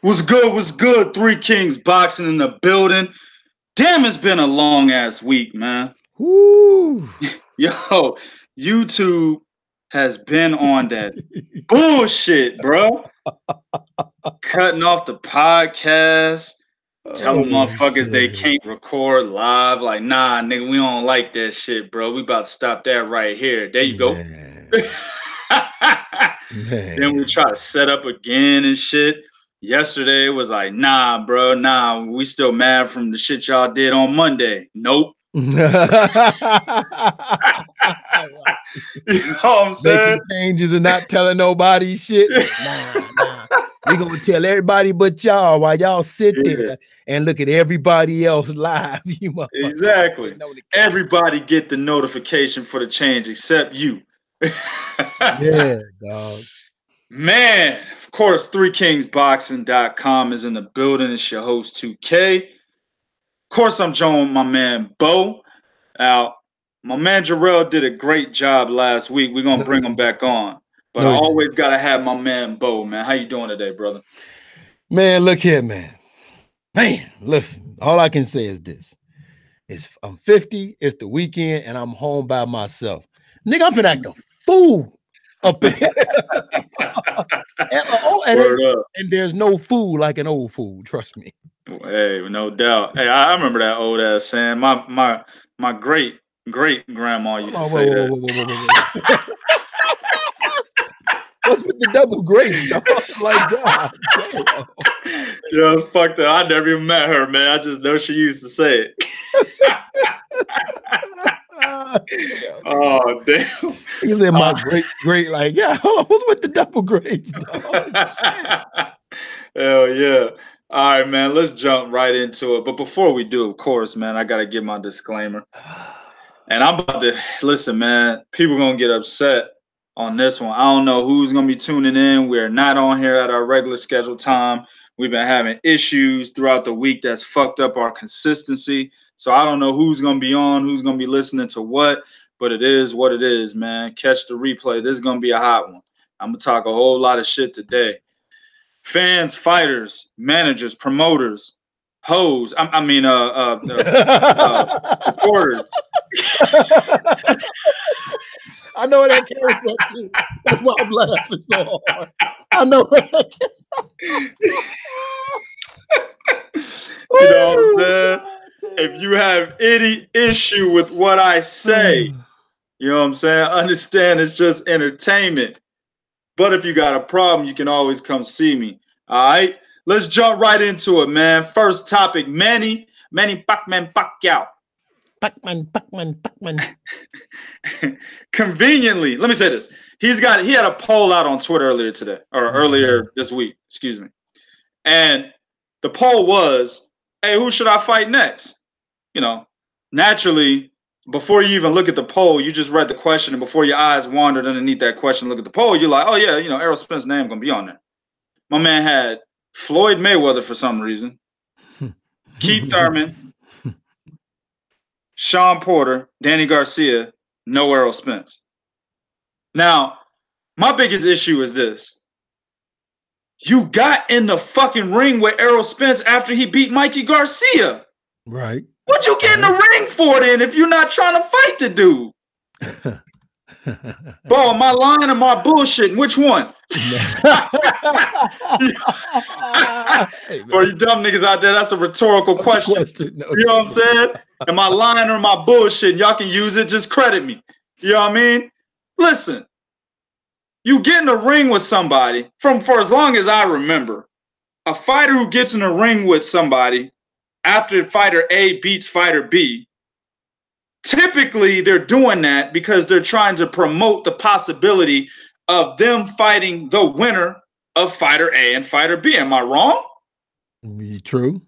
What's good? What's good? Three Kings boxing in the building. Damn, it's been a long ass week, man. Woo. Yo, YouTube has been on that bullshit, bro. Cutting off the podcast, telling motherfuckers they can't record live. Like, nah, nigga, we don't like that shit, bro. We about to stop that right here. There you go. Then we try to set up again and shit. Yesterday it was like, nah, bro, nah, we still mad from the shit y'all did on Monday. Nope. You know what I'm saying? Making changes and not telling nobody shit. Nah. We gonna tell everybody but y'all while y'all sit there and look at everybody else live. You exactly. Everybody get the notification for the change except you. Yeah, dog. Man, of course, 3kingsboxing.com is in the building. It's your host, 2K. Of course, I'm joined with my man, Bo. Now, my man, Jarrell, did a great job last week. We're going to bring him back on. But I always got to have my man, Bo, man. How you doing today, brother? Man, look here, man. Man, listen, all I can say is this. I'm 50, it's the weekend, and I'm home by myself. Nigga, I'm finna act a fool up there. and there's no fool like an old fool, trust me. Hey, no doubt. Hey, I remember that old ass saying. My great grandma used to say that. What's with the double greats, dog? Like, God damn. Yeah, it's fucked up. I never even met her, man. I just know she used to say it. Oh, damn. You said my great, like, yeah, what's with the double greats, dog? Hell yeah. All right, man, let's jump right into it. But before we do, of course, man, I got to give my disclaimer. And I'm about to, listen, man, people going to get upset on this one. I don't know who's going to be tuning in. We're not on here at our regular scheduled time. We've been having issues throughout the week that's fucked up our consistency. So I don't know who's going to be on, who's going to be listening to what, but it is what it is, man. Catch the replay. This is going to be a hot one. I'm going to talk a whole lot of shit today. Fans, fighters, managers, promoters, hoes. Reporters. I know where that came from too. That's why I'm laughing so hard. I know where that came from. You know what I'm saying? If you have any issue with what I say, you know what I'm saying? Understand it's just entertainment. But if you got a problem, you can always come see me. All right? Let's jump right into it, man. First topic, Manny Pacquiao. Pacman. Conveniently, let me say this. He had a poll out on Twitter earlier today, or earlier this week, excuse me. And the poll was, hey, who should I fight next? You know, naturally, before you even look at the poll, you just read the question, and before your eyes wandered underneath that question, look at the poll, you're like, oh yeah, you know, Errol Spence's name gonna be on there. My man had Floyd Mayweather for some reason, Keith Thurman, Shawn Porter, Danny Garcia, no Errol Spence. Now, my biggest issue is this. You got in the fucking ring with Errol Spence after he beat Mikey Garcia. Right. What you get in the ring for then if you're not trying to fight the dude? Bro, am I lying or am I bullshitting? Which one? For you dumb niggas out there, that's a rhetorical question. You know what I'm saying? Am I lying or am I bullshitting? Y'all can use it, just credit me. You know what I mean? Listen, you get in the ring with somebody, for as long as I remember, a fighter who gets in the ring with somebody after fighter A beats fighter B, typically they're doing that because they're trying to promote the possibility of them fighting the winner of fighter A and fighter B. Am I wrong? True.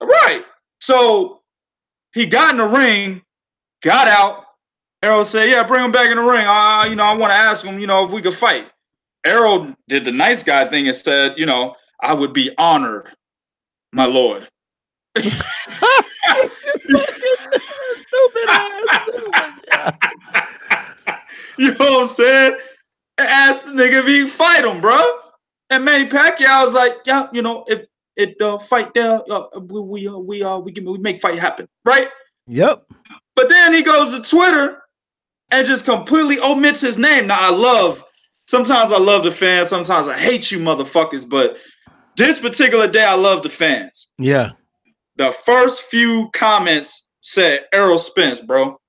Right. So he got in the ring, got out. Errol said, yeah, bring him back in the ring. I want to ask him, if we could fight. Errol did the nice guy thing and said, I would be honored, my lord. Stupid ass. You know what I'm saying? And asked the nigga if he can fight him, bro. And Manny Pacquiao was like, yeah, it fight there. We make fight happen, right? Yep. But then he goes to Twitter and just completely omits his name. Now sometimes I love the fans, sometimes I hate you motherfuckers, but this particular day I love the fans. Yeah. The first few comments said Errol Spence, bro.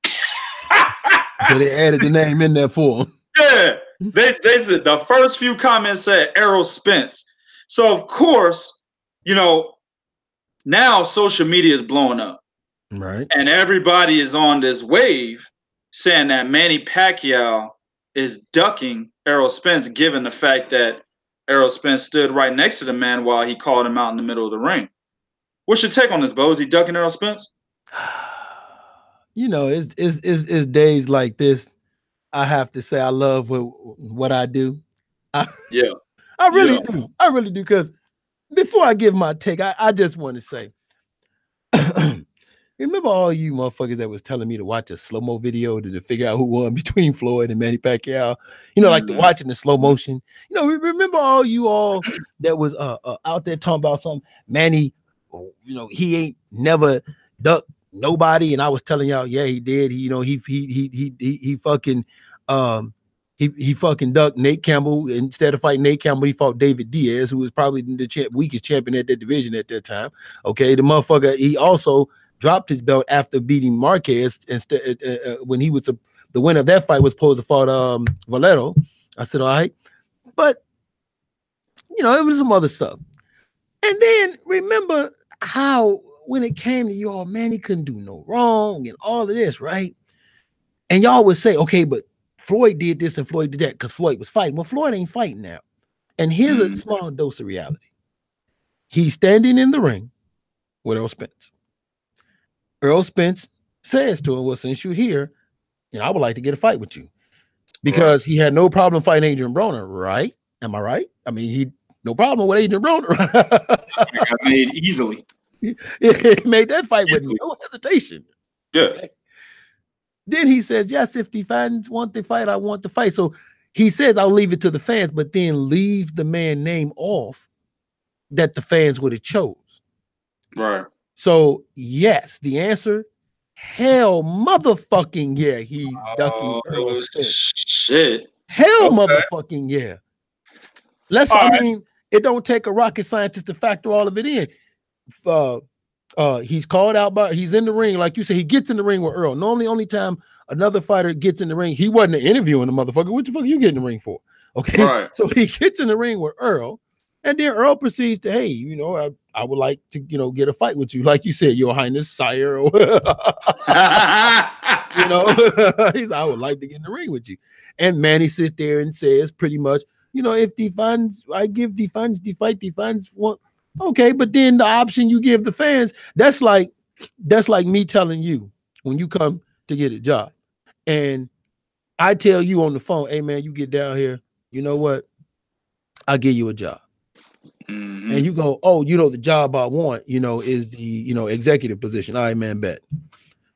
So they added the name in there for him. Yeah. They said the first few comments said Errol Spence. So of course, now social media is blowing up. Right. And everybody is on this wave saying that Manny Pacquiao is ducking Errol Spence, given the fact that Errol Spence stood right next to the man while he called him out in the middle of the ring. What's your take on this, Bo? Is he ducking Errol Spence? It's days like this. I have to say I love what I do. I really do. I really do. Because before I give my take, I just want to say, remember all you motherfuckers that was telling me to watch a slow-mo video to figure out who won between Floyd and Manny Pacquiao? Like the watching the slow motion. Remember all that was out there talking about something. Manny, he ain't never ducked nobody, and I was telling y'all, yeah, he did. He fucking he fucking ducked Nate Campbell. Instead of fighting Nate Campbell, he fought David Diaz, who was probably the weakest champion at that division at that time. Okay, the motherfucker, he also dropped his belt after beating Marquez. Instead, when he was the winner of that fight was supposed to fight Valero. I said, all right, but it was some other stuff. And then remember how when it came to y'all, man, he couldn't do no wrong and all of this, right? And y'all would say, okay, but Floyd did this and Floyd did that because Floyd was fighting. Well, Floyd ain't fighting now. And here's a small dose of reality. He's standing in the ring with Errol Spence. Errol Spence says to him, well, since you're here, I would like to get a fight with you. Because he had no problem fighting Adrian Broner, right? Am I right? I mean, he no problem with Adrian Broner. I made easily. He made that fight with no hesitation. Yeah. Okay? Then he says, yes, if the fans want the fight, I want the fight. So he says, I'll leave it to the fans, but then leave the man name off that the fans would have chose. Right. So yes, the answer, hell motherfucking yeah, he's ducking Errol Spence. Shit. Hell motherfucking yeah. It don't take a rocket scientist to factor all of it in. He's called out he's in the ring, like you said, he gets in the ring with Earl. Normally, only time another fighter gets in the ring, he wasn't interviewing the motherfucker. What the fuck are you getting in the ring for? Okay. Right. So he gets in the ring with Earl, and then Earl proceeds to, hey, I would like to, get a fight with you. Like you said, Your Highness, sire. He's, I would like to get in the ring with you. And Manny sits there and says pretty much, if the fans, I give the fans the fight, the fans want. Okay, but then the option you give the fans, that's like me telling you when you come to get a job. And I tell you on the phone, hey man, you get down here, you know what? I'll give you a job. Mm-hmm. And you go, oh, the job I want, is the, executive position. All right, man, bet.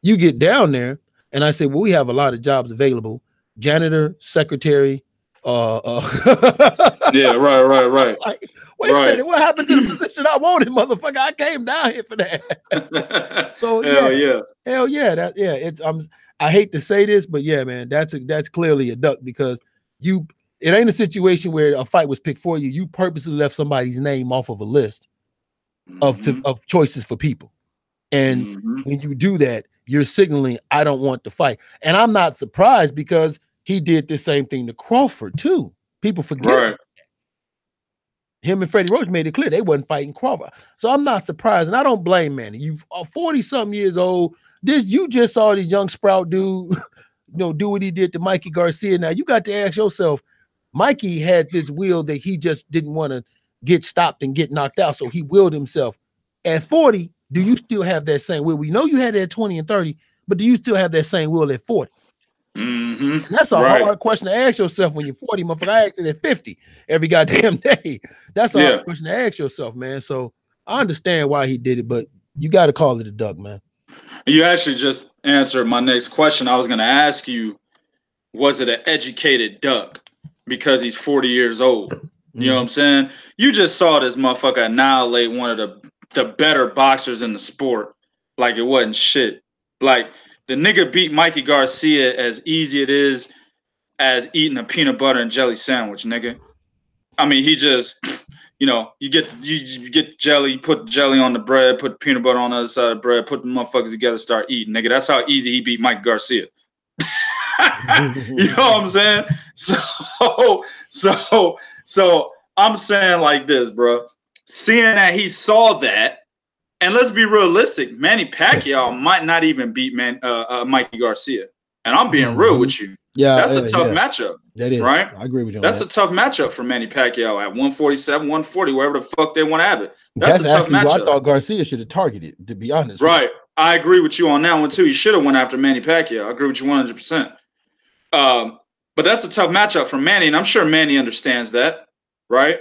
You get down there and I say, well, we have a lot of jobs available. Janitor, secretary, yeah, right. Like, wait a minute, what happened to the position I wanted, motherfucker? I came down here for that. So hell yeah. It's I hate to say this, but yeah, man, that's clearly a duck because it ain't a situation where a fight was picked for you. You purposely left somebody's name off of a list of choices for people. And when you do that, you're signaling, I don't want to fight. And I'm not surprised because he did the same thing to Crawford too. People forget. Right. Him and Freddie Roach made it clear they wasn't fighting Crawford. So I'm not surprised. And I don't blame Manny. You 40-something years old. You just saw this young sprout dude, do what he did to Mikey Garcia. Now you got to ask yourself, Mikey had this will that he just didn't want to get stopped and get knocked out. So he willed himself. At 40, do you still have that same will? We know you had it at 20 and 30, but do you still have that same will at 40? That's a hard question to ask yourself when you're 40, motherfucker. I ask it at 50 every goddamn day. That's a hard question to ask yourself, man. So I understand why he did it, but you got to call it a duck, man. You actually just answered my next question. I was going to ask you, was it an educated duck because he's 40 years old? You know what I'm saying? You just saw this motherfucker annihilate one of the better boxers in the sport. Like it wasn't shit. Like the nigga beat Mikey Garcia as easy it is as eating a peanut butter and jelly sandwich, nigga. I mean, he just, you get jelly, you put jelly on the bread, put peanut butter on the other side of the bread, put the motherfuckers together, start eating, nigga. That's how easy he beat Mike Garcia. You know what I'm saying? So I'm saying like this, bro. Seeing that he saw that, and let's be realistic, Manny Pacquiao might not even beat Mikey Garcia. And I'm being real with you. Yeah, that's a tough matchup. That is right. I agree with you. That's a tough matchup for Manny Pacquiao at 147, 140, wherever the fuck they want to have it. That's a tough matchup. I thought Garcia should have targeted, to be honest. Right. I agree with you on that one too. He should have went after Manny Pacquiao. I agree with you 100%. But that's a tough matchup for Manny, and I'm sure Manny understands that, right?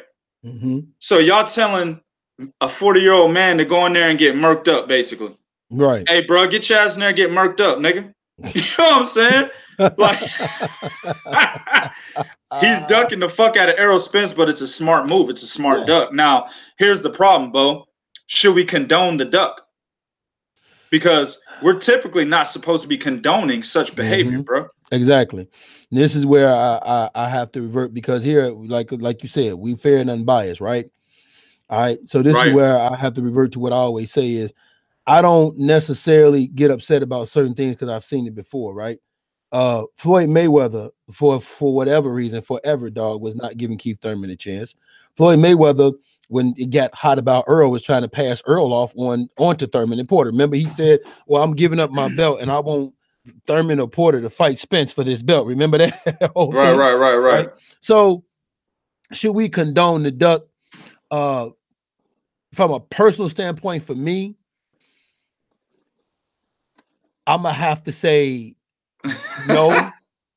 So y'all telling a 40-year-old man to go in there and get murked up, basically. Right. Hey, bro, get your ass in there and get murked up, nigga. You know what I'm saying? Like, he's ducking the fuck out of Errol Spence, but it's a smart move. It's a smart duck. Now, here's the problem, Bo. Should we condone the duck? Because we're typically not supposed to be condoning such behavior, bro. Exactly. This is where I have to revert, because here, like you said, we fair and unbiased, right? All right. So this is where I have to revert to what I always say is, I don't necessarily get upset about certain things because I've seen it before, right? Floyd Mayweather, for whatever reason, forever, dog, was not giving Keith Thurman a chance. Floyd Mayweather, when it got hot about Earl, was trying to pass Earl off onto Thurman and Porter. Remember, he said, well, I'm giving up my belt and I want Thurman or Porter to fight Spence for this belt. Remember that? Okay. Right. So should we condone the duck? From a personal standpoint, for me, I'm gonna have to say no.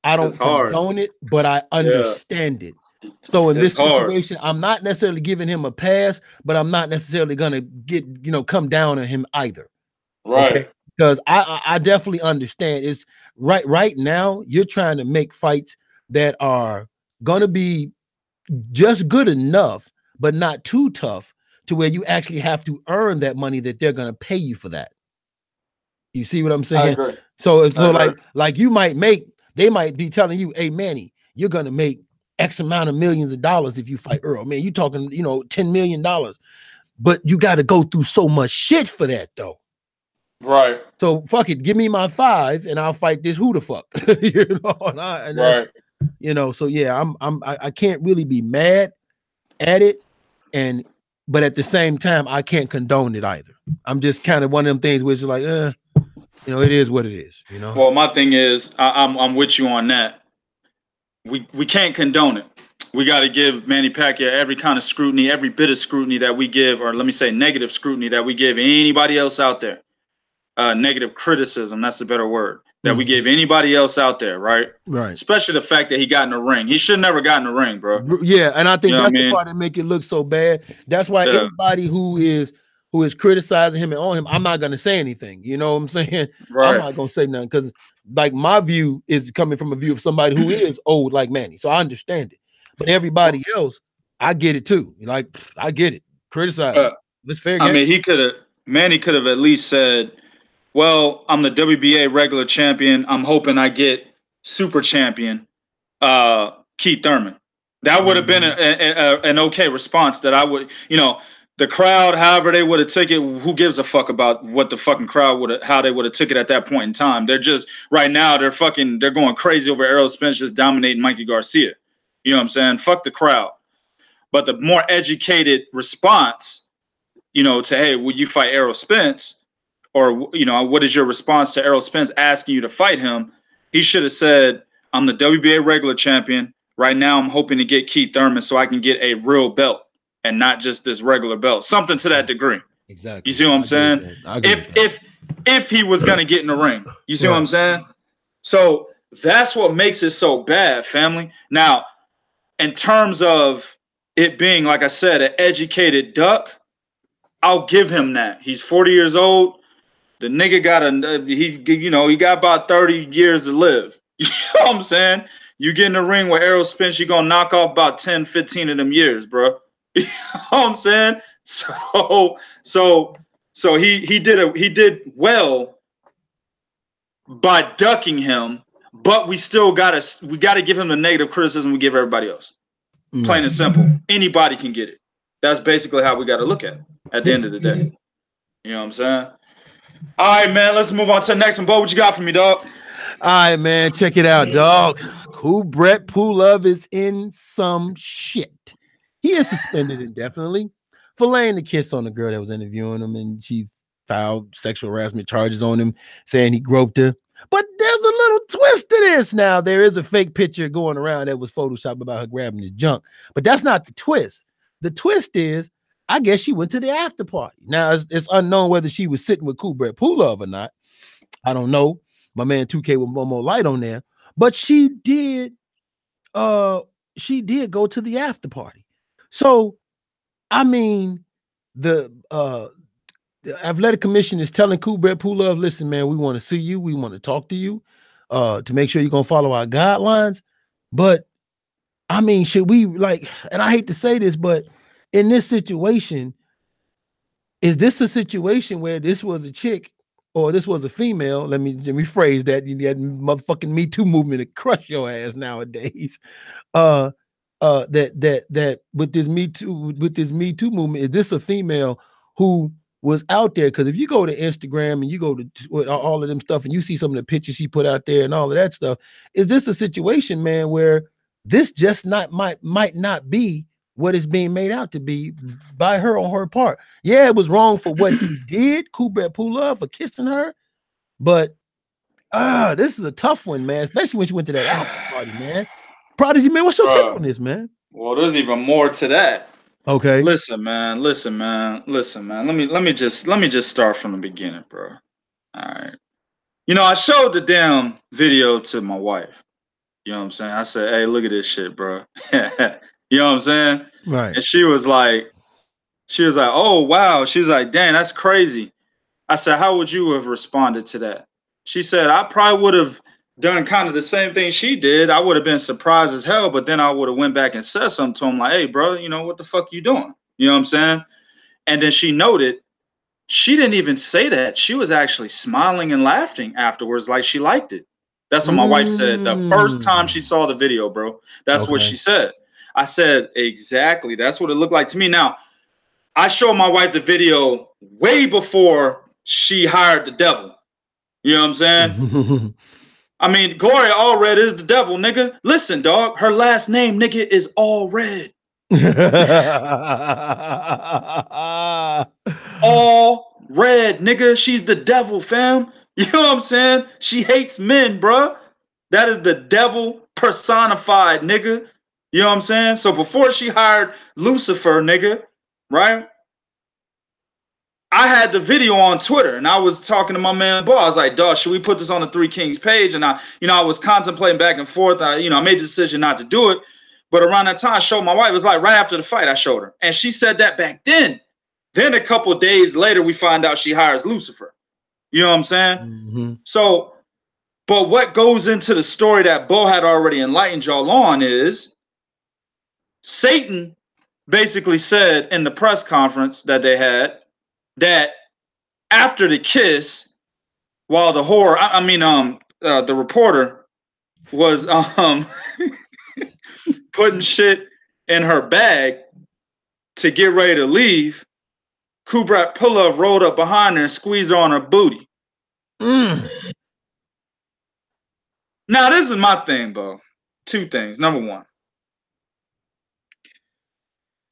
I don't condone it, but I understand it. So in this situation, I'm not necessarily giving him a pass, but I'm not necessarily gonna come down on him either. Right. Okay? Because I definitely understand. It's right now you're trying to make fights that are gonna be just good enough, but not too tough to where you actually have to earn that money that they're gonna pay you for that. You see what I'm saying? I agree. So like they might be telling you, hey Manny, you're gonna make X amount of millions of dollars if you fight Earl. Man, you talking, $10 million. But you got to go through so much shit for that though. Right. So fuck it, give me my 5 and I'll fight this who the fuck. So yeah, I can't really be mad at it, but at the same time, I can't condone it either. I'm just kind of one of them things which is like, it is what it is, Well, my thing is, I'm with you on that. We can't condone it. We got to give Manny Pacquiao every kind of scrutiny, every bit of scrutiny that we give, or let me say negative scrutiny that we give anybody else out there. Negative criticism, that's the better word, that we give anybody else out there, right? Right. Especially the fact that he got in the ring. He should never got in the ring, bro. Yeah, and I think that's the part that make it look so bad. That's why anybody who is criticizing him and on him, I'm not gonna say anything. You know what I'm saying? Right. I'm not gonna say nothing because like my view is coming from a view of somebody who is old like Manny. So I understand it. But everybody else, I get it too. Like, I get it. Criticize. It's fair game. I mean, Manny could have at least said, well, I'm the WBA regular champion. I'm hoping I get super champion Keith Thurman. That would have been an okay response that I would, the crowd, however they would have took it, who gives a fuck about what the fucking crowd how they would have took it at that point in time. They're just, right now, they're going crazy over Errol Spence just dominating Mikey Garcia. You know what I'm saying? Fuck the crowd. But the more educated response, to, hey, would you fight Errol Spence? Or, what is your response to Errol Spence asking you to fight him? He should have said, I'm the WBA regular champion. Right now, I'm hoping to get Keith Thurman so I can get a real belt and not just this regular belt. Something to that degree. Exactly. You see what I'm saying? If he was going to get in the ring. You see what I'm saying? So that's what makes it so bad, family. Now, in terms of it being, like I said, an educated duck, I'll give him that. He's 40 years old. The nigga got he got about 30 years to live. You know what I'm saying? You get in the ring with Errol Spence, you're gonna knock off about 10, 15 of them years, bro. You know what I'm saying? So he did well by ducking him, but we still gotta give him the negative criticism we give everybody else. Plain and simple. Anybody can get it. That's basically how we gotta look at the end of the day. You know what I'm saying? All right, man. Let's move on to the next one. Bo, what you got for me, dog? All right, man. Check it out, dog. Kubrat Pulev is in some shit. He is suspended indefinitely for laying the kiss on the girl that was interviewing him, and she filed sexual harassment charges on him, saying he groped her. But there's a little twist to this. Now, there is a fake picture going around that was photoshopped about her grabbing his junk, but that's not the twist. The twist is, I guess she went to the after party. Now, it's unknown whether she was sitting with Kubrat Pulev or not. I don't know. My man 2K with one more light on there, but she did go to the after party. So, I mean, the athletic commission is telling Kubrat Pulev, listen, man, we want to see you. We want to talk to you to make sure you're going to follow our guidelines. But I mean, should we and I hate to say this, but in this situation, is this a situation where this was a chick or this was a female? Let me rephrase that. You had motherfucking Me Too movement to crush your ass nowadays. That with this Me Too movement, is this a female who was out there? Because if you go to Instagram and you go to all of them stuff and you see some of the pictures she put out there and all of that stuff, is this a situation, man, where this just might not be what is being made out to be by her on her part? Yeah, it was wrong for what he did, Kubrat Pulev, for kissing her, but this is a tough one, man, especially when she went to that after party, man. Prodigy, man, what's your take on this, man? Well, there's even more to that. Okay. Listen, man. Let me just start from the beginning, bro. All right. You know, I showed the damn video to my wife. You know what I'm saying? I said, hey, look at this shit, bro. You know what I'm saying? Right. And she was like, oh, wow. She's like, dang, that's crazy. I said, how would you have responded to that? She said, I probably would have done kind of the same thing she did. I would have been surprised as hell, but then I would have went back and said something to him like, hey, bro, you know, what the fuck you doing? You know what I'm saying? And then she noted, she didn't even say that. She was actually smiling and laughing afterwards like she liked it. That's what my wife said the first time she saw the video, bro. That's what she said. I said, exactly. That's what it looked like to me. Now, I showed my wife the video way before she hired the devil. You know what I'm saying? I mean, Gloria Allred is the devil, nigga. Listen, dog. Her last name, nigga, is Allred. All red, nigga. She's the devil, fam. You know what I'm saying? She hates men, bruh. That is the devil personified, nigga. You know what I'm saying? So before she hired Lucifer, nigga, right? I had the video on Twitter and I was talking to my man Bo. I was like, dog, should we put this on the Three Kings page? And I was contemplating back and forth. I made the decision not to do it. But around that time, I showed my wife. It was like right after the fight, I showed her. And she said that back then. Then a couple of days later, we find out she hires Lucifer. You know what I'm saying? So, but what goes into the story that Bo had already enlightened y'all on is Satan basically said in the press conference that they had that after the kiss, while the whore, the reporter was putting shit in her bag to get ready to leave, Kubrat Pulev rolled up behind her and squeezed her on her booty. Now, this is my thing, Bo. Two things. Number one,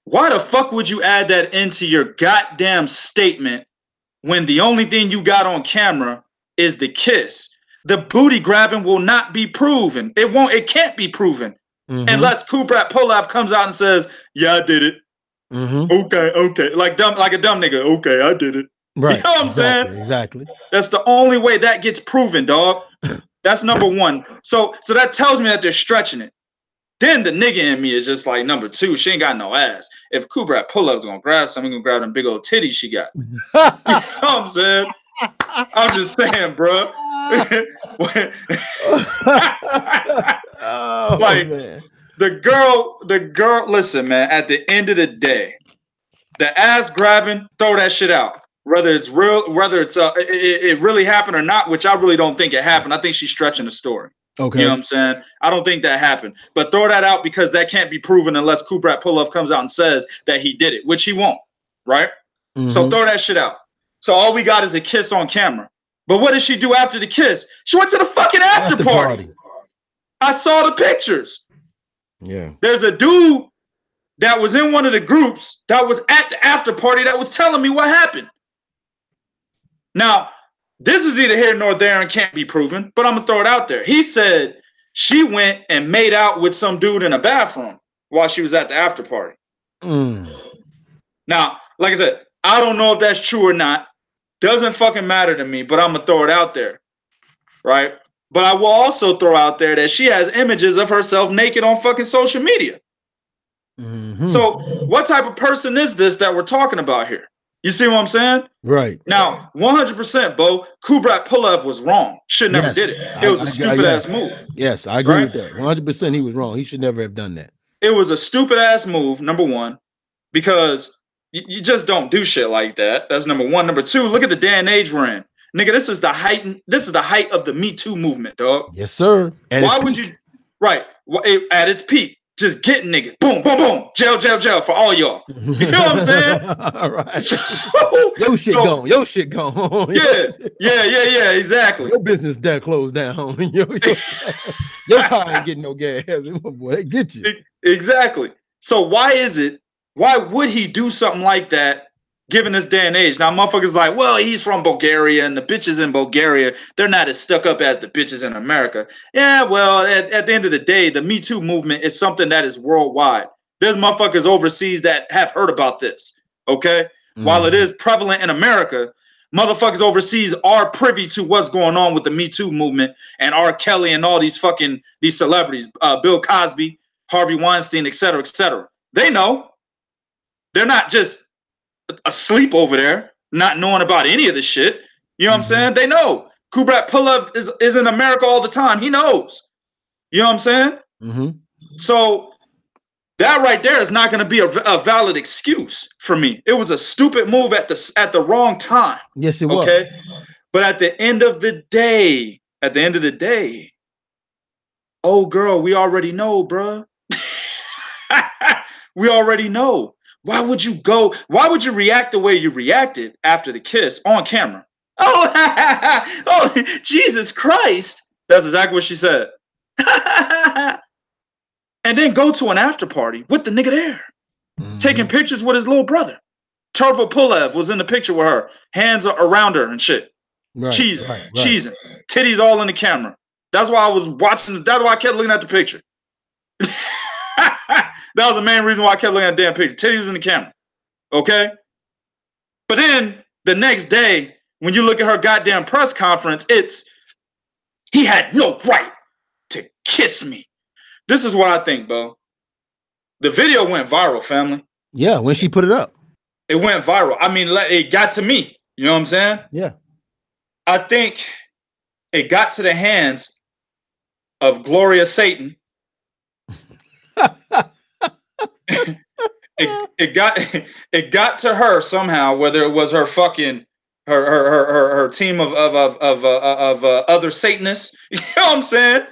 why the fuck would you add that into your goddamn statement when the only thing you got on camera is the kiss? The booty grabbing will not be proven. It can't be proven unless Kubrat Pulev comes out and says, yeah, I did it. Okay. Like a dumb nigga. Okay, I did it. Right. You know what I'm saying? Exactly. That's the only way that gets proven, dog. That's number one. So that tells me that they're stretching it. Then the nigga in me is just like, number two, she ain't got no ass. If Kubrat Pulev's gonna grab something, gonna grab them big old titties she got. You know what I'm saying? I'm just saying, bro. Oh, Like man. the girl, listen, man, at the end of the day, the ass grabbing, throw that shit out. Whether it's real, whether it's it really happened or not, which I really don't think it happened. I think she's stretching the story. Okay. You know what I'm saying? I don't think that happened. But throw that out because that can't be proven unless Kubrat Pulev comes out and says that he did it, which he won't. Right? So throw that shit out. So all we got is a kiss on camera. But what did she do after the kiss? She went to the fucking after party. I saw the pictures. Yeah. There's a dude that was in one of the groups that was at the after party that was telling me what happened. Now, this is neither here nor there and can't be proven, but I'm going to throw it out there. He said she went and made out with some dude in a bathroom while she was at the after party. Now, like I said, I don't know if that's true or not. Doesn't fucking matter to me, but I'm going to throw it out there. Right? But I will also throw out there that she has images of herself naked on fucking social media. So what type of person is this that we're talking about here? You see what I'm saying? Right. Now, 100%, Bo, Kubrat Pulev was wrong. Should never did it. It was a stupid ass move. Yes, I agree with that. 100% he was wrong. He should never have done that. It was a stupid ass move, number one, because you just don't do shit like that. That's number one. Number two, look at the day and age we're in. Nigga, this is the height of the Me Too movement, dog. Yes, sir. Why would you? Right. At its peak. Just getting niggas. Boom, boom, boom. Jail, jail, jail for all y'all. You know what I'm saying? All right. So, your shit gone. Your shit gone. Yeah, exactly. Your business that closed down. your car ain't getting no gas. Boy, they get you. Exactly. So why would he do something like that given this day and age? Now, motherfuckers like, well, he's from Bulgaria and the bitches in Bulgaria, they're not as stuck up as the bitches in America. Yeah, well, at the end of the day, the Me Too movement is something that is worldwide. There's motherfuckers overseas that have heard about this, okay? While it is prevalent in America, motherfuckers overseas are privy to what's going on with the Me Too movement and R. Kelly and all these celebrities, Bill Cosby, Harvey Weinstein, et cetera, et cetera. They know. They're not just asleep over there, not knowing about any of this shit. You know what I'm saying? They know. Kubrat Pulev is in America all the time. He knows. You know what I'm saying? So that right there is not going to be a valid excuse for me. It was a stupid move at the wrong time. Yes, it was. Okay. But at the end of the day, oh girl, we already know, bruh. We already know. Why would you react the way you reacted after the kiss on camera? Oh, Jesus Christ. That's exactly what she said. And then go to an after party with the nigga there. Taking pictures with his little brother. Turvo Pulev was in the picture with her. Hands around her and shit. Cheesing. Titties all in the camera. That's why I was watching. That's why I kept looking at the picture. That was the main reason why I kept looking at the damn picture. Titties in the camera. Okay? But then the next day, when you look at her goddamn press conference, he had no right to kiss me. This is what I think, Bo. The video went viral, family. Yeah, when she put it up. It went viral. I mean, it got to me. You know what I'm saying? Yeah. I think it got to the hands of Gloria Satan. it got to her somehow, whether it was her fucking her team of other Satanists, you know what I'm saying,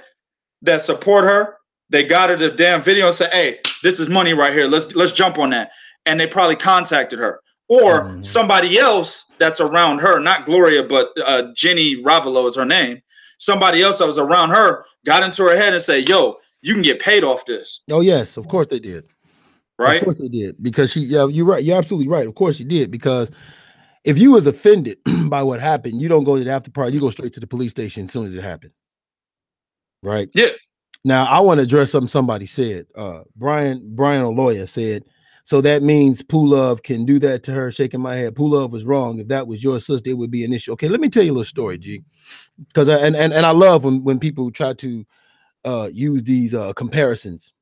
that support her. They got her the damn video and said, "Hey, this is money right here. Let's jump on that." And they probably contacted her or somebody else that's around her, not Gloria, but Jenny Ravelo is her name. Somebody else that was around her got into her head and said, "Yo, you can get paid off this." Oh yes, of course they did. Right? Of course they did, because you're right. You're absolutely right. Of course you did, because if you was offended by what happened, you don't go to the after party. You go straight to the police station as soon as it happened. Right? Yeah. Now I want to address something somebody said. Brian, a lawyer, said, so that means Pulev can do that to her. Shaking my head. Pulev was wrong. If that was your sister, it would be an issue. Okay, let me tell you a little story, G. Because I love when people try to use these comparisons.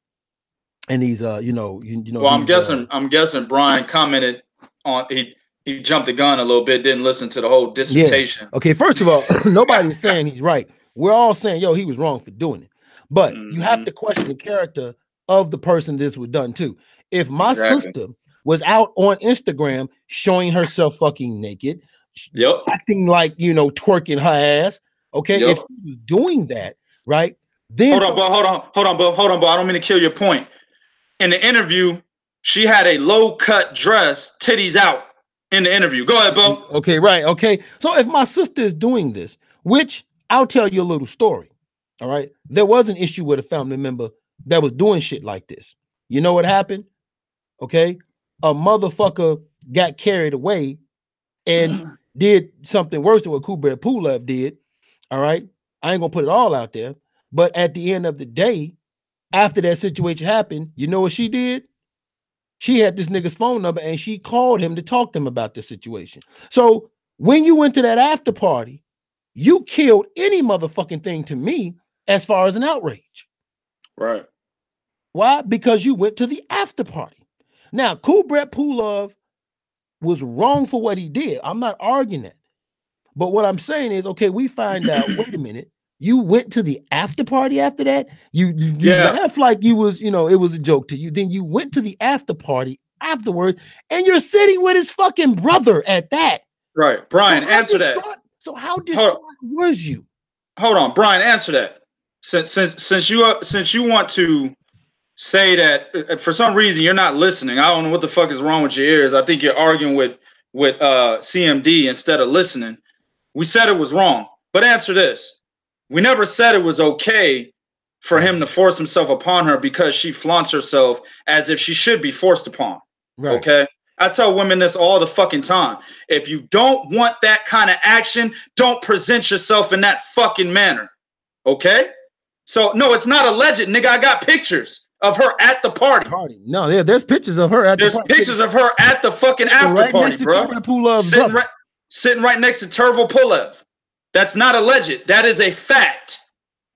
And these, Well, I'm guessing Brian commented on he jumped the gun a little bit, didn't listen to the whole dissertation. Yeah. Okay, first of all, nobody's saying he's right. We're all saying, yo, he was wrong for doing it. But you have to question the character of the person this was done to. If my sister was out on Instagram showing herself fucking naked, acting like, you know, twerking her ass, okay, if she was doing that, right? Then hold on, but I don't mean to kill your point. In the interview, she had a low-cut dress, titties out in the interview. Go ahead, Bo. Okay, right. Okay. So if my sister is doing this, which I'll tell you a little story. All right. There was an issue with a family member that was doing shit like this. You know what happened? Okay. A motherfucker got carried away and did something worse than what Kubrat Pulev did. All right. I ain't gonna put it all out there. But at the end of the day, after that situation happened, you know what she did? She had this nigga's phone number and she called him to talk to him about the situation. So when you went to that after party, you killed any motherfucking thing to me as far as an outrage. Right. Why? Because you went to the after party. Now, Kubrat Pulev was wrong for what he did. I'm not arguing that. But what I'm saying is, okay, we find out, wait a minute, you went to the after party after that? You laughed like you was, you know, it was a joke to you. Then you went to the after party afterwards and you're sitting with his fucking brother at that. Right. Brian, answer that. So how distraught was you? Hold on, Brian, answer that. Since you want to say that for some reason you're not listening. I don't know what the fuck is wrong with your ears. I think you're arguing with CMD instead of listening. We said it was wrong, but answer this. We never said it was okay for him to force himself upon her because she flaunts herself as if she should be forced upon. Right. Okay? I tell women this all the fucking time. If you don't want that kind of action, don't present yourself in that fucking manner. Okay? So, no, it's not alleged, nigga. I got pictures of her at the party. No, there's pictures of her at the party. There's pictures of her at the fucking after party, bro. Sitting right next to Errol Pulev. That's not alleged. That is a fact.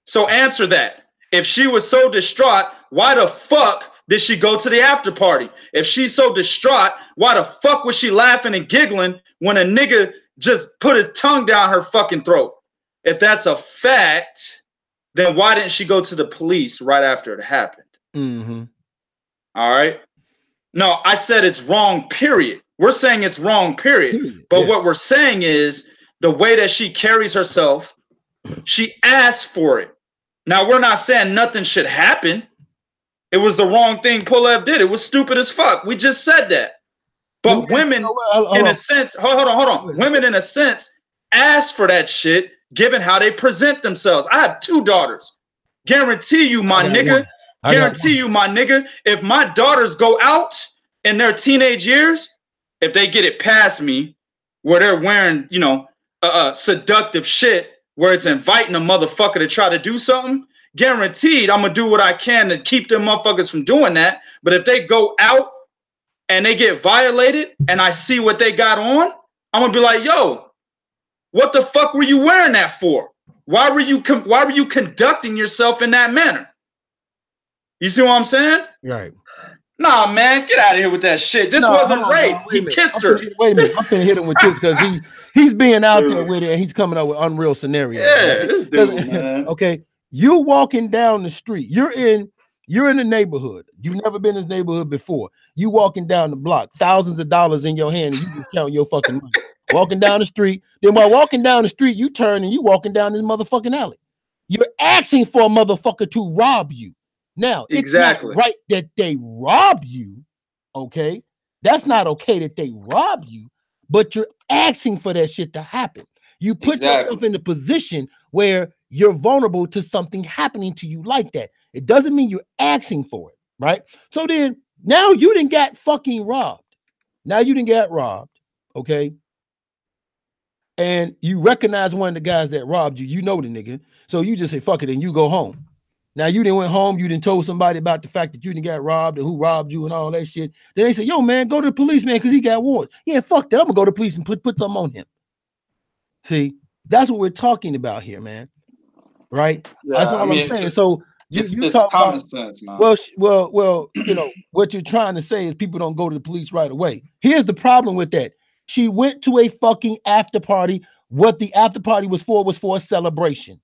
So answer that. If she was so distraught, why the fuck did she go to the after party? If she's so distraught, why the fuck was she laughing and giggling when a nigga just put his tongue down her fucking throat? If that's a fact, then why didn't she go to the police right after it happened? All right. No, I said it's wrong, period. We're saying it's wrong, period. But what we're saying is the way that she carries herself, she asked for it. Now, we're not saying nothing should happen. It was the wrong thing Pulev did. It was stupid as fuck. We just said that. But women, in a sense, hold on. Women, in a sense, ask for that shit given how they present themselves. I have 2 daughters. Guarantee you, my nigga. Guarantee you, my nigga. If my daughters go out in their teenage years, if they get it past me, where they're wearing, you know, seductive shit, where it's inviting a motherfucker to try to do something, guaranteed I'm gonna do what I can to keep them motherfuckers from doing that. But if they go out and they get violated and I see what they got on, I'm gonna be like, yo, what the fuck were you wearing that for? Why were you conducting yourself in that manner? You see what I'm saying? Right. Nah, man, get out of here with that shit. This wasn't rape. He kissed her. Wait a minute. I'm finna hit him with this because he's being out there with it and he's coming up with unreal scenarios. Yeah, right? This dude, man. Okay, you walking down the street. You're in the neighborhood. You've never been in this neighborhood before. You walking down the block, thousands of dollars in your hand, and you just count your fucking money. Walking down the street. Then while walking down the street, you turn and you walking down this motherfucking alley. You're asking for a motherfucker to rob you. Now, exactly. It's not right that they rob you, okay? That's not okay that they rob you, but you're asking for that shit to happen. You put yourself in a position where you're vulnerable to something happening to you like that. It doesn't mean you're asking for it, right? So then, now you didn't get fucking robbed. Now you didn't get robbed, okay? And you recognize one of the guys that robbed you. You know the nigga. So you just say, fuck it, and you go home. Now you didn't went home, you didn't told somebody about the fact that you didn't get robbed and who robbed you and all that shit. Then they say, yo, man, go to the police, man, because he got warrants. Yeah, fuck that. I'm gonna go to the police and put something on him. See, that's what we're talking about here, man. Right? Yeah, that's all I'm saying. So you talk common sense, man. Well, you know, what you're trying to say is people don't go to the police right away. Here's the problem with that. She went to a fucking after party. What the after party was for a celebration.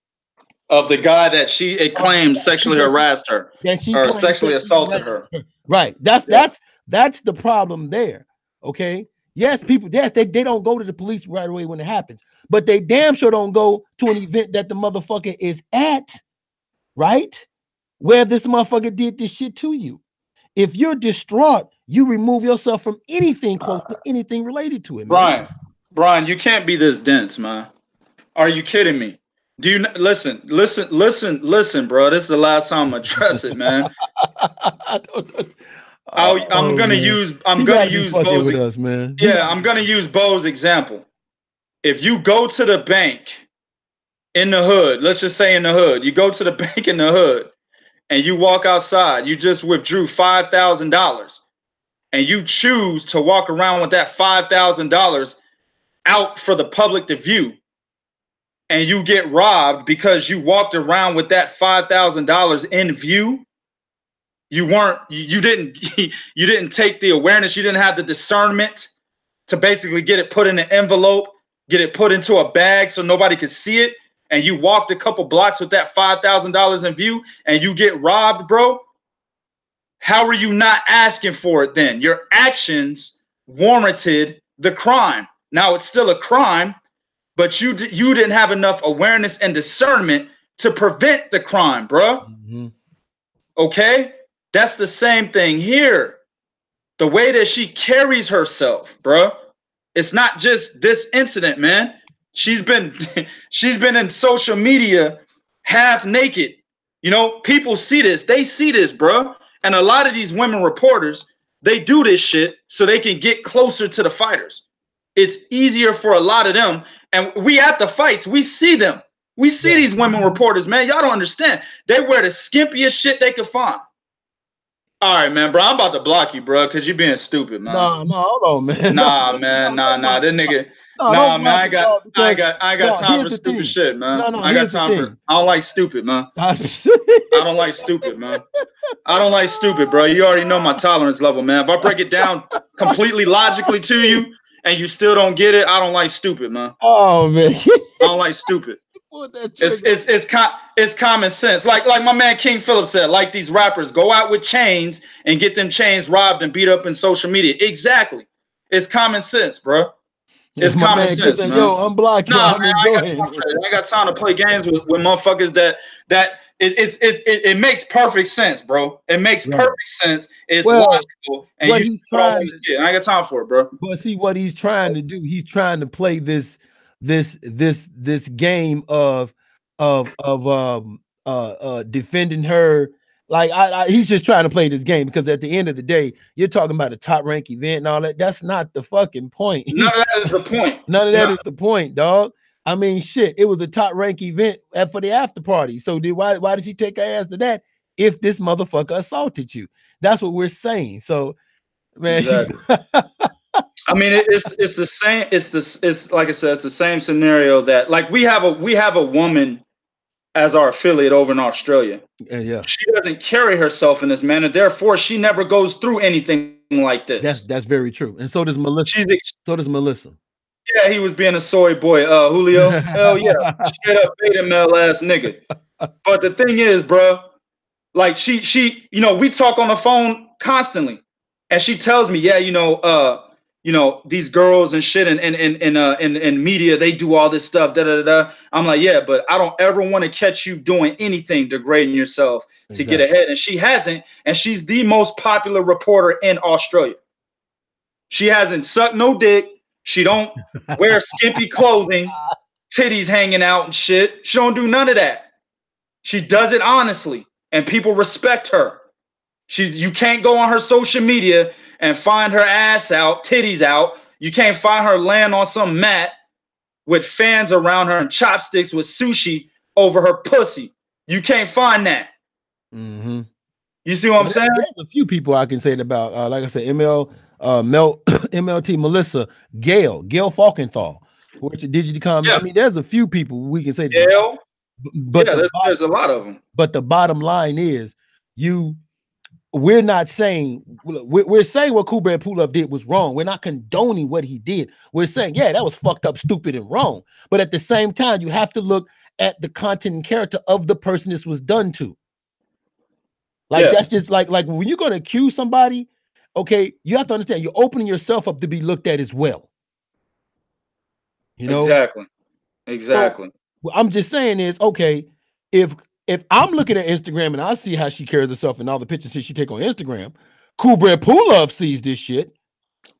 Of the guy that she claimed sexually harassed her that she or claimed sexually assaulted her. Right. That's the problem there. Okay. Yes, people, yes, they don't go to the police right away when it happens, but they damn sure don't go to an event that the motherfucker is at, right? Where this motherfucker did this shit to you. If you're distraught, you remove yourself from anything close to anything related to it, man. Brian, you can't be this dense, man. Are you kidding me? Do you listen, bro? This is the last time I'm address it, man. I'm gonna use Bo's with us, man. Yeah, I'm gonna use Bo's example. If you go to the bank in the hood, let's just say in the hood, you go to the bank in the hood and you walk outside, you just withdrew $5,000 and you choose to walk around with that $5,000 out for the public to view, and you get robbed because you walked around with that $5,000 in view. You didn't take the awareness, you didn't have the discernment to basically get it put in an envelope, get it put into a bag so nobody could see it, and you walked a couple blocks with that $5,000 in view and you get robbed, bro. How are you not asking for it then? Your actions warranted the crime. Now it's still a crime, but you didn't have enough awareness and discernment to prevent the crime, bro. Mm-hmm. Okay? That's the same thing here. The way that she carries herself, bro. It's not just this incident, man. She's been in social media half naked. You know, people see this. They see this, bro. And a lot of these women reporters, they do this shit so they can get closer to the fighters. It's easier for a lot of them. And we at the fights, we see them. We see these women reporters, man. Y'all don't understand. They wear the skimpiest shit they could find. All right, man, bro. I'm about to block you, bro, because you're being stupid, man. No, hold on, man. Nah, man. That nigga. Nah, man. I got time for stupid shit, man. I got time for. I don't like stupid, man. I don't like stupid, man. I don't like stupid, bro. You already know my tolerance level, man. If I break it down completely logically to you and you still don't get it, I don't like stupid, man. Oh, man. I don't like stupid. It's common sense. Like my man King Phillips said, like these rappers go out with chains and get them chains robbed and beat up in social media. Exactly. It's common sense, bro. It's common sense, man. Yo, unblock you. Nah, man, I got time to play games with motherfuckers that it makes perfect sense, bro. It makes perfect sense. It's logical, and you trying to see it. I ain't got time for it, bro. But see what he's trying to do. He's trying to play this game of defending her. Like he's just trying to play this game because at the end of the day, you're talking about a top rank event and all that. That's not the fucking point. None of that is the point. None of that is the point, dog. I mean, shit, it was a top rank event for the after party. So why did she take her ass to that if this motherfucker assaulted you? That's what we're saying. So, man. Exactly. I mean, it's the same. It's like I said, it's the same scenario that like we have a woman as our affiliate over in Australia. Yeah. She doesn't carry herself in this manner. Therefore, she never goes through anything like this. That's very true. And so does Melissa. So does Melissa. Yeah, he was being a soy boy, Julio. Hell yeah, straight up beta male ass nigga. But the thing is, bro, like she, you know, we talk on the phone constantly, and she tells me, yeah, these girls and shit and media, they do all this stuff, da da da. I'm like, yeah, but I don't ever want to catch you doing anything degrading yourself to get ahead. And she hasn't, and she's the most popular reporter in Australia. She hasn't sucked no dick. She don't wear skimpy clothing, titties hanging out and shit. She don't do none of that. She does it honestly, and people respect her. You can't go on her social media and find her ass out, titties out. You can't find her laying on some mat with fans around her and chopsticks with sushi over her pussy. You can't find that. Mm-hmm. You see what I'm saying? There's a few people I can say it about. Like I said, MLT, Melissa, Gail Falkenthal. Did you come? Yeah. I mean, there's a few people we can say. Gail. But yeah, there's a lot of them. But the bottom line is, we're not saying, we're saying what Kubrat Pulev did was wrong. We're not condoning what he did. We're saying, yeah, that was fucked up, stupid, and wrong. But at the same time, you have to look at the content and character of the person this was done to. Like that's just like when you're going to accuse somebody, okay, you have to understand you're opening yourself up to be looked at as well. You know? Exactly. So, what I'm just saying is, okay, if I'm looking at Instagram and I see how she carries herself and all the pictures she take on Instagram, Kubrat Pulev sees this shit.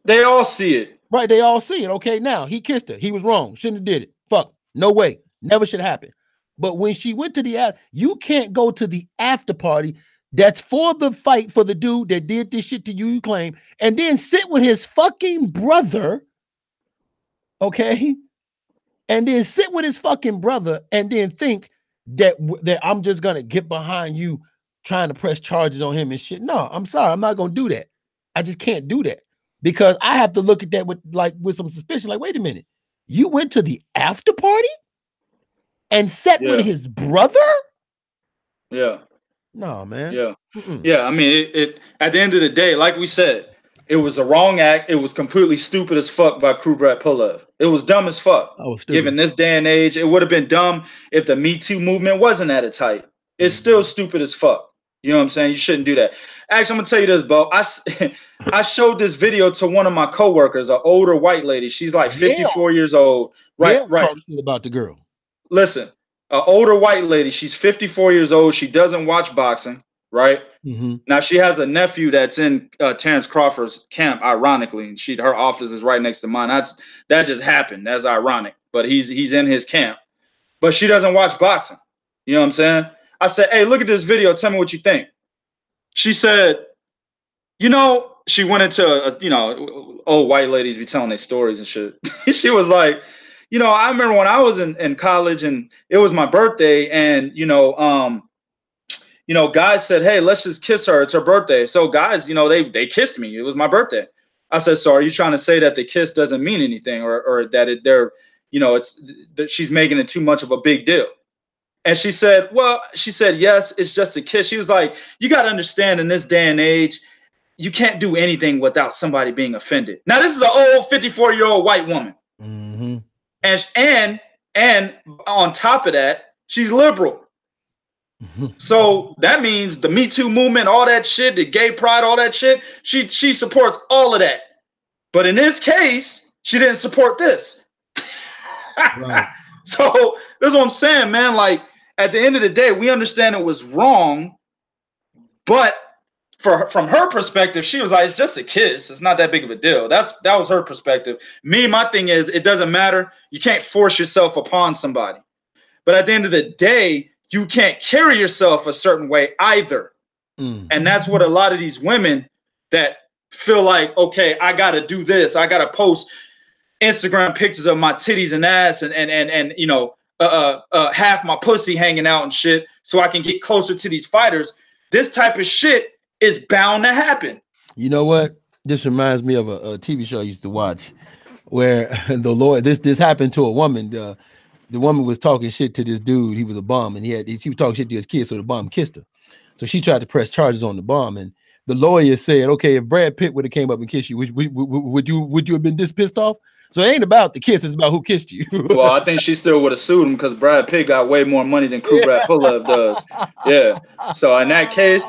They all see it. Right, they all see it. Okay, now he kissed her. He was wrong. Shouldn't have did it. Fuck. No way. Never should happen. But when she went to the you can't go to the after party that's for the fight for the dude that did this shit to you, you claim, and then sit with his fucking brother, okay? And then sit with his fucking brother and then think that I'm just gonna get behind you trying to press charges on him and shit. No, I'm sorry, I'm not gonna do that. I just can't do that because I have to look at that with some suspicion. Like, wait a minute, you went to the after party and sat with his brother? Yeah. No, man. Yeah. Yeah. I mean, it at the end of the day, like we said, it was a wrong act. It was completely stupid as fuck by Kubrat Pulev. It was dumb as fuck. Given this day and age, it would have been dumb if the Me Too movement wasn't at its height. It's still stupid as fuck. You know what I'm saying? You shouldn't do that. Actually, I'm gonna tell you this, Bo. I showed this video to one of my coworkers, an older white lady. She's like 54 years old. Right. About the girl. Listen, an older white lady. She's 54 years old. She doesn't watch boxing. Right. Now she has a nephew that's in Terrence Crawford's camp. Ironically, and her office is right next to mine. That just happened. That's ironic. But he's in his camp. But she doesn't watch boxing. You know what I'm saying? I said, hey, look at this video. Tell me what you think. She said, you know, she went into old white ladies be telling their stories and shit. She was like, you know, I remember when I was in college and it was my birthday, and guys said, hey, let's just kiss her. It's her birthday. So guys, they kissed me. It was my birthday. I said, so are you trying to say that the kiss doesn't mean anything, or that she's making it too much of a big deal? And she said, yes, it's just a kiss. She was like, you got to understand, in this day and age, you can't do anything without somebody being offended. Now, this is an old 54-year-old white woman. And on top of that, she's liberal. So that means the Me Too movement, all that shit, the gay pride, all that shit, she supports all of that. But in this case, she didn't support this. Right. So that's what I'm saying, man. Like, at the end of the day, we understand it was wrong, but from her perspective, she was like, it's just a kiss. It's not that big of a deal. That was her perspective. My thing is, it doesn't matter. You can't force yourself upon somebody. But at the end of the day, you can't carry yourself a certain way either. And that's what a lot of these women that feel like, okay, I got to do this. I got to post Instagram pictures of my titties and ass and half my pussy hanging out and shit so I can get closer to these fighters. This type of shit is bound to happen. You know what? This reminds me of a TV show I used to watch where this happened to a woman. The woman was talking shit to this dude. He was a bum, and she was talking shit to his kid, so the bum kissed her. So she tried to press charges on the bum, and the lawyer said, okay, if Brad Pitt would have came up and kissed you, would you have been this pissed off? So it ain't about the kiss, it's about who kissed you. Well, I think she still would have sued him because Brad Pitt got way more money than Kubrat Pulev does. Yeah. So in that case,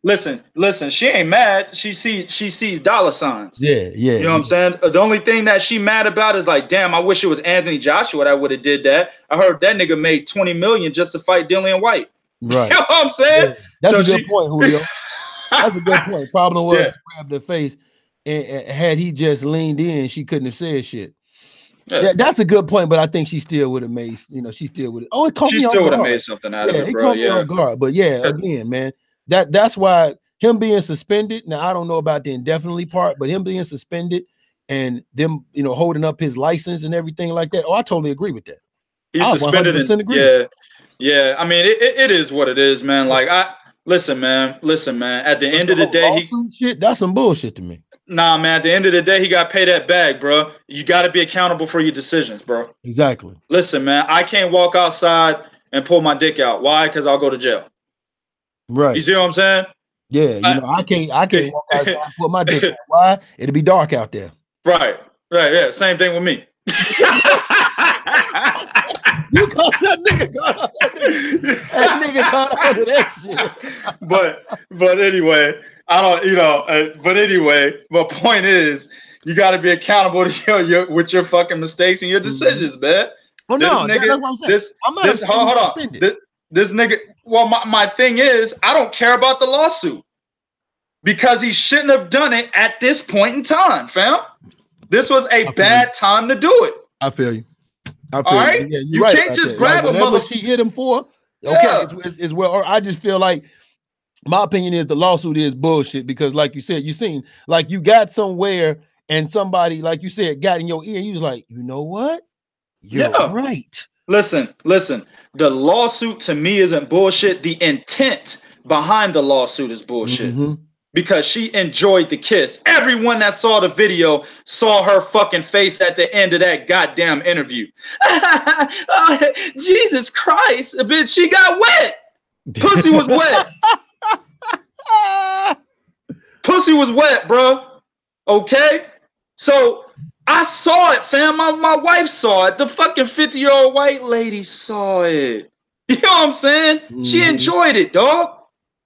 listen, she ain't mad. She sees dollar signs. Yeah. You know what I'm saying? The only thing that she mad about is like, damn, I wish it was Anthony Joshua that would have did that. I heard that nigga made $20 million just to fight Dillian White. Right. You know what I'm saying? Yeah. That's a good point, Julio. That's a good point. Problem was, he grabbed her face, and had he just leaned in, she couldn't have said shit. Yeah. That's a good point, but I think she still would have made, she still would have. Oh, it caught me off guard. She still would have made something out of it, bro. Me off guard. But again, man, that's why him being suspended. Now I don't know about the indefinitely part, but him being suspended and them, holding up his license and everything like that. Oh, I totally agree with that. He's suspended. Yeah. I mean, it is what it is, man. Like listen, man. At the end of the day, that's some bullshit to me. Nah, man. At the end of the day, he got to pay that bag, bro. You got to be accountable for your decisions, bro. Exactly. Listen, man. I can't walk outside and pull my dick out. Why? Because I'll go to jail. Right. You see what I'm saying? Yeah. I can't walk outside and pull my dick out. Why? It'll be dark out there. Right. Yeah. Same thing with me. You caught that nigga caught on that nigga caught on to that shit. but anyway, I don't, but anyway, my point is you got to be accountable to with your fucking mistakes and your decisions, man. Well, this no, nigga, that's what I'm saying. I'm not hold on. This nigga, well, my thing is, I don't care about the lawsuit because he shouldn't have done it at this point in time, fam. This was a bad time to do it. I feel you. All right, yeah, you right can't just grab a mother. She hit him for. Okay, it's well. Or I just feel like my opinion is the lawsuit is bullshit because, like you said, you seen like you got somewhere and somebody, like you said, got in your ear. And you was like, you know what? You're right. Listen. The lawsuit to me isn't bullshit. The intent behind the lawsuit is bullshit. Because she enjoyed the kiss. Everyone that saw the video saw her fucking face at the end of that goddamn interview. Oh, Jesus Christ, bitch, she got wet. Pussy was wet. Pussy was wet, bro. Okay? So I saw it, fam. My wife saw it. The fucking 50-year-old white lady saw it. You know what I'm saying? She enjoyed it, dog.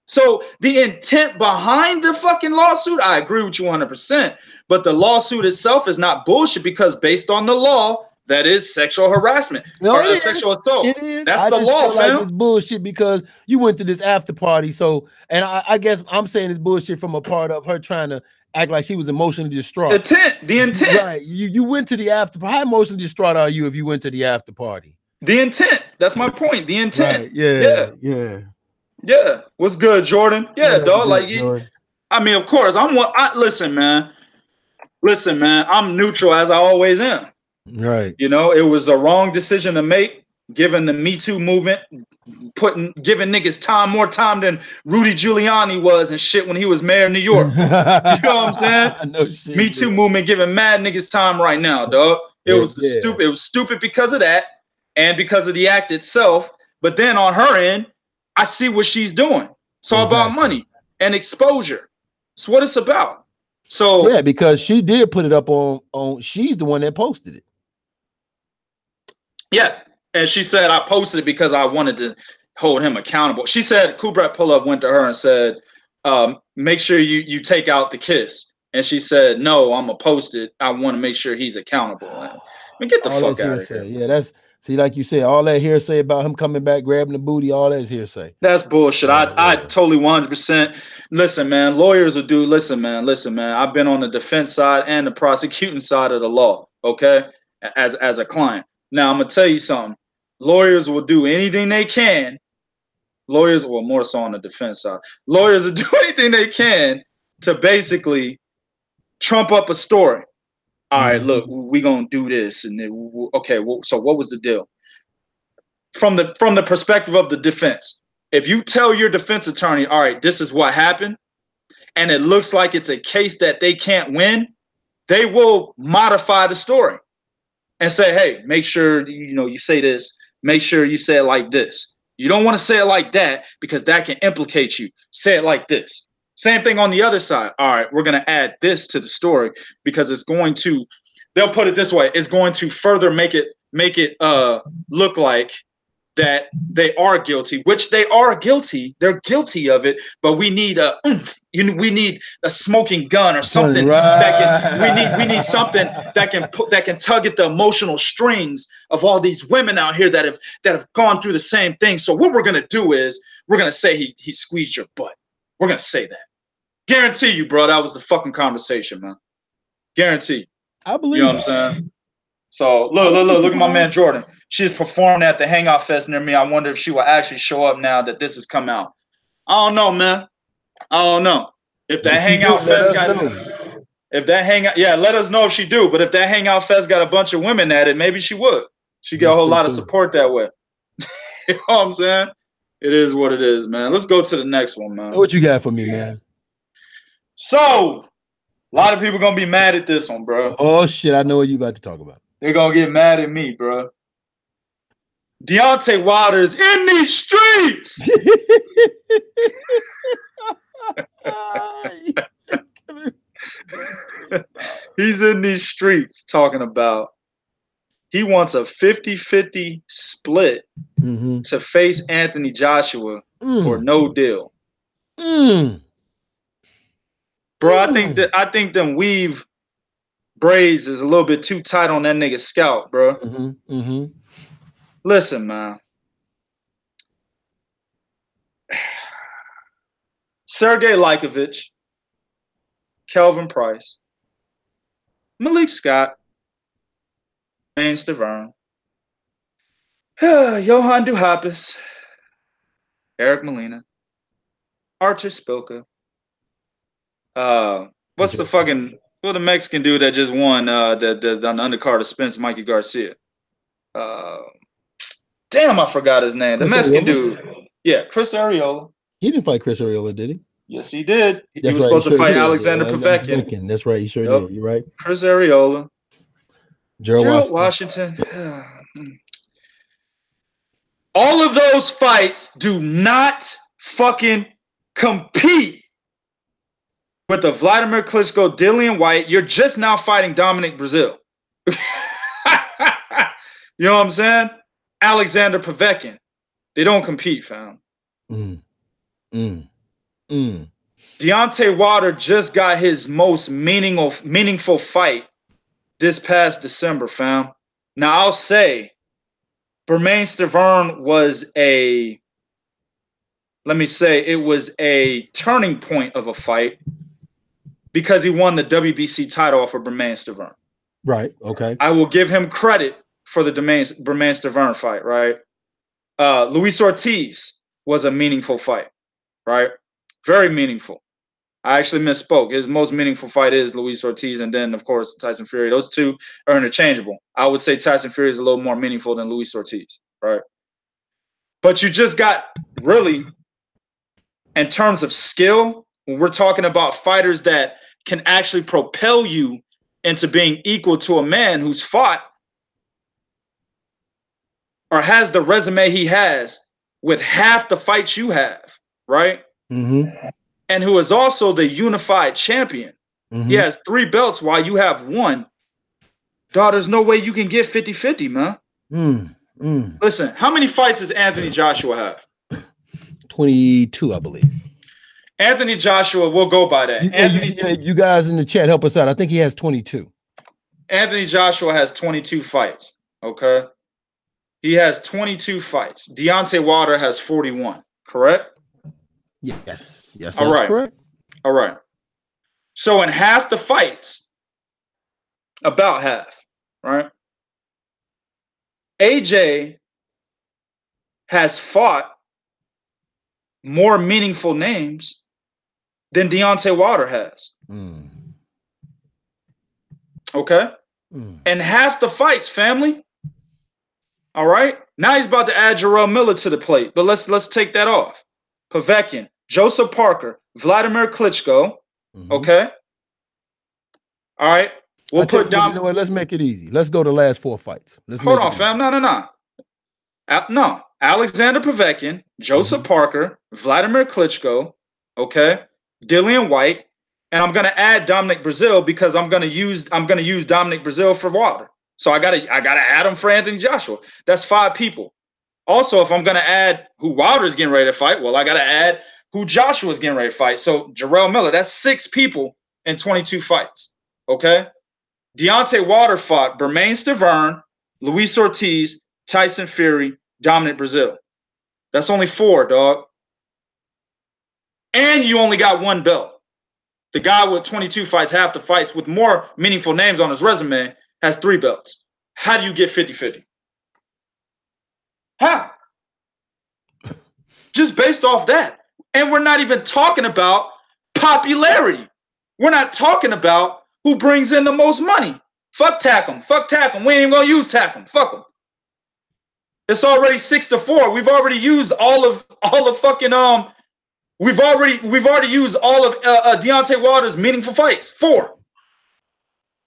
So the intent behind the fucking lawsuit, I agree with you 100%. But the lawsuit itself is not bullshit because based on the law, that is sexual harassment or sexual assault. It is. That's the law, fam. Like it's bullshit because you went to this after party. So, and I guess I'm saying it's bullshit from a part of her trying to act like she was emotionally distraught. The intent. Right. You went to the after party. How emotionally distraught are you if you went to the after party? The intent. That's my point. The intent. Right. Yeah. What's good, Jordan? Yeah, dog. Like, I mean, of course, listen, man. I'm neutral as I always am. Right. You know, it was the wrong decision to make, given the Me Too movement, giving niggas more time than Rudy Giuliani was and shit when he was mayor of New York. You know what I'm saying? No shit, Me Too movement giving mad niggas time right now, dog. It was stupid. It was stupid because of that and because of the act itself. But then on her end, I see what she's doing. It's all about money and exposure. It's what it's about. So yeah, because she did put it up on she's the one that posted it. Yeah. And she said, I posted it because I wanted to hold him accountable. She said Kubrat Pulev went to her and said, make sure you take out the kiss. And she said, no, I'm going to post it. I want to make sure he's accountable. I mean, get the fuck out of here. Yeah, that's, see, like you said, all that hearsay about him coming back, grabbing the booty, all that's hearsay. That's bullshit. I totally 100%. Listen, man, lawyers will do, listen, man. I've been on the defense side and the prosecuting side of the law, okay, as a client. Now, I'm going to tell you something. Lawyers will do anything they can. Lawyers, well, more so on the defense side. Lawyers will do anything they can to basically trump up a story. All right, look, we're going to do this. And then, okay, well, so what was the deal? From the perspective of the defense, if you tell your defense attorney, all right, this is what happened, and it looks like it's a case that they can't win, they will modify the story. And say, hey, make sure you say this. Make sure you say it like this. You don't want to say it like that because that can implicate you. Say it like this. Same thing on the other side. All right, we're going to add this to the story because it's going to, they'll put it this way, it's going to further make it look like that they are guilty, which they are guilty. They're guilty of it, but we need we need a smoking gun or something we need something that can tug at the emotional strings of all these women out here that have gone through the same thing. So what we're gonna do is we're gonna say he squeezed your butt. We're gonna say that. Guarantee you, bro, that was the fucking conversation, man. Guarantee. I believe. You know what I'm saying? So look at my man Jordan. She's performing at the Hangout Fest near me. I wonder if she will actually show up now that this has come out. I don't know, man. I don't know. If that Hangout Fest let us know if she do. But if that Hangout Fest got a bunch of women at it, maybe she would. She get a whole lot of support that way. You know what I'm saying? It is what it is, man. Let's go to the next one, man. What you got for me, man? So, a lot of people gonna be mad at this one, bro. Oh shit, I know what you about to talk about. They're gonna get mad at me, bro. Deontay WIlder is in these streets. He's in these streets talking about He wants a 50-50 split to face Anthony Joshua or no deal. Bro, I think them weave braids is a little bit too tight on that nigga's scalp, bro. Listen, man. Sergey Likovich, Kelvin Price, Malik Scott, Main Stavern, Johan Duhapis, Eric Molina, Artur Spilka. What's the Mexican dude that just won on the undercard of Spence, Mikey Garcia? Damn, I forgot his name. The Mexican dude. Yeah, Chris Arreola. He didn't fight Chris Arreola, did he? Yes, he did. That's he was supposed to fight Alexander Povetkin. That's right, he sure did. You're right. Chris Arreola. Gerald Washington. All of those fights do not fucking compete with the Vladimir Klitschko, Dillian White. You're just now fighting Dominic Brazil. You know what I'm saying? Alexander Povetkin. They don't compete, fam. Deontay Wilder just got his most meaningful fight this past December, fam. Now, I'll say Bermane Stiverne was it was a turning point of a fight because he won the WBC title for Bermane Stiverne. Right, okay. I will give him credit for the Bermane Stiverne fight, right? Luis Ortiz was a meaningful fight, right? Very meaningful. I actually misspoke. His most meaningful fight is Luis Ortiz, and then, of course, Tyson Fury. Those two are interchangeable. I would say Tyson Fury is a little more meaningful than Luis Ortiz, right? But you just got really, in terms of skill, when we're talking about fighters that can actually propel you into being equal to a man who's fought or has the resume he has with half the fights you have, right? And who is also the unified champion. He has 3 belts while you have 1. Dog, there's no way you can get 50-50, man. Listen, how many fights does Anthony Joshua have? 22, I believe. Anthony Joshua, we'll go by that. You guys in the chat, help us out. I think he has 22. Anthony Joshua has 22 fights, okay? He has 22 fights. Deontay Wilder has 41, correct? Yes, that's correct. All right. So in half the fights, about half, right? AJ has fought more meaningful names than Deontay Wilder has. Okay? And half the fights, family. All right? Now he's about to add Jarrell Miller to the plate, but let's take that off. Povetkin, Joseph Parker, Vladimir Klitschko. Okay? All right? We'll put down. You know what? Let's make it easy. Let's go to the last 4 fights. Hold on, fam. No. Alexander Povetkin, Joseph Parker, Vladimir Klitschko, okay? Dillian White, and I'm gonna add Dominic Brazil because I'm gonna use Dominic Brazil for Wilder. So I gotta add him for Anthony Joshua. That's 5 people. Also, if I'm gonna add who Wilder's getting ready to fight, well, I gotta add who Joshua's getting ready to fight. So Jarrell Miller, that's 6 people in 22 fights. Okay? Deontay Wilder fought Bermane Stiverne, Luis Ortiz, Tyson Fury, Dominic Brazil. That's only 4, dog. And you only got 1 belt. The guy with 22 fights, half the fights, with more meaningful names on his resume, has 3 belts. How do you get 50-50? How? Just based off that. And we're not even talking about popularity. We're not talking about who brings in the most money. Fuck Tack'em. Fuck Tack'em. We ain't even gonna use Tack'em. Fuck them. It's already 6-4. We've already used all of fucking We've already used all of Deontay Wilder's meaningful fights. 4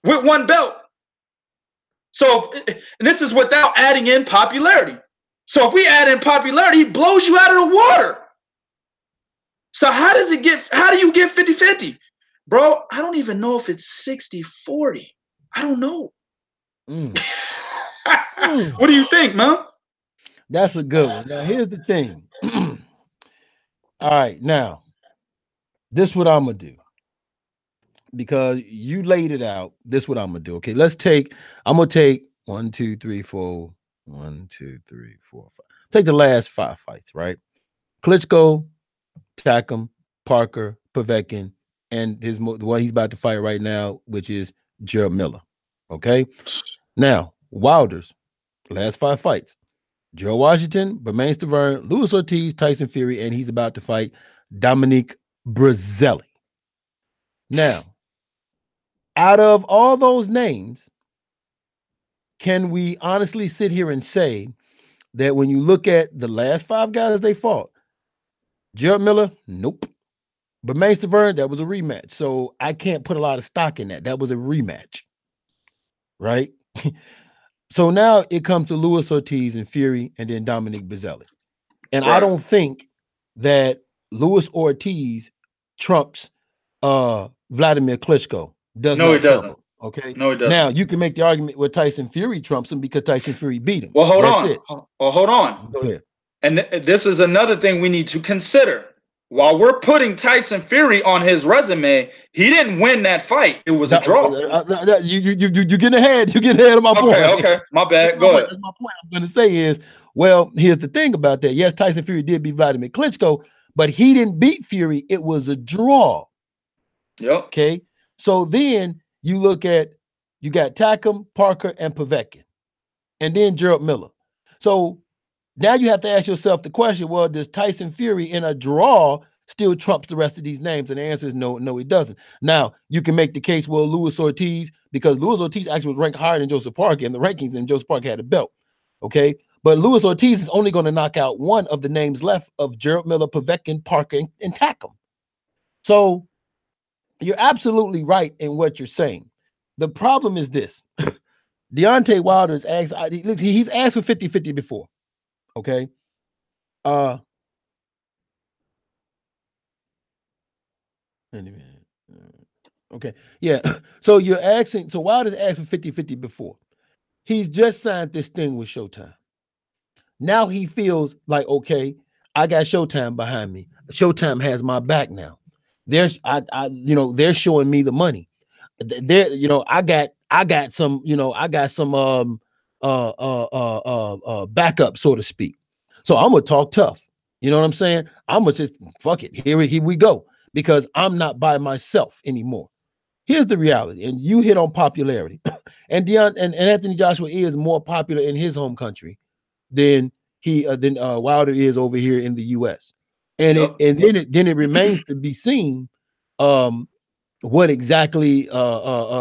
with 1 belt. So this is without adding in popularity. So if we add in popularity, he blows you out of the water. So how do you get 50-50? Bro, I don't even know if it's 60-40. I don't know. What do you think, man? That's a good one. Now, here's the thing. All right, now, this what I'm gonna do. Because you laid it out. This is what I'm gonna do. Okay, I'm gonna take 1, 2, 3, 4, 1, 2, 3, 4, 5. Take the last 5 fights, right? Klitschko, Takam, Parker, Povetkin, and the one he's about to fight right now, which is Gerald Miller. Okay. Now, Wilder's last 5 fights: Joe Washington, Bermane Stiverne, Luis Ortiz, Tyson Fury, and he's about to fight Dominic Breazeale. Now, out of all those names, can we honestly sit here and say that when you look at the last 5 guys they fought, Gerald Miller, nope. Bermane Stiverne, that was a rematch. So I can't put a lot of stock in that. That was a rematch, right? So now it comes to Luis Ortiz and Fury and then Dominic Breazeale. And I don't think that Luis Ortiz trumps Vladimir Klitschko. No, he doesn't. Okay. No, he doesn't. Now you can make the argument with Tyson Fury trumps him because Tyson Fury beat him. Well, hold on. Well, hold on. Go ahead. And this is another thing we need to consider. While we're putting Tyson Fury on his resume, he didn't win that fight. It was a draw. You're getting ahead. You're getting ahead of my point. Okay. My bad. Go ahead. That's my point. I'm going to say is, well, here's the thing about that. Yes, Tyson Fury did beat Vladimir Klitschko, but he didn't beat Fury. It was a draw. Yep. Okay. So then you look at, you got Takam, Parker, and Povetkin, and then Gerald Miller. So now you have to ask yourself the question, well, does Tyson Fury in a draw still trumps the rest of these names? And the answer is no, he doesn't. Now, you can make the case, well, Luis Ortiz, because Luis Ortiz actually was ranked higher than Joseph Parker in the rankings, and Joseph Parker had a belt. Okay. But Luis Ortiz is only going to knock out one of the names left of Gerald Miller, Povetkin, Parker, and Takam. So you're absolutely right in what you're saying. The problem is this. Deontay WIlder is asked, he's asked for 50-50 before. Okay. Okay. Yeah. So you're asking, so Wilder's asked for 50-50 before. He's just signed this thing with Showtime. Now he feels like, okay, I got Showtime behind me. Showtime has my back now. They're showing me the money. I got some backup, so to speak. So I'm gonna talk tough. You know what I'm saying? I'm gonna just fuck it. Here we go, because I'm not by myself anymore. Here's the reality, and you hit on popularity. and Anthony Joshua is more popular in his home country than Wilder is over here in the U.S. And then it remains to be seen what exactly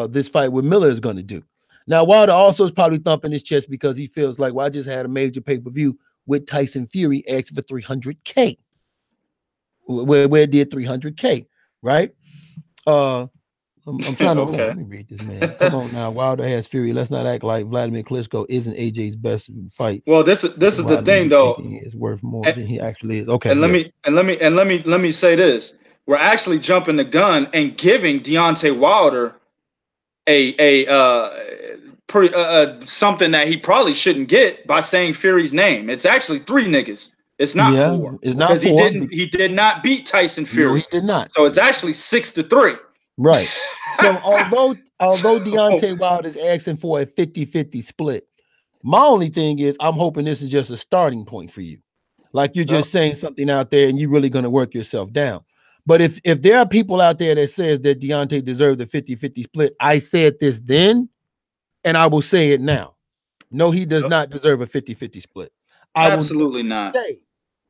this fight with Miller is going to do. Now, Wilder also is probably thumping his chest because he feels like, well, I just had a major pay-per-view with Tyson Fury asking for $300K. Where it did $300K, right? I'm trying to let me read this, man. Come on now, Wilder has Fury. Let's not act like Vladimir Klitschko isn't AJ's best fight. Well, this is the thing, though. It's worth more than he actually is. Okay, and let me say this: we're actually jumping the gun and giving Deontay WIlder something that he probably shouldn't get by saying Fury's name. It's actually 3 niggas. It's not 4. It's not 4. He did not beat Tyson Fury. No, he did not. So it's actually 6-3. Right. So although Deontay WIlder is asking for a 50-50 split, my only thing is I'm hoping this is just a starting point for you. Like you're just saying something out there and you're really going to work yourself down. But if there are people out there that says that Deontay deserved a 50-50 split, I said this then, and I will say it now. No, he does not deserve a 50-50 split. Absolutely not.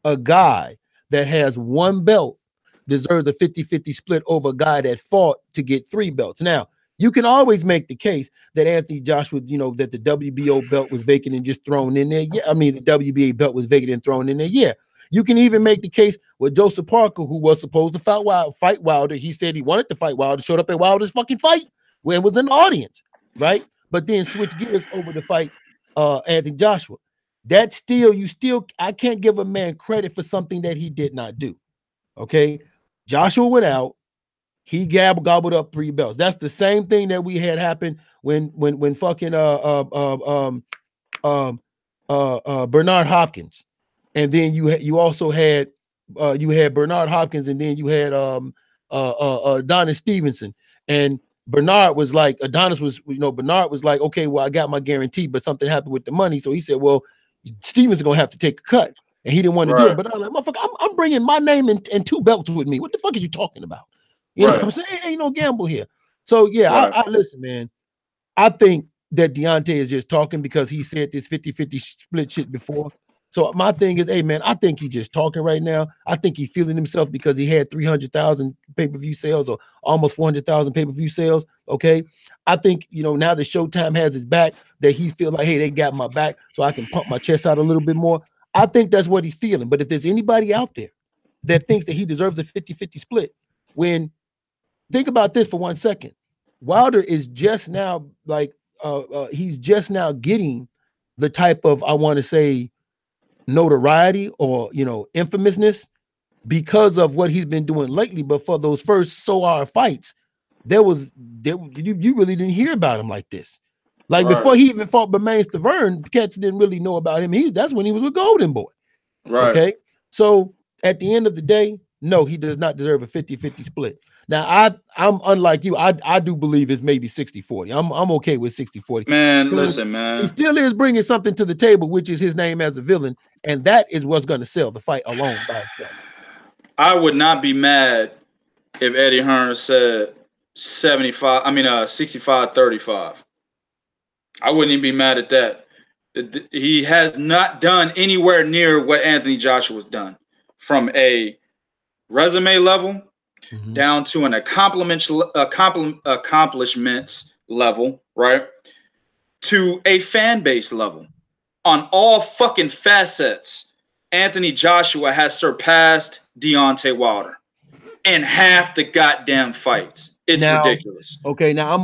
A guy that has 1 belt deserves a 50-50 split over a guy that fought to get 3 belts. Now, you can always make the case that Anthony Joshua, that the WBO belt was vacant and just thrown in there. Yeah, I mean, the WBA belt was vacant and thrown in there. Yeah. You can even make the case with Joseph Parker, who was supposed to fight Wilder. He said he wanted to fight Wilder, showed up at Wilder's fucking fight where it was in the audience, right? But then switched gears over to fight Anthony Joshua. That I can't give a man credit for something that he did not do. Okay. Joshua went out. He gobbled up 3 belts. That's the same thing that we had happen when fucking Bernard Hopkins, and then you also had you had Bernard Hopkins, and then you had Adonis Stevenson, and Bernard was like, Adonis was, Bernard was like, okay, well, I got my guarantee, but something happened with the money, so he said, well, Stevens is gonna have to take a cut, and he didn't want to do it. But I'm like, motherfucker, I'm bringing my name and 2 belts with me. What the fuck are you talking about? You know what I'm saying? Ain't no gamble here. So yeah, I listen, man. I think that Deontay is just talking because he said this 50-50 split shit before. So my thing is, hey man, I think he's just talking right now. I think he's feeling himself because he had 300,000 pay-per-view sales or almost 400,000 pay-per-view sales. Okay. I think, now that Showtime has his back, that he feels like, hey, they got my back, so I can pump my chest out a little bit more. I think that's what he's feeling. But if there's anybody out there that thinks that he deserves a 50-50 split, when think about this for 1 second. Wilder is just now he's just now getting the type of, I want to say, notoriety or infamousness because of what he's been doing lately. But for those first hard fights, you really didn't hear about him like this. Like before he even fought Bermane Stiverne, cats didn't really know about him. That's when he was with Golden Boy. Right. Okay. So at the end of the day, no, he does not deserve a 50-50 split. Now, I'm unlike you. I do believe it's maybe 60-40. I'm okay with 60-40. Man, listen, man. He still is bringing something to the table, which is his name as a villain, and that is what's going to sell the fight alone by itself. I would not be mad if Eddie Hearn said 65-35. I wouldn't even be mad at that. He has not done anywhere near what Anthony Joshua's done from a resume level down to an accomplishments level, right? To a fan base level. On all fucking facets, Anthony Joshua has surpassed Deontay WIlder in half the goddamn fights. It's ridiculous. Okay, now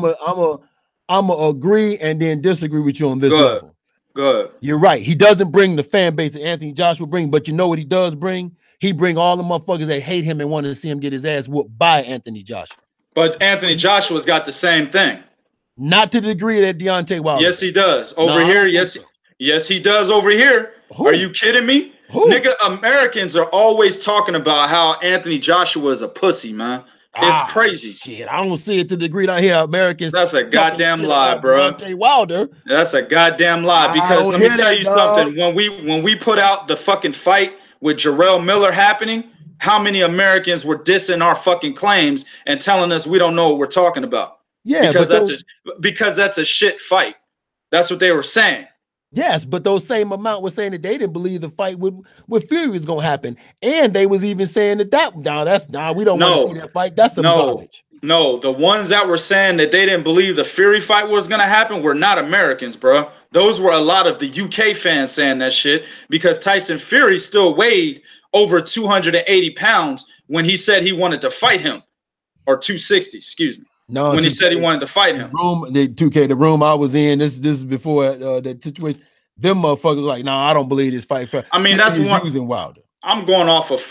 I'm a agree and then disagree with you on this level. Good. You're right. He doesn't bring the fan base that Anthony Joshua brings, but you know what he does bring? He bring all the motherfuckers that hate him and wanted to see him get his ass whooped by Anthony Joshua. But Anthony Joshua's got the same thing. Not to the degree that Deontay WIlder. Yes, he does. Over here, yes, he does over here. Who? Are you kidding me? Who? Nigga, Americans are always talking about how Anthony Joshua is a pussy, man. It's crazy. Shit, I don't see it to the degree I hear Americans. That's a goddamn lie, bro. Deontay WIlder. That's a goddamn lie. Because let me tell you something. When we put out the fucking fight with Jarrell Miller happening, how many Americans were dissing our fucking claims and telling us we don't know what we're talking about? Yeah, because that's a shit fight. That's what they were saying. Yes, but those same amount were saying that they didn't believe the fight with Fury was gonna happen, and they was even saying that we don't want to see that fight. That's some garbage. No, the ones that were saying that they didn't believe the Fury fight was gonna happen were not Americans, bro. Those were a lot of the UK fans saying that shit because Tyson Fury still weighed over 280 pounds when he said he wanted to fight him, or 260, excuse me. No, when he said he wanted to fight him. The room I was in, this is before that situation. Them motherfuckers like, nah, I don't believe this fight. I mean, that's one using Wilder. I'm going off of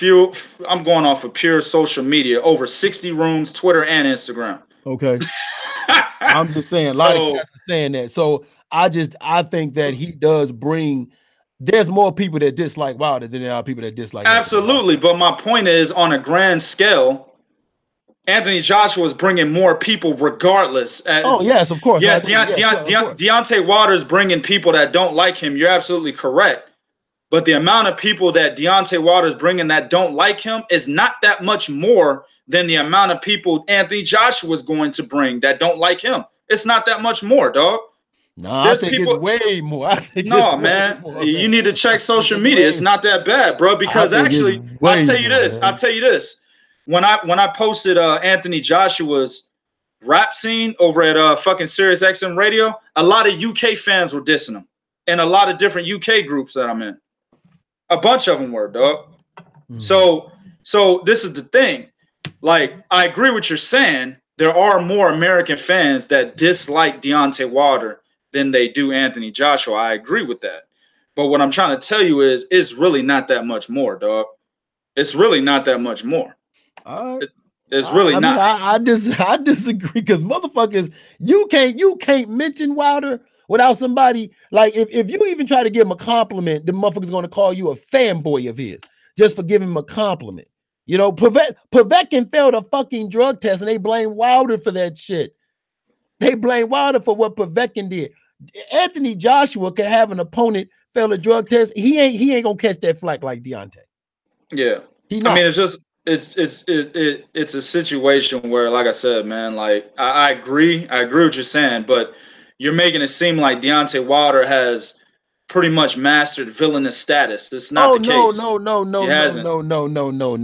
pure social media. Over 60 rooms, Twitter and Instagram. Okay. I'm just saying, a lot of cats are saying that. So I think that he does bring. There's more people that dislike Wilder than there are people that dislike. Absolutely, but my point is, on a grand scale, Anthony Joshua is bringing more people regardless. Oh, yes, of course. Yeah, Deontay WIlder is bringing people that don't like him. You're absolutely correct. But the amount of people that Deontay WIlder is bringing that don't like him is not that much more than the amount of people Anthony Joshua is going to bring that don't like him. It's not that much more, dog. No, I think it's way more. Man. You need to check social media. It's not that bad, bro. Because actually, I'll tell you this. When I posted Anthony Joshua's rap scene over at fucking Sirius XM Radio, a lot of UK fans were dissing him, and a lot of different UK groups that I'm in. A bunch of them were, dog. So this is the thing. Like, I agree with what you're saying. There are more American fans that dislike Deontay WIlder than they do Anthony Joshua. I agree with that. But what I'm trying to tell you is, it's really not that much more, dog. It's really not that much more. It's really not. I disagree because motherfuckers, you can't mention Wilder without somebody like if you even try to give him a compliment, the motherfucker's gonna call you a fanboy of his just for giving him a compliment. You know, Povetkin failed a fucking drug test and they blame Wilder for that shit. They blame Wilder for what Povetkin did. Anthony Joshua can have an opponent fail a drug test. He ain't gonna catch that flack like Deontay. Yeah, I mean, it's a situation where, like I said, man, like I agree with what you're saying, but you're making it seem like Deontay Wilder has pretty much mastered villainous status. It's not the case. No,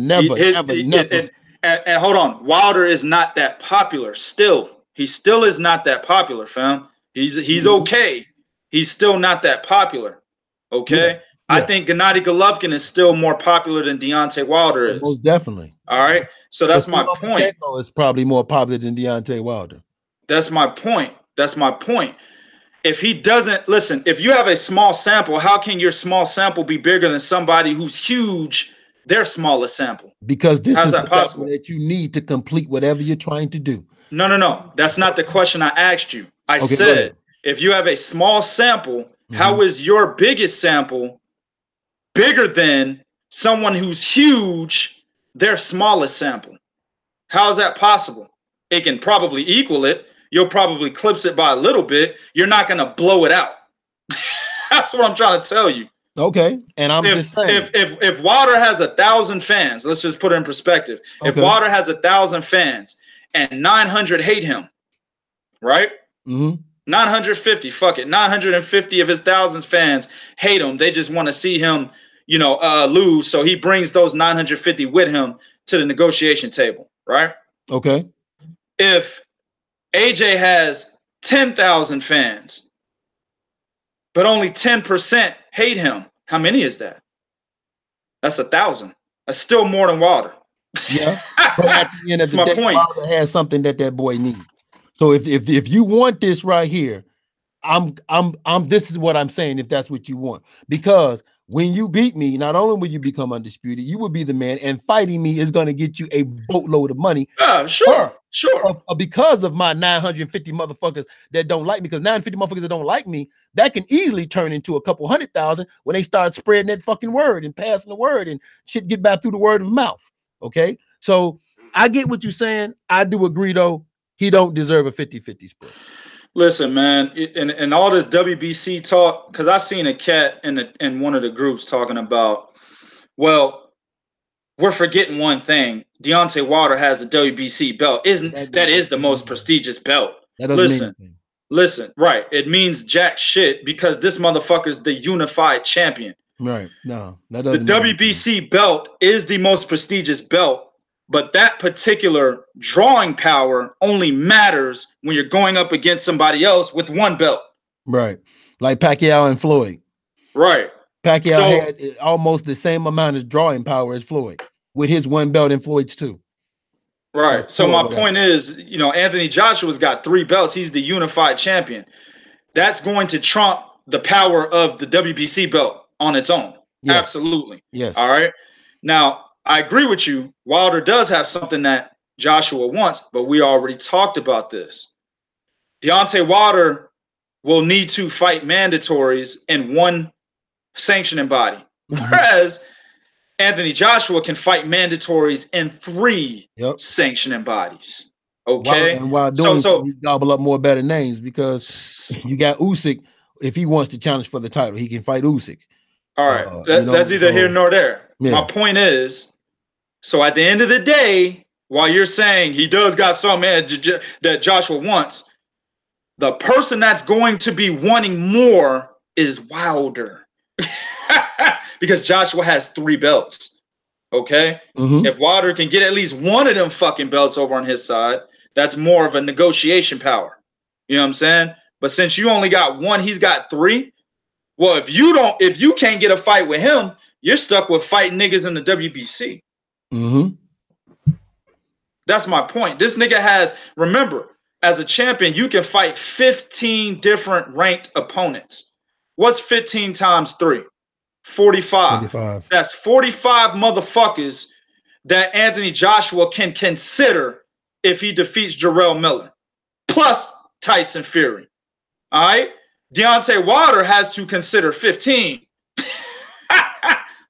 never. And hold on, Wilder is not that popular. Still, he still is not that popular, fam. He's okay. He's still not that popular. Okay. Yeah. I think Gennady Golovkin is still more popular than Deontay Wilder is. Most definitely. All right. So that's my point. Is probably more popular than Deontay Wilder. That's my point. If he doesn't listen, if you have a small sample, how can your small sample be bigger than somebody who's huge, their smallest sample? Because this is the possible that you need to complete whatever you're trying to do. No. That's not the question I asked you. I said, if you have a small sample, how is your biggest sample bigger than someone who's huge, their smallest sample? How is that possible? It can probably equal it. You'll probably clips it by a little bit. You're not going to blow it out. That's what I'm trying to tell you. Okay. And I'm just saying. If Wilder has 1,000 fans, let's just put it in perspective. Okay. If Wilder has 1,000 fans and 900 hate him, right? 950, fuck it. 950 of his 1,000 fans hate him. They just want to see him, lose. So he brings those 950 with him to the negotiation table, right? Okay. If AJ has 10,000 fans, but only 10% hate him, how many is that? That's 1,000. That's still more than Wilder. Yeah. But at the end of the day, Wilder has something that boy needs. So if you want this right here, this is what I'm saying, if that's what you want. Because when you beat me, not only will you become undisputed, you will be the man, and fighting me is going to get you a boatload of money. Sure. Because of my 950 motherfuckers that don't like me, because 950 motherfuckers that don't like me, that can easily turn into a couple 100,000 when they start spreading that fucking word and passing the word and shit get back through the word of mouth. Okay? So I get what you're saying. I do agree, though. He don't deserve a 50-50 split. Listen, man, and all this WBC talk, because I seen a cat in one of the groups talking about, well, we're forgetting one thing. Deontay Wilder has a WBC belt. That is the most prestigious belt. Listen, right. It means jack shit because this motherfucker's the unified champion. Right. No, that doesn't. The WBC belt is the most prestigious belt. But that particular drawing power only matters when you're going up against somebody else with one belt. Right. Like Pacquiao and Floyd. Right. Pacquiao had almost the same amount of drawing power as Floyd with his one belt and Floyd's two. Right. So my point is, Anthony Joshua's got 3 belts. He's the unified champion. That's going to trump the power of the WBC belt on its own. Yes. Absolutely. Yes. All right. Now, I agree with you. Wilder does have something that Joshua wants, but we already talked about this. Deontay Wilder will need to fight mandatories in one sanctioning body, whereas Anthony Joshua can fight mandatories in 3 sanctioning bodies. Okay, and while doing so, he gobble up more better names because you got Usyk. If he wants to challenge for the title, he can fight Usyk. All right, that's either here nor there. Yeah. My point is. So at the end of the day, while you're saying he does got something that Joshua wants, the person that's going to be wanting more is Wilder. Because Joshua has 3 belts. Okay? If Wilder can get at least one of them fucking belts over on his side, that's more of a negotiation power. You know what I'm saying? But since you only got 1, he's got 3. Well, if you can't get a fight with him, you're stuck with fighting niggas in the WBC. That's my point. This nigga has, remember, as a champion, you can fight 15 different ranked opponents. What's 15 times 3? 45. That's 45 motherfuckers that Anthony Joshua can consider if he defeats Jarrell Miller, plus Tyson Fury. All right? Deontay WIlder has to consider 15.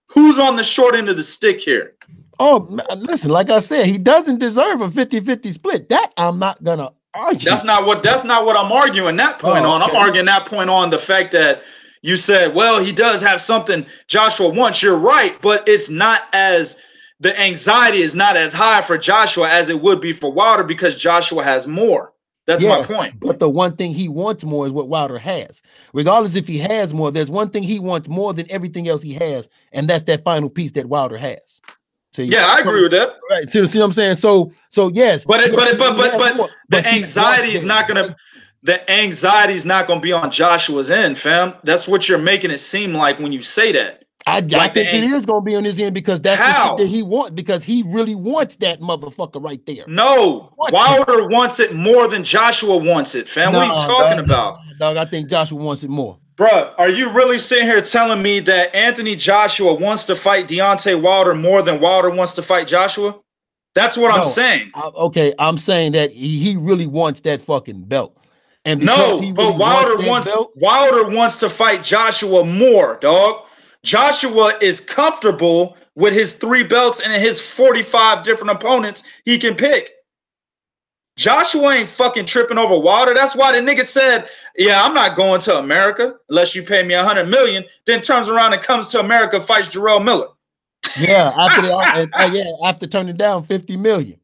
Who's on the short end of the stick here? Oh, listen, like I said, he doesn't deserve a 50-50 split. That I'm not gonna argue. That's not what I'm arguing that point on. Okay. I'm arguing that point on the fact that you said, well, he does have something Joshua wants. You're right, but it's not as the anxiety is not as high for Joshua as it would be for Wilder because Joshua has more. That's my point. But the one thing he wants more is what Wilder has. Regardless if he has more, there's one thing he wants more than everything else he has, and that's that final piece that Wilder has. See, yeah, I agree with that. Right. See what I'm saying? So yes. But the anxiety is not gonna. The anxiety is not gonna be on Joshua's end, fam. That's what you're making it seem like when you say that. I think it is going to be on his end because that's the shit that he wants, because he really wants that motherfucker right there. No, Wilder wants it more than Joshua wants it, fam. What are you talking about? Dog, I think Joshua wants it more. Bruh, are you really sitting here telling me that Anthony Joshua wants to fight Deontay WIlder more than Wilder wants to fight Joshua? That's what I'm saying. Okay, I'm saying that he really wants that fucking belt. And no, but Wilder wants to fight Joshua more, dog. Joshua is comfortable with his 3 belts and his 45 different opponents he can pick. Joshua ain't fucking tripping over Wilder. That's why the nigga said, yeah, I'm not going to America unless you pay me $100 million. Then turns around and comes to America, fights Jarrell Miller. Yeah, after turning down $50 million.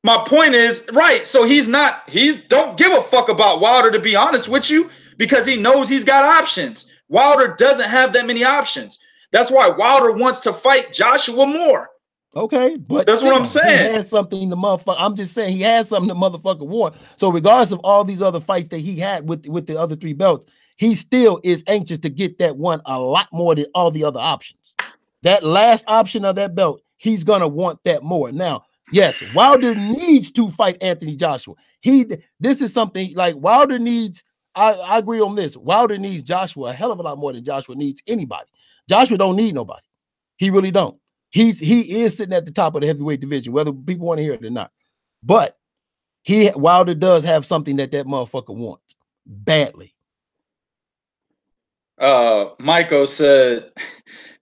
My point is, right, so he's don't give a fuck about Wilder, to be honest with you, because he knows he's got options. Wilder doesn't have that many options. That's why Wilder wants to fight Joshua more. Okay, but that's what I'm saying. He has something the motherfucker. I'm just saying he has something the motherfucker want. So regardless of all these other fights that he had with the other 3 belts, he still is anxious to get that one a lot more than all the other options. That last option of that belt, he's gonna want that more. Now, yes, Wilder needs to fight Anthony Joshua. This is something like Wilder needs. I agree on this. Wilder needs Joshua a hell of a lot more than Joshua needs anybody. Joshua don't need nobody. He really don't. He is sitting at the top of the heavyweight division, whether people want to hear it or not. But Wilder does have something that motherfucker wants badly. Michael said,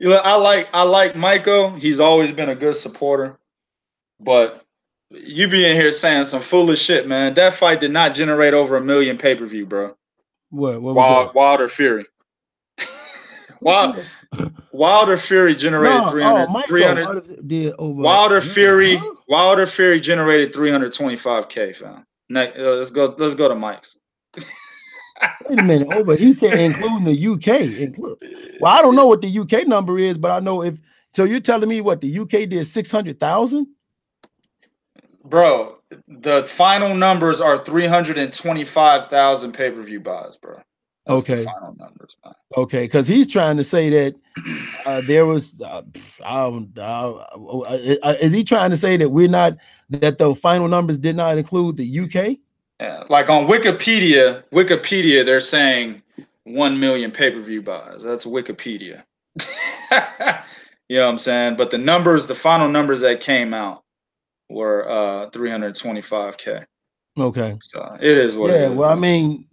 I like Michael. He's always been a good supporter. But you be in here saying some foolish shit, man. That fight did not generate over 1 million pay-per-view, bro. What was Wilder Fury. Wilder Fury generated 300. Wilder Fury generated 325K, fam. Let's go to Mike's. Wait a minute, he said including the UK. Well, I don't know what the UK number is, but I know if so. You're telling me what the UK did 600,000? Bro, the final numbers are 325,000 pay-per-view buys, bro. That's the final numbers, man. Okay, because he's trying to say that there was. Is he trying to say that that the final numbers did not include the UK? Yeah, like on Wikipedia, they're saying 1 million pay-per-view buys. That's Wikipedia. You know what I'm saying? But the final numbers that came out were 325K. Okay. So it is what it is. Well, I mean,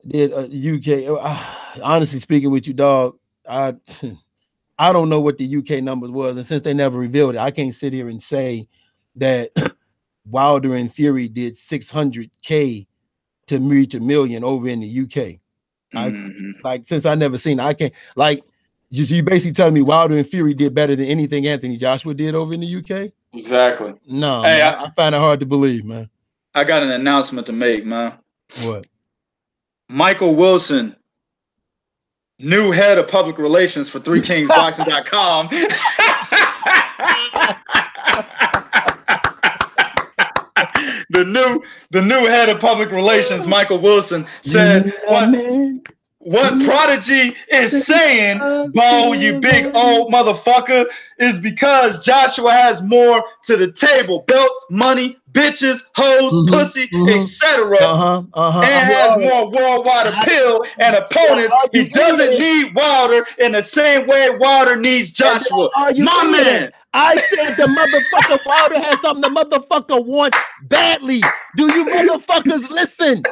did UK honestly speaking with you, dog, I don't know what the UK numbers was, and since they never revealed it, I can't sit here and say that Wilder and Fury did 600K to reach 1 million over in the UK. Since I never seen it, I can't you basically telling me Wilder and Fury did better than anything Anthony Joshua did over in the UK? Exactly. No, hey, I find it hard to believe, man. I got an announcement to make, man. What? Michael Wilson, new head of public relations for 3kingsboxing.com. The new head of public relations, Michael Wilson, said, what Prodigy is saying, Bo, you big old motherfucker, is because Joshua has more to the table. Belts, money, bitches, hoes, pussy, etc. And has more worldwide appeal and opponents. He doesn't need Wilder in the same way Wilder needs Joshua. My man. I said the motherfucker Wilder has something the motherfucker wants badly. Do you motherfuckers listen?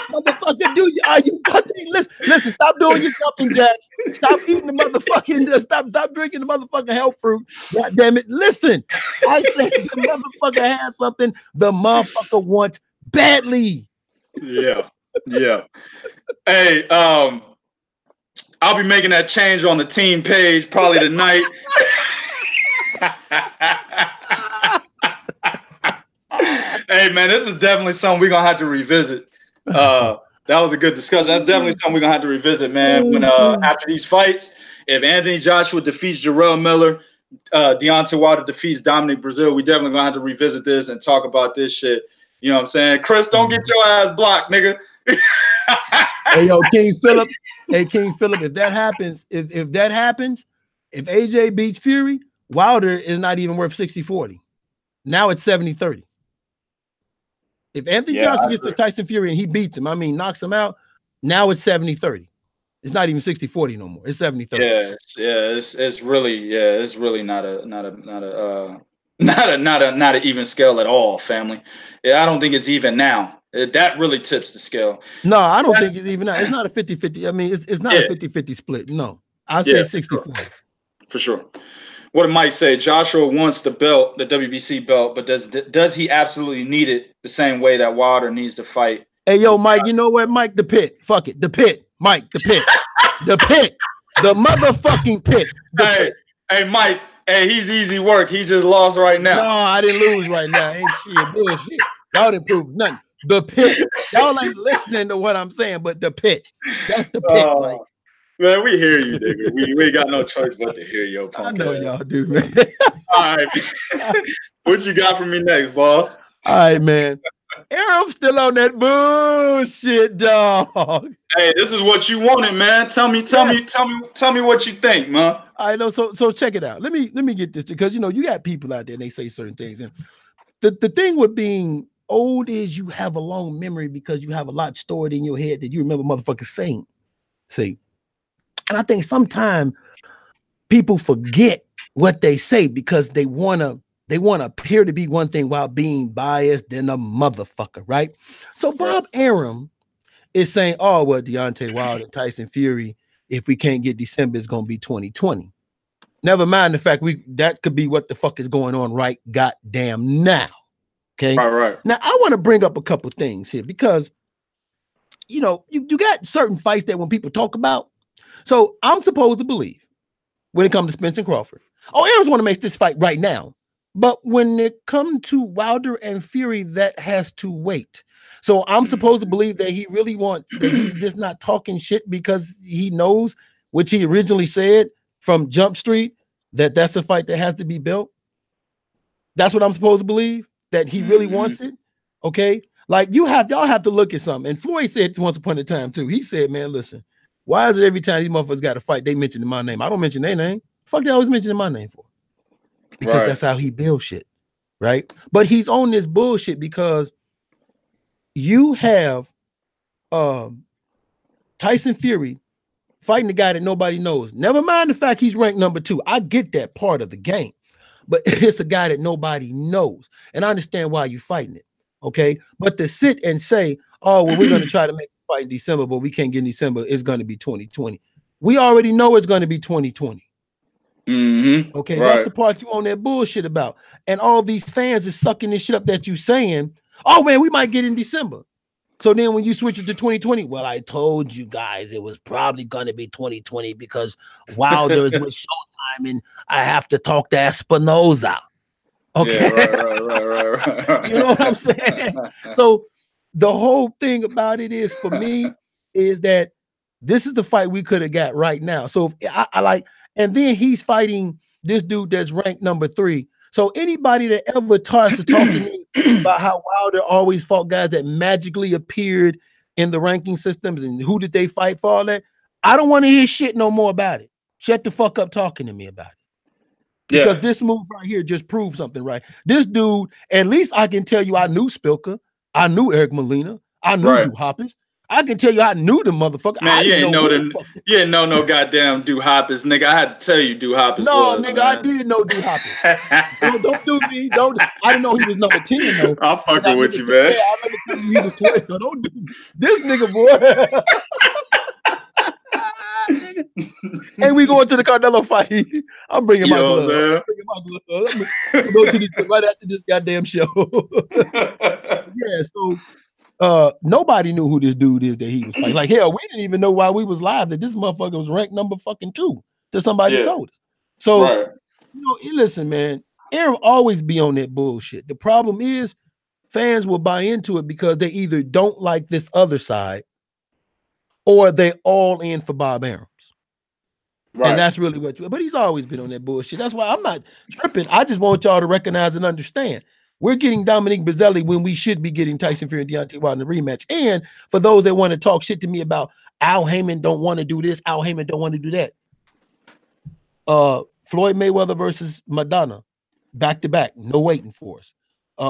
Motherfucker, are you fucking listen, stop doing your jumping jacks. Stop eating the motherfucking stop drinking the motherfucking health fruit. God damn it. Listen, I said the motherfucker has something the motherfucker wants badly. Yeah. Hey, I'll be making that change on the team page probably tonight. Hey man, this is definitely something we're gonna have to revisit. That was a good discussion. That's definitely something we're gonna have to revisit, man. When after these fights, if Anthony Joshua defeats Jarrell Miller, Deontay Wilder defeats Dominic Breazeale, we definitely gonna have to revisit this and talk about this shit. You know what I'm saying? Chris, don't get your ass blocked, nigga. Hey, yo, King Phillip. Hey, King Phillip, if that happens, if that happens, if AJ beats Fury, Wilder is not even worth 60-40. Now it's 70-30. If Anthony Johnson gets to Tyson Fury and he beats him, I mean, knocks him out, now it's 70-30. It's not even 60-40 no more. It's 70-30. It's really not an even scale at all, family. Yeah, I don't think it's even now. That really tips the scale. No, I don't think it's even now. It's not a 50-50. I mean, it's not a 50-50 split. No, I say 60-40. For sure. What did Mike say? Joshua wants the belt, the WBC belt, but does he absolutely need it the same way that Wilder needs to fight? Hey, yo, Mike, you know what? Mike, the pit. Fuck it. The pit. Mike, the pit. The pit. The motherfucking pit. Hey, Mike. Hey, he's easy work. He just lost right now. No, I didn't lose right now. Ain't shit. Bullshit. Y'all didn't prove nothing. The pit. Y'all ain't listening to what I'm saying, but the pit. That's the pit, Mike. Man, we hear you, nigga. We ain't got no choice but to hear your punk. I know y'all do, man. All right. What you got for me next, boss? All right, man. Errol still on that bullshit, dog. Hey, this is what you wanted, man. Tell me what you think, man. I know. So check it out. Let me get this, because you know you got people out there and they say certain things, and the thing with being old is you have a long memory because you have a lot stored in your head that you remember motherfuckers saying. See. And I think sometimes people forget what they say because they wanna appear to be one thing while being biased than a motherfucker, right? So Bob Arum is saying, oh, well, Deontay Wilder and Tyson Fury, if we can't get December, it's gonna be 2020. Never mind the fact that could be what the fuck is going on right goddamn now. Okay. Right. Now I want to bring up a couple things here because you know you got certain fights that when people talk about. So I'm supposed to believe when it comes to Spence and Crawford, Aaron's want to make this fight right now. But when it comes to Wilder and Fury, that has to wait. So I'm supposed to believe that he really wants, that he's just not talking shit because he knows, which he originally said from Jump Street, that that's a fight that has to be built. That's what I'm supposed to believe, that he really wants it. Okay. Like y'all have to look at something. And Floyd said once upon a time too, he said, man, listen, why is it every time these motherfuckers got to fight, they mention my name? I don't mention their name. Fuck, they always mentioning my name for? Because that's how he builds shit, right? But he's on this bullshit because you have Tyson Fury fighting the guy that nobody knows. Never mind the fact he's ranked number 2. I get that part of the game, but it's a guy that nobody knows. And I understand why you're fighting it, okay? But to sit and say, oh, well, we're going to try to make fight in December, but we can't get in December, it's going to be 2020. We already know it's going to be 2020. Okay, that's the part you on that bullshit about. And all these fans is sucking this shit up that you saying, oh man, we might get in December. So then when you switch it to 2020, well, I told you guys it was probably going to be 2020 because Wilder is with Showtime and I have to talk to Espinoza. Okay. Yeah, right. You know what I'm saying? So the whole thing about it is, for me, is that this is the fight we could have got right now. So I like, and then he's fighting this dude that's ranked number 3. So anybody that ever tries to talk to me about how Wilder always fought guys that magically appeared in the ranking systems and who did they fight for all that, I don't want to hear shit no more about it. Shut the fuck up talking to me about it. Because this move right here just proves something, right? This dude, at least I can tell you, I knew Spilka. I knew Eric Molina. I knew Du Hoppus. I can tell you I knew the motherfucker. Man, I you didn't ain't know know who the them. fuck. You didn't know no goddamn Du Hoppus, nigga. I had to tell you Du Hoppus No, was, nigga, I man. did know Du Hoppus. Don't do me. Don't. I didn't know he was number 10 though. I'm fucking with you, man. Yeah, I remember telling you he was 12. Don't do this nigga, boy. Nigga. Hey, we going to the Canelo fight. I'm bringing my glove. I'm gonna go to the right after this goddamn show. Yeah, so nobody knew who this dude is that he was fighting. Like, hell, we didn't even know while we was live that this motherfucker was ranked number fucking 2 till somebody told us. So, right. you know, listen, man, Aaron always be on that bullshit. The problem is fans will buy into it because they either don't like this other side or they all in for Bob Arum's. Right. And that's really what but he's always been on that bullshit. That's why I'm not tripping. I just want y'all to recognize and understand. We're getting Dominique Brazzelli when we should be getting Tyson Fury and Deontay Wilder in the rematch. And for those that want to talk shit to me about Al Heyman don't want to do this, Al Heyman don't want to do that. Floyd Mayweather versus Madonna, back to back, no waiting for us.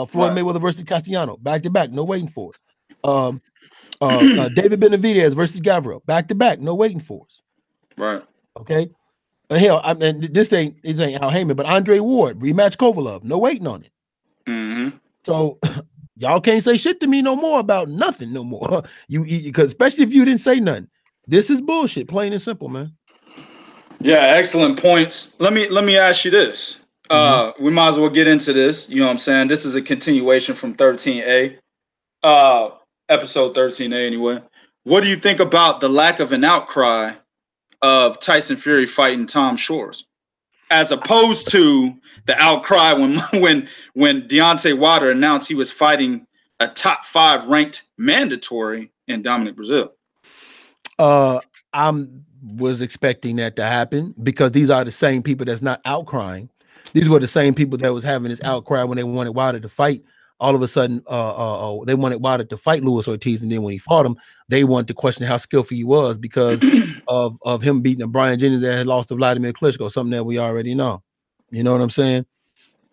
Floyd Mayweather versus Castellano, back to back, no waiting for us. David Benavidez versus Gavril, back to back, no waiting for us. Right. Okay. Hell, I mean, this ain't Al Heyman, but Andre Ward, rematch Kovalev, no waiting on it. Mm-hmm. So y'all can't say shit to me no more about nothing no more. Because especially if you didn't say nothing. This is bullshit, plain and simple, man. Yeah, excellent points. Let me ask you this. We might as well get into this. You know what I'm saying? This is a continuation from 13A. Episode 13A anyway. What do you think about the lack of an outcry of Tyson Fury fighting Tom Shores, as opposed to the outcry when Deontay Wilder announced he was fighting a top 5 ranked mandatory in Dominic Brazil? I was expecting that to happen because these are the same people that's not outcrying. These were the same people that was having this outcry when they wanted Wilder to fight. All of a sudden, they wanted Wilder to fight Luis Ortiz, and then when he fought him, they wanted to question how skillful he was because of him beating a Brian Jennings that had lost to Vladimir Klitschko, something that we already know. You know what I'm saying?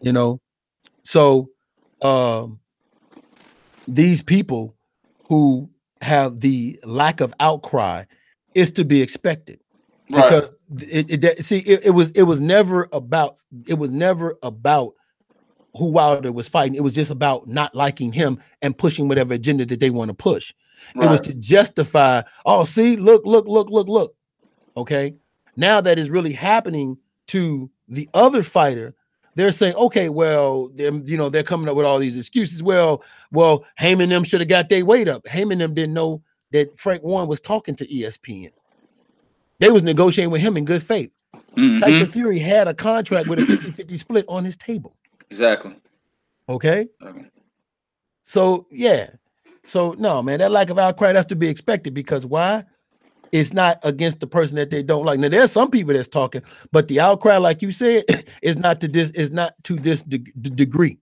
You know, so these people who have the lack of outcry is to be expected, because it was never about who Wilder was fighting. It was just about not liking him and pushing whatever agenda that they want to push. It was to justify, oh, see, look. Okay. Now that is really happening to the other fighter. They're saying, okay, well, they're coming up with all these excuses. Well, Heyman them should have got their weight up. Heyman them didn't know that Frank Warren was talking to ESPN. They was negotiating with him in good faith. Tyson Fury had a contract with a 50-50 split on his table. Exactly. Okay. So, yeah. So, no, man, that lack of outcry, that's to be expected, because why? It's not against the person that they don't like. Now, there's some people that's talking, but the outcry, like you said, is not to this degree.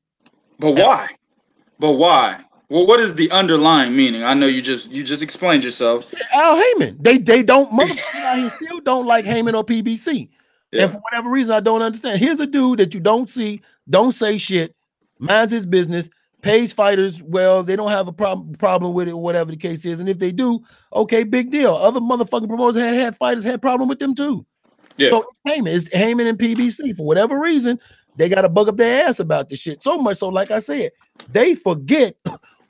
But why? Well, what is the underlying meaning? I know you just explained yourself. Al Heyman. They don't he still don't like Heyman or PBC. Yeah. And for whatever reason, I don't understand. Here's a dude that you don't see, don't say shit, minds his business, pays fighters well. They don't have a problem with it, whatever the case is. And if they do, okay, big deal. Other motherfucking promoters had fighters had problem with them too. Yeah. So it's Heyman and PBC. For whatever reason, they got to bug up their ass about this shit. So much so, like I said, they forget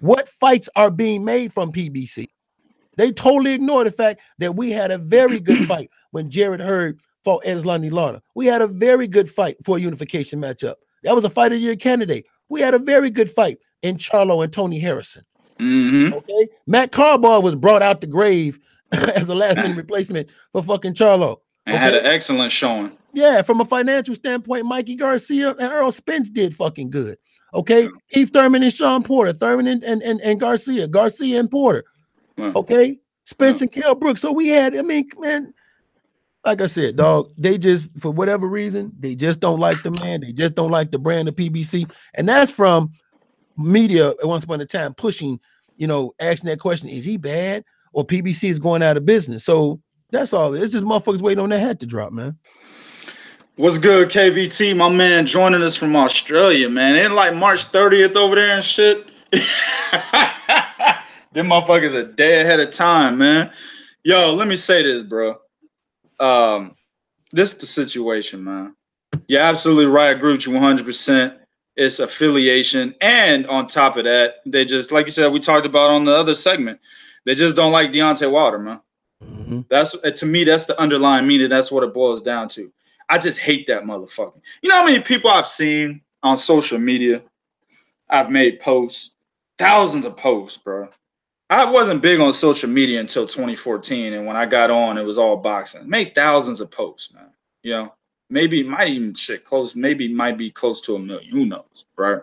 what fights are being made from PBC. They totally ignore the fact that we had a very good fight when Jarrett Hurd fought Eslandi Lauda. We had a very good fight for a unification matchup. That was a fight of the year candidate. We had a very good fight in Charlo and Tony Harrison. Okay, Matt Carball was brought out the grave as a last-minute replacement for fucking Charlo. And had an excellent showing. Yeah, from a financial standpoint, Mikey Garcia and Errol Spence did fucking good. Okay, Keith Thurman and Shawn Porter, Thurman and Garcia and Porter. Okay, Spence and Kell Brooks. So we had, I mean, man, like I said, dog, they just, for whatever reason, they just don't like the man. They just don't like the brand of PBC. And that's from media at once upon a time pushing, asking that question, is he bad? Or PBC is going out of business. So that's all. It's just motherfuckers waiting on their hat to drop, man. What's good, KVT? My man joining us from Australia, man. Ain't like March 30th over there and shit. Them motherfuckers a day ahead of time, man. Yo, let me say this, bro. This is the situation, man. You're absolutely right. I agree with you 100%. It's affiliation. And on top of that, they just, like you said, we talked about on the other segment, they just don't like Deontay WIlder, man. Mm-hmm. That's, to me, that's the underlying meaning. That's what it boils down to. I just hate that motherfucker. You know how many people I've seen on social media? I've made posts, thousands of posts, bro. I wasn't big on social media until 2014, and when I got on, it was all boxing. Made thousands of posts, man. You know, maybe it might even shit close. Maybe it might be close to 1 million. Who knows, right?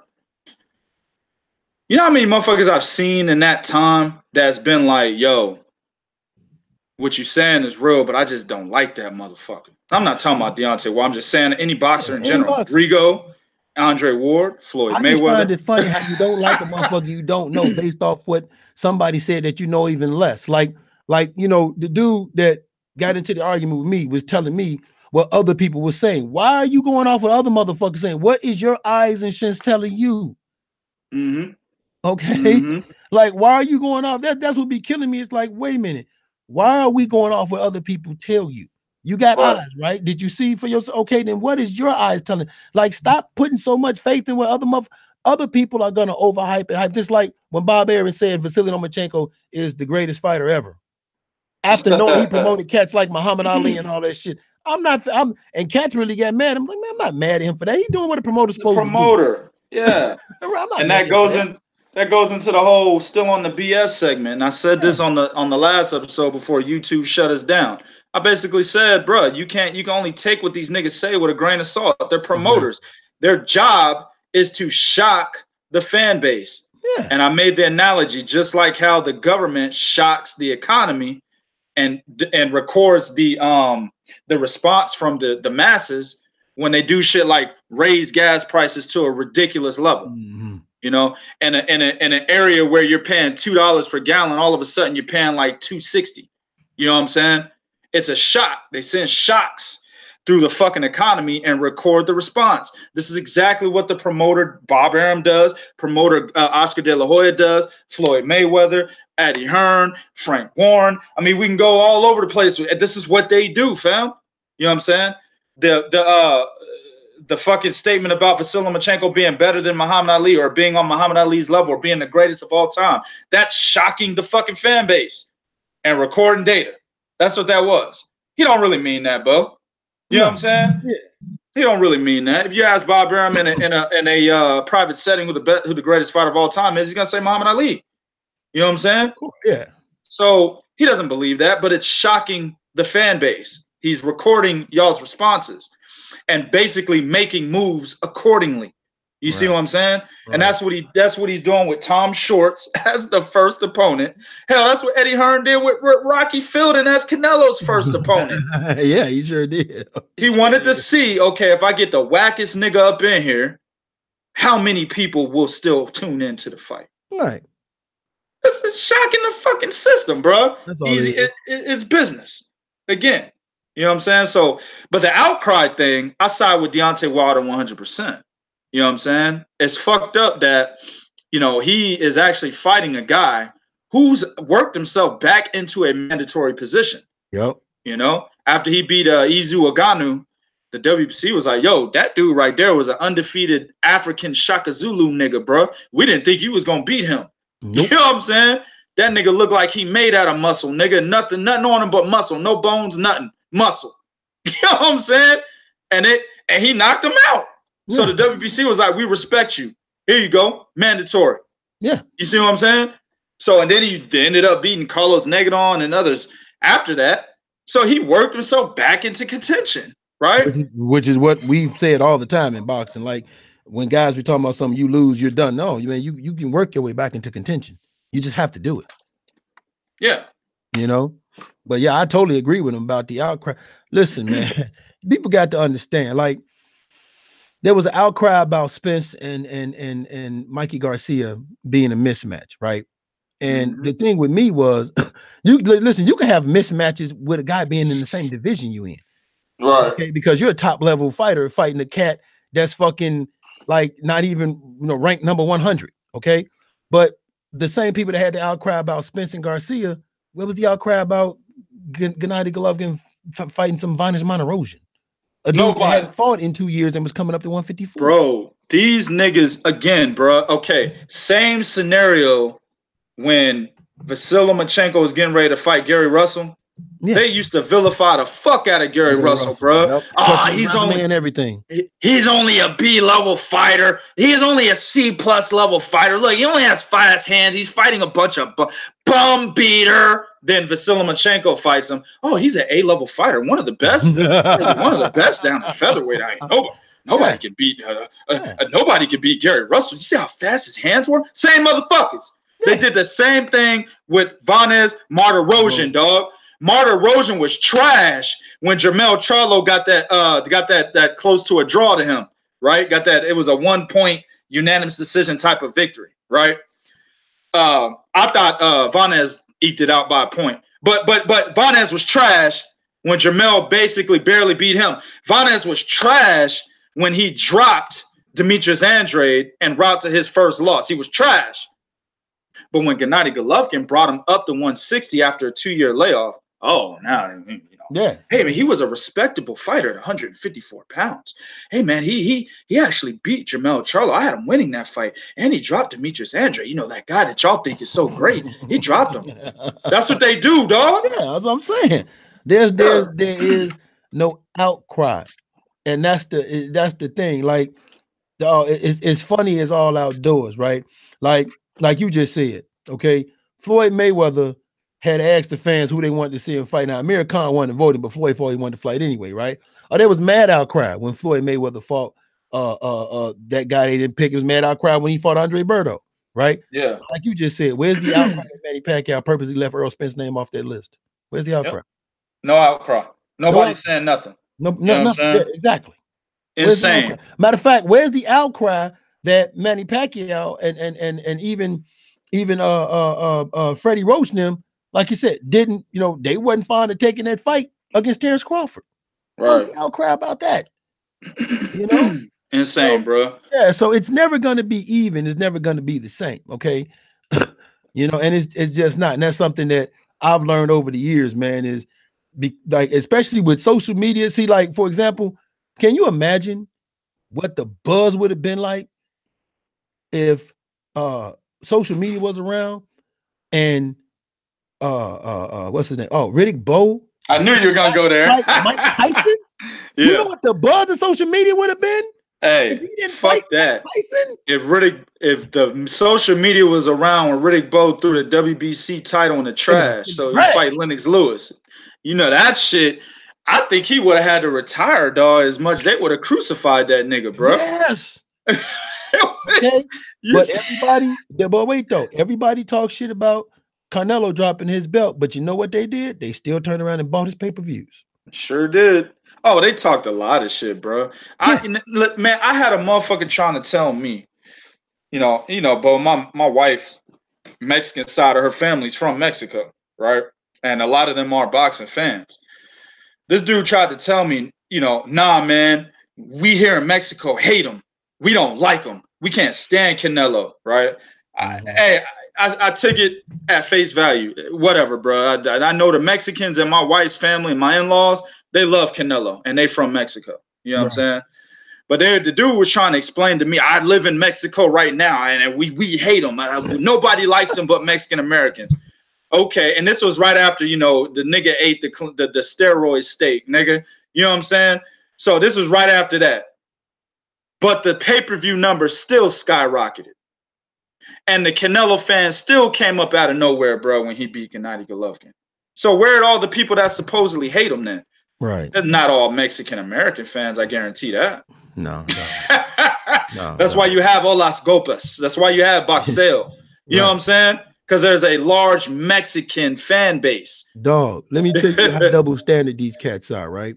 You know how many motherfuckers I've seen in that time that's been like, "Yo, what you saying is real, but I just don't like that motherfucker." I'm not talking about Deontay. Well, I'm just saying any boxer in Any general. boxer. Rigo, Andre Ward, Floyd I just find Mayweather. it funny how you don't like a motherfucker you don't know based off what somebody said that you know even less. Like you know, the dude that got into the argument with me was telling me what other people were saying. Why are you going off what other motherfuckers saying? What is your eyes and shins telling you? Mm-hmm. Okay. Mm-hmm. Like, why are you going off? That's what be killing me. It's like, wait a minute. Why are we going off what other people tell you? You got Right. eyes, right? Did you see for yourself? Okay, then what is your eyes telling? Like, stop putting so much faith in what other people are gonna overhype and hype. Just like when Bob Arum said Vasily Lomachenko is the greatest fighter ever. After knowing he promoted cats like Muhammad Ali and all that shit. And cats really got mad. I'm like, man, I'm not mad at him for that. He's doing what a promoter's The supposed to do. promoter, yeah. I'm not And mad at him for that. that goes into the whole still on the BS segment. And I said Yeah. this on the last episode before YouTube shut us down. I basically said, bro, you can only take what these niggas say with a grain of salt. They're promoters. Their job is to shock the fan base. Yeah. And I made the analogy, just like how the government shocks the economy and records the response from the masses when they do shit like raise gas prices to a ridiculous level. Mm-hmm. You know, in an area where you're paying $2 per gallon, all of a sudden you're paying like $2.60. You know what I'm saying? It's a shock. They send shocks through the fucking economy and record the response. This is exactly what the promoter Bob Arum does, promoter Oscar De La Hoya does, Floyd Mayweather, Eddie Hearn, Frank Warren. I mean, we can go all over the place. This is what they do, fam. You know what I'm saying? The fucking statement about Vasily Lomachenko being better than Muhammad Ali or being on Muhammad Ali's level or being the greatest of all time. That's shocking the fucking fan base and recording data. That's what that was. He don't really mean that, Bo. You know what I'm saying? Yeah. He don't really mean that. If you ask Bob Arum in a private setting who the greatest fighter of all time is, he's gonna say Muhammad Ali. You know what I'm saying? Cool. Yeah. So he doesn't believe that, but it's shocking the fan base. He's recording y'all's responses and basically making moves accordingly. You see what I'm saying? Right. And that's what he's doing with Tom Shorts as the first opponent. Hell, that's what Eddie Hearn did with Rocky Fielding as Canelo's first opponent. Yeah, he sure did. He wanted to see, okay, if I get the wackest nigga up in here, how many people will still tune into the fight? Right. It's shocking the fucking system, bro. That's all Easy, it is. it's business. Again, you know what I'm saying? So, but the outcry thing, I side with Deontay WIlder 100%. You know what I'm saying? It's fucked up that, you know, he is actually fighting a guy who's worked himself back into a mandatory position. Yep. You know, after he beat Izu Oganu, the WBC was like, yo, that dude right there was an undefeated African Shaka Zulu nigga, bro. We didn't think you was going to beat him. Nope. You know what I'm saying? That nigga looked like he made out of muscle, nigga. Nothing on him but muscle. No bones, nothing. Muscle. You know what I'm saying? And he knocked him out. Yeah. So the WBC was like, we respect you. Here you go. Mandatory. Yeah. You see what I'm saying? So, and then he ended up beating Carlos Negron and others after that. So he worked himself back into contention, right? Which is what we've said all the time in boxing. Like when guys be talking about something, you lose, you're done. No, you can work your way back into contention. You just have to do it. Yeah. You know? But yeah, I totally agree with him about the outcry. Listen, man, people got to understand. Like, there was an outcry about Spence and Mikey Garcia being a mismatch, right? And the thing with me was, you can have mismatches with a guy being in the same division you in. Right. Okay, because you're a top level fighter fighting a cat that's fucking like not even ranked number 100. Okay, but the same people that had the outcry about Spence and Garcia, what was the outcry about Gennady Golovkin fighting some Vanes Monterosian? A dude that hadn't fought in 2 years and was coming up to 154. Bro, these niggas, again, bro. Okay, same scenario when Vasyl Lomachenko was getting ready to fight Gary Russell. Yeah. They used to vilify the fuck out of Gary Russell, bro. Yep. Ah, he's only and everything. He's only a B level fighter. He's only a C+ level fighter. Look, he only has fast hands. He's fighting a bunch of bum beater. Then Vasyl Lomachenko fights him. Oh, he's an A level fighter, one of the best, one of the best down in featherweight. I ain't nobody can beat. Nobody can beat Gary Russell. You see how fast his hands were? Same motherfuckers. Yeah. They did the same thing with Vanes Martirosyan, dog. Martirosyan was trash when Jermell Charlo got that close to a draw to him, right? Got that. It was a 1-point unanimous decision type of victory, right? I thought Vanes eked it out by a point, but Vanes was trash when Jermell basically barely beat him. Vanes was trash when he dropped Demetrius Andrade en route to his first loss. He was trash. But when Gennady Golovkin brought him up to 160 after a 2-year layoff, oh, now, you know. Yeah. Hey, man, he was a respectable fighter at 154 pounds. Hey, man, he actually beat Jermell Charlo. I had him winning that fight, and he dropped Demetrius Andrade. You know, that guy that y'all think is so great. He dropped him. That's what they do, dog. Yeah, that's what I'm saying. There is no outcry, and that's the thing. Like, it's funny as all outdoors, right? Like you just said, okay? Floyd Mayweather had asked the fans who they wanted to see him fight. Now, Amir Khan wasn't voting, but Floyd thought he wanted to fight anyway, right? Or there was mad outcry when Floyd Mayweather fought that guy they didn't pick. It was mad outcry when he fought Andre Berto, right? Yeah. Like you just said, where's the outcry that Manny Pacquiao purposely left Errol Spence's name off that list? Where's the outcry? Yep. No outcry. Nobody's saying nothing. No, yeah, exactly. Insane. Matter of fact, where's the outcry that Manny Pacquiao and even Freddie Roach and them, like you said, didn't, you know, they wasn't fond of taking that fight against Terrence Crawford. Right. What's the outcry about that? You know? Insane, bro. Yeah, so it's never going to be even. It's never going to be the same, okay? You know, and it's just not. And that's something that I've learned over the years, man, is like, especially with social media. See, like, for example, can you imagine what the buzz would have been like if social media was around and what's his name? Oh, Riddick Bowe. I knew you were gonna go there. Mike Tyson. Yeah. You know what the buzz of social media would have been? Hey, fuck that. If the social media was around when Riddick Bowe threw the WBC title in the trash, so he fight Lennox Lewis. You know that shit. I think he would have had to retire, dog. As much they would have crucified that nigga, bro. Yes. Okay. But everybody, but wait though, everybody talks shit about Canelo dropping his belt, but you know what they did? They still turned around and bought his pay-per-views. Sure did. Oh, they talked a lot of shit, bro. Yeah. Man, I had a motherfucker trying to tell me, you know, Bo, my wife's Mexican side of her family's from Mexico, right? And a lot of them are boxing fans. This dude tried to tell me, you know, nah, man, we here in Mexico hate him. We don't like him. We can't stand Canelo, right? I took it at face value. Whatever, bro. I know the Mexicans and my wife's family and my in-laws, they love Canelo, and they from Mexico. You know what I'm saying? But the dude was trying to explain to me, I live in Mexico right now, and we hate him. Nobody likes him but Mexican Americans. Okay, and this was right after, you know, the nigga ate the steroid steak, nigga. You know what I'm saying? So this was right after that. But the pay-per-view numbers still skyrocketed. And the Canelo fans still came up out of nowhere, bro, when he beat Gennady Golovkin. So where are all the people that supposedly hate him then? Right. They're not all Mexican-American fans, I guarantee that. No. That's why you have Olas Gopas. That's why you have Boxeo. You know what I'm saying? Because there's a large Mexican fan base. Dog, let me tell you how double standard these cats are, right?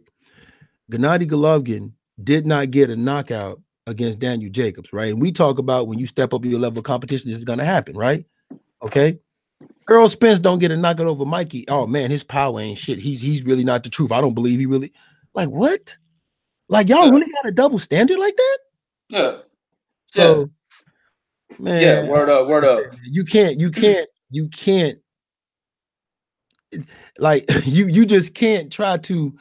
Gennady Golovkin did not get a knockout against Daniel Jacobs, right? And we talk about when you step up your level of competition, this is going to happen, right? Okay. Errol Spence don't get a knockout over Mikey. Oh man, his power ain't shit. He's really not the truth. I don't believe he really. Like what? Like y'all really got a double standard like that? Yeah. So Man, Yeah, word up, word up. you can't like you just can't try to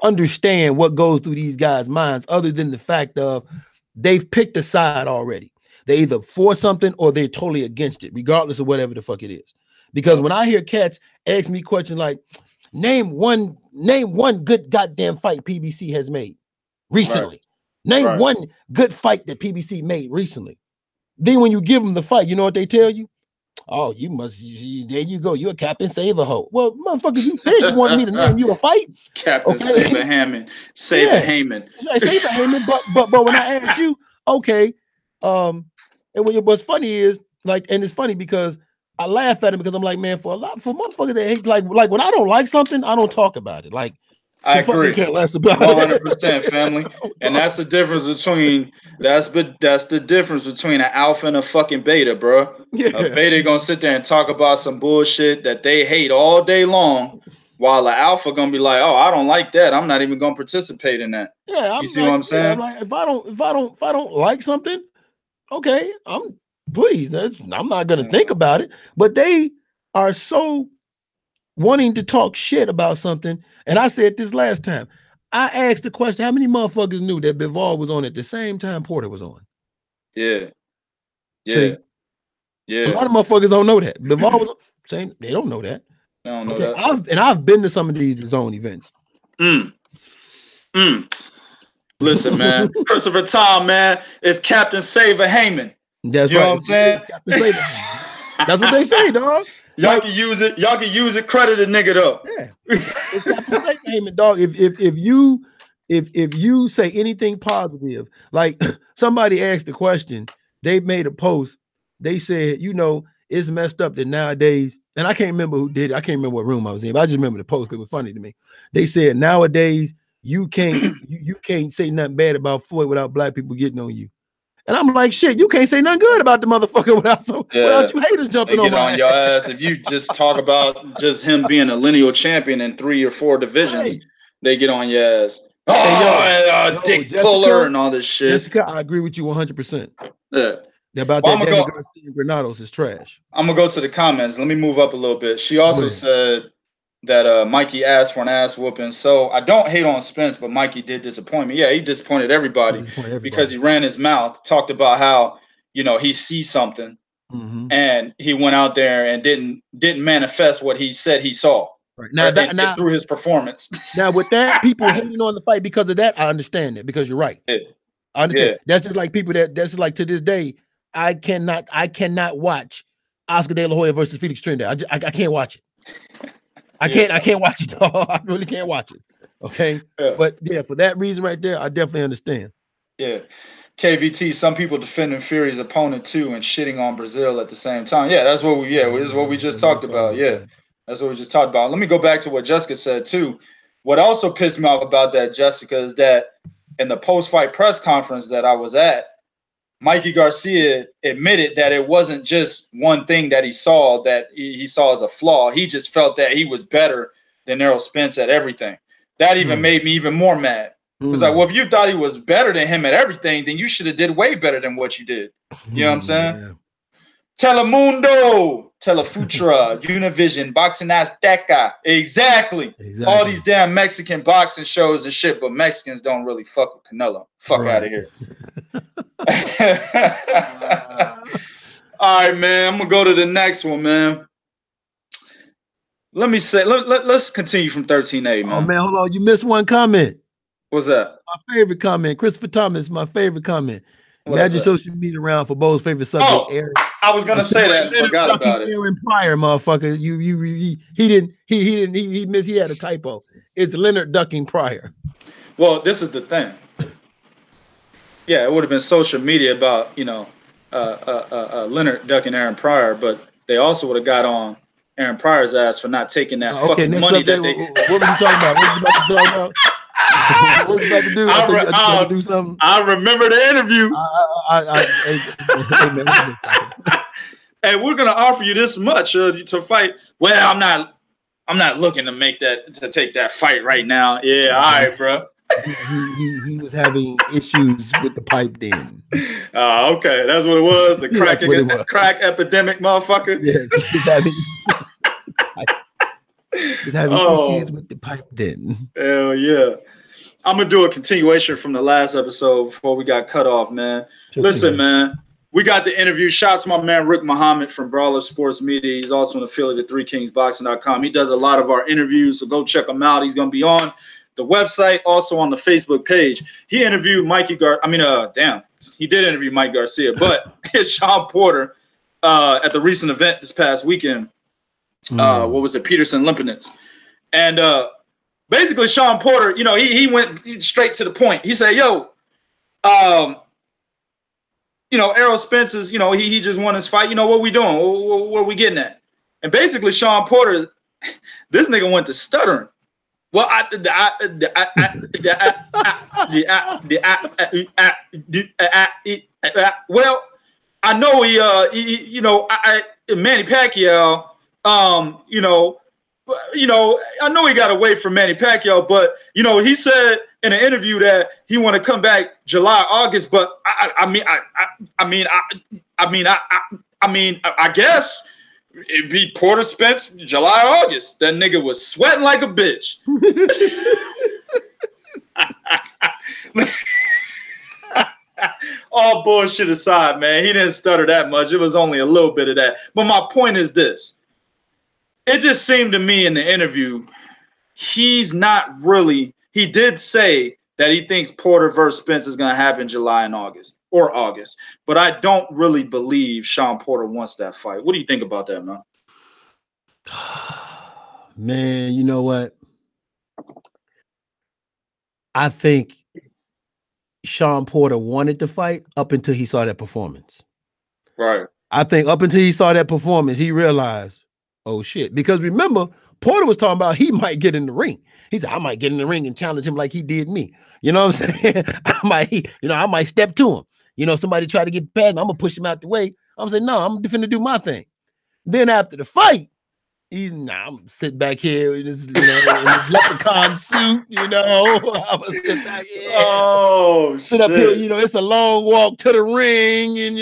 understand what goes through these guys' minds other than the fact of they've picked a side already. They either for something or they're totally against it, regardless of whatever the fuck it is. Because when I hear cats ask me questions like, name one good goddamn fight PBC has made recently. Name one good fight that PBC made recently. Then when you give them the fight, you know what they tell you? Oh, there you go. You're a Captain Save a Hoe. Well, motherfucker, you said you wanted me to name you a fight. Captain Save a Hammond. Save a Heyman. Save a Heyman. But when I asked you, okay, and what's funny is like, and it's funny because I laugh at him because I'm like, man, for motherfuckers that hate, like when I don't like something, I don't talk about it. Like, I agree. Care less about 100% family. And that's the difference between that's the difference between an alpha and a fucking beta, bro. Yeah. A beta gonna sit there and talk about some bullshit that they hate all day long, while an alpha gonna be like, oh, I don't like that. I'm not even gonna participate in that. Yeah, you see what I'm saying? Yeah, I'm like, if I don't like something, okay, I'm not gonna think about it. But they are so wanting to talk shit about something. And I said this last time. I asked the question, how many motherfuckers knew that Bivol was on at the same time Porter was on? Yeah. Yeah. See, a lot of motherfuckers don't know that. Bivol was saying they don't know that. They don't know that. I've been to some of these zone events. Listen, man. Christopher Tom, man, is Captain Save a Heyman. That's you know what I'm saying? Captain Save a Heyman. That's what they say, dog. Y'all can use it. Y'all can use it. Credit a nigga though. Yeah, it's Captain Save a Heyman, dog. If you say anything positive, like somebody asked the question, they made a post. They said, you know, it's messed up that nowadays, and I can't remember who did it. I can't remember what room I was in, but I just remember the post because it was funny to me. They said nowadays you can't you can't say nothing bad about Floyd without black people getting on you. And I'm like, shit, you can't say nothing good about the motherfucker without you haters jumping on my your ass. If you just talk about just him being a lineal champion in 3 or 4 divisions, they get on your ass. Dick Jessica, puller and all this shit. Jessica, I agree with you 100%. Yeah. About that Danny Garcia and Granados is trash. I'm going to go to the comments. Let me move up a little bit. She also said that Mikey asked for an ass whooping. So I don't hate on Spence, but Mikey did disappoint me. Yeah, he disappointed everybody, because he ran his mouth, talked about how, you know, he sees something and he went out there and didn't manifest what he said he saw. Right. Now through his performance. Now with that, people hating on the fight because of that, I understand it, because you're right. Yeah. I understand. Yeah. That's just like people that's like to this day, I cannot watch Oscar De La Hoya versus Felix Trinidad. I can't watch it. I can't watch it. I really can't watch it. Okay. Yeah. But yeah, for that reason right there, I definitely understand. Yeah. KVT, some people defending Fury's opponent too and shitting on Brazil at the same time. Yeah, that's what this is what we just talked about. Yeah. That's what we just talked about. Let me go back to what Jessica said too. What also pissed me off about that, Jessica, is that in the post-fight press conference that I was at, Mikey Garcia admitted that it wasn't just one thing that he saw that he saw as a flaw. He just felt that he was better than Errol Spence at everything. That even made me even more mad. Because like, well, if you thought he was better than him at everything, then you should have did way better than what you did. You know what I'm saying? Yeah. Telemundo, Telefutura, Univision, Boxing Azteca. Exactly. All these damn Mexican boxing shows and shit, but Mexicans don't really fuck with Canelo. Fuck out of here. All right, man. I'm gonna go to the next one, man. Let me say, let's continue from 13A, man. Oh man, hold on. You missed one comment. What's that? My favorite comment. Christopher Thomas, my favorite comment. Imagine social media around for Bo's favorite subject. Oh, I was gonna say that and forgot about it. Aaron Pryor, motherfucker. He had a typo. It's Leonard ducking Pryor. Well, this is the thing. Yeah, it would have been social media about, you know, Leonard ducking Aaron Pryor, but they also would have got on Aaron Pryor's ass for not taking that fucking money that they. What were you talking about? What were you about to talk about? What you about to do? I do something. I remember the interview. Hey, we're gonna offer you this much to fight. Well, I'm not looking to take that fight right now. Yeah, all right, bro. he was having issues with the pipe then. Okay, that's what it was. The crack epidemic, motherfucker. Yes, he was having issues with the pipe then. Hell yeah. I'm gonna do a continuation from the last episode before we got cut off, man. Listen, man, we got the interview. Shout out to my man Rick Muhammad from Brawler Sports Media. He's also an affiliate of 3kingsboxing.com. He does a lot of our interviews, so go check him out. He's gonna be on the website, also on the Facebook page. He interviewed he did interview Mike Garcia, but it's Shawn Porter at the recent event this past weekend. What was it? Peterson Limpinets. And basically, Shawn Porter, he went straight to the point. He said, Errol Spence is, he just won his fight. What we doing? What are we getting at? And basically, Shawn Porter, this nigga went to stuttering. Well, I know Manny Pacquiao, I know he got away from Manny Pacquiao, but he said in an interview that he want to come back July, August. But I guess it'd be Porter Spence July, August. That nigga was sweating like a bitch. All bullshit aside, man, he didn't stutter that much. It was only a little bit of that. But my point is this. It just seemed to me in the interview, he did say that he thinks Porter versus Spence is going to happen July and August. But I don't really believe Shawn Porter wants that fight. What do you think about that, man? Man, you know what? I think Shawn Porter wanted to fight up until he saw that performance. Right. I think up until he saw that performance, he realized, oh shit. Because remember, Porter was talking about he might get in the ring. He said, I might get in the ring and challenge him like he did me. You know what I'm saying? I might step to him. Somebody try to get past him, I'm gonna push him out the way. I'm saying, no, I'm finna do my thing. Then after the fight, I'm sitting back here in this, in this leprechaun suit, I'm gonna sit back here. Oh, sit up here, it's a long walk to the ring, and